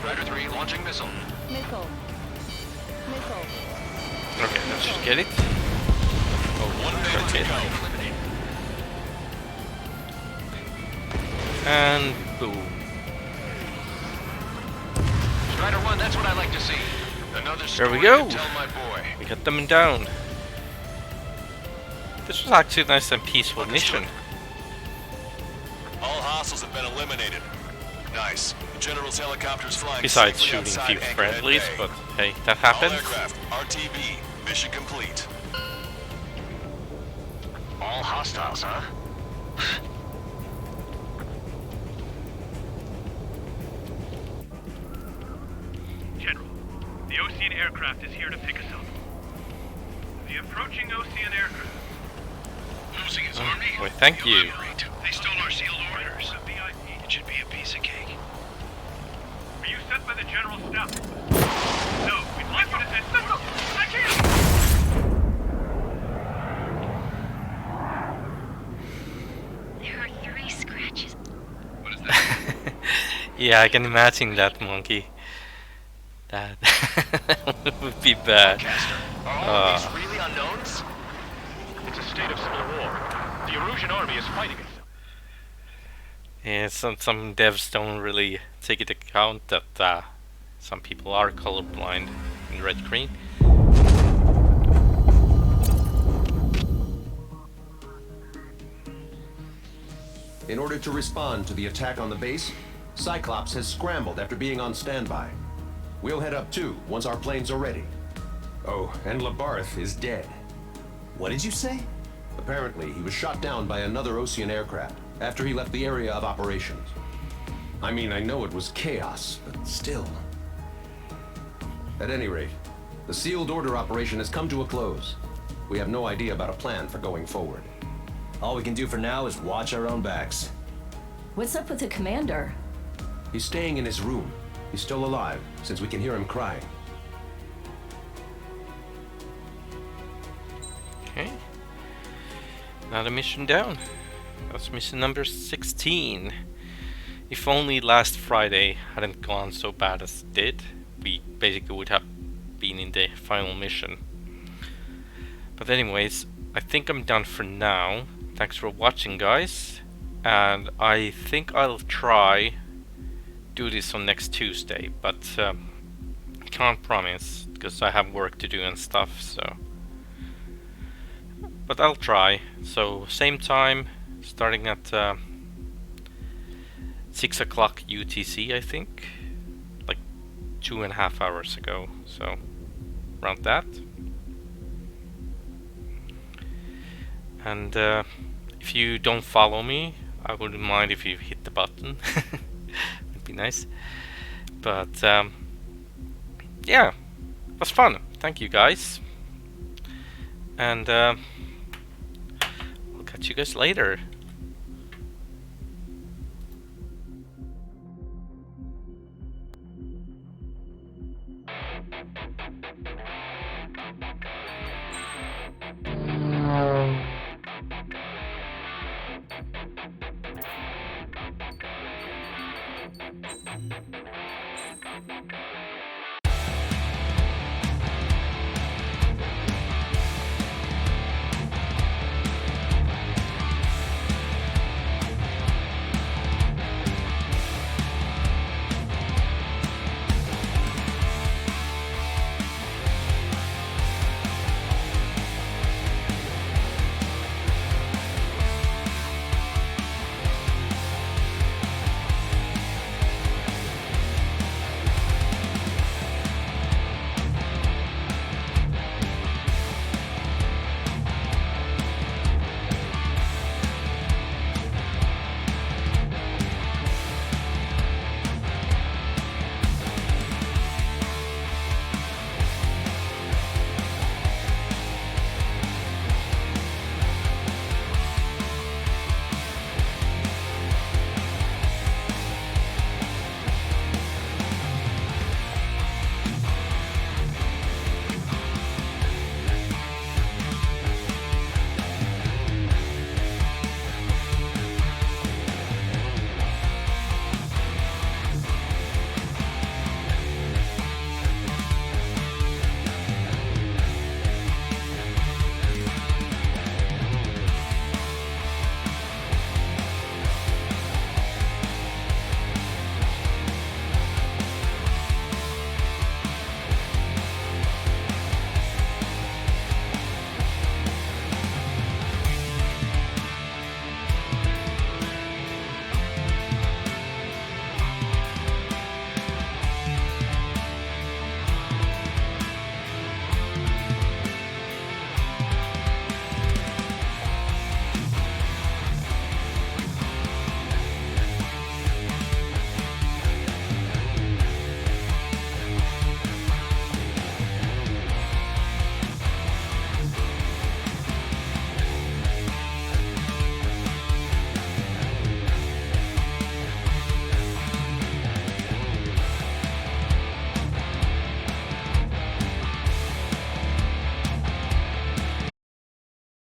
Strider 3 launching missile. Missile. Missile. Okay, let's just get it. Oh, one man to go. And boom. Strider 1, that's what I like to see. Another There we story go. to tell my boy. We got them down. This was actually a nice and peaceful mission. All hostiles have been eliminated. Nice. The General's helicopter's flying Besides safely shooting a outside few Anchorhead friendlies, Bay. but hey, that All happens. aircraft, RTB, mission complete. All hostiles, huh? General, the Ocean aircraft is here to pick us up. The approaching Ocean aircraft. Losing his army? Boy, thank you. Elaborate. They stole our sealed orders. It should be a piece of cake. Are you sent by the General's staff? No, we'd like you to send someone. I can't! There are 3 scratches. What is that? Yeah, I can imagine that, Monkey. That would be bad. Caster, are all of these really unknowns? It's a state of civil war. The Erusian army is fighting itself. Yeah, some devs don't really take into account that some people are colorblind in red-green. In order to respond to the attack on the base, Cyclops has scrambled after being on standby. We'll head up too, once our planes are ready. Oh, and Labarth is dead. What did you say? Apparently, he was shot down by another Ocean aircraft after he left the area of operations. I mean, I know it was chaos, but still. At any rate, the sealed order operation has come to a close. We have no idea about a plan for going forward. All we can do for now is watch our own backs. What's up with the commander? He's staying in his room. He's still alive, since we can hear him crying. Okay. Another mission down. That's mission number 16. If only last Friday hadn't gone so bad as it did, we basically would have been in the final mission. But anyways, I think I'm done for now. Thanks for watching, guys. And I think I'll try do this on next Tuesday, but can't promise because I have work to do and stuff, so but I'll try. So same time, starting at 6 o'clock UTC, I think, like 2.5 hours ago, so around that. And if you don't follow me, I wouldn't mind if you hit the button. Would be nice. But yeah, it was fun. Thank you, guys. And I'll catch you guys later.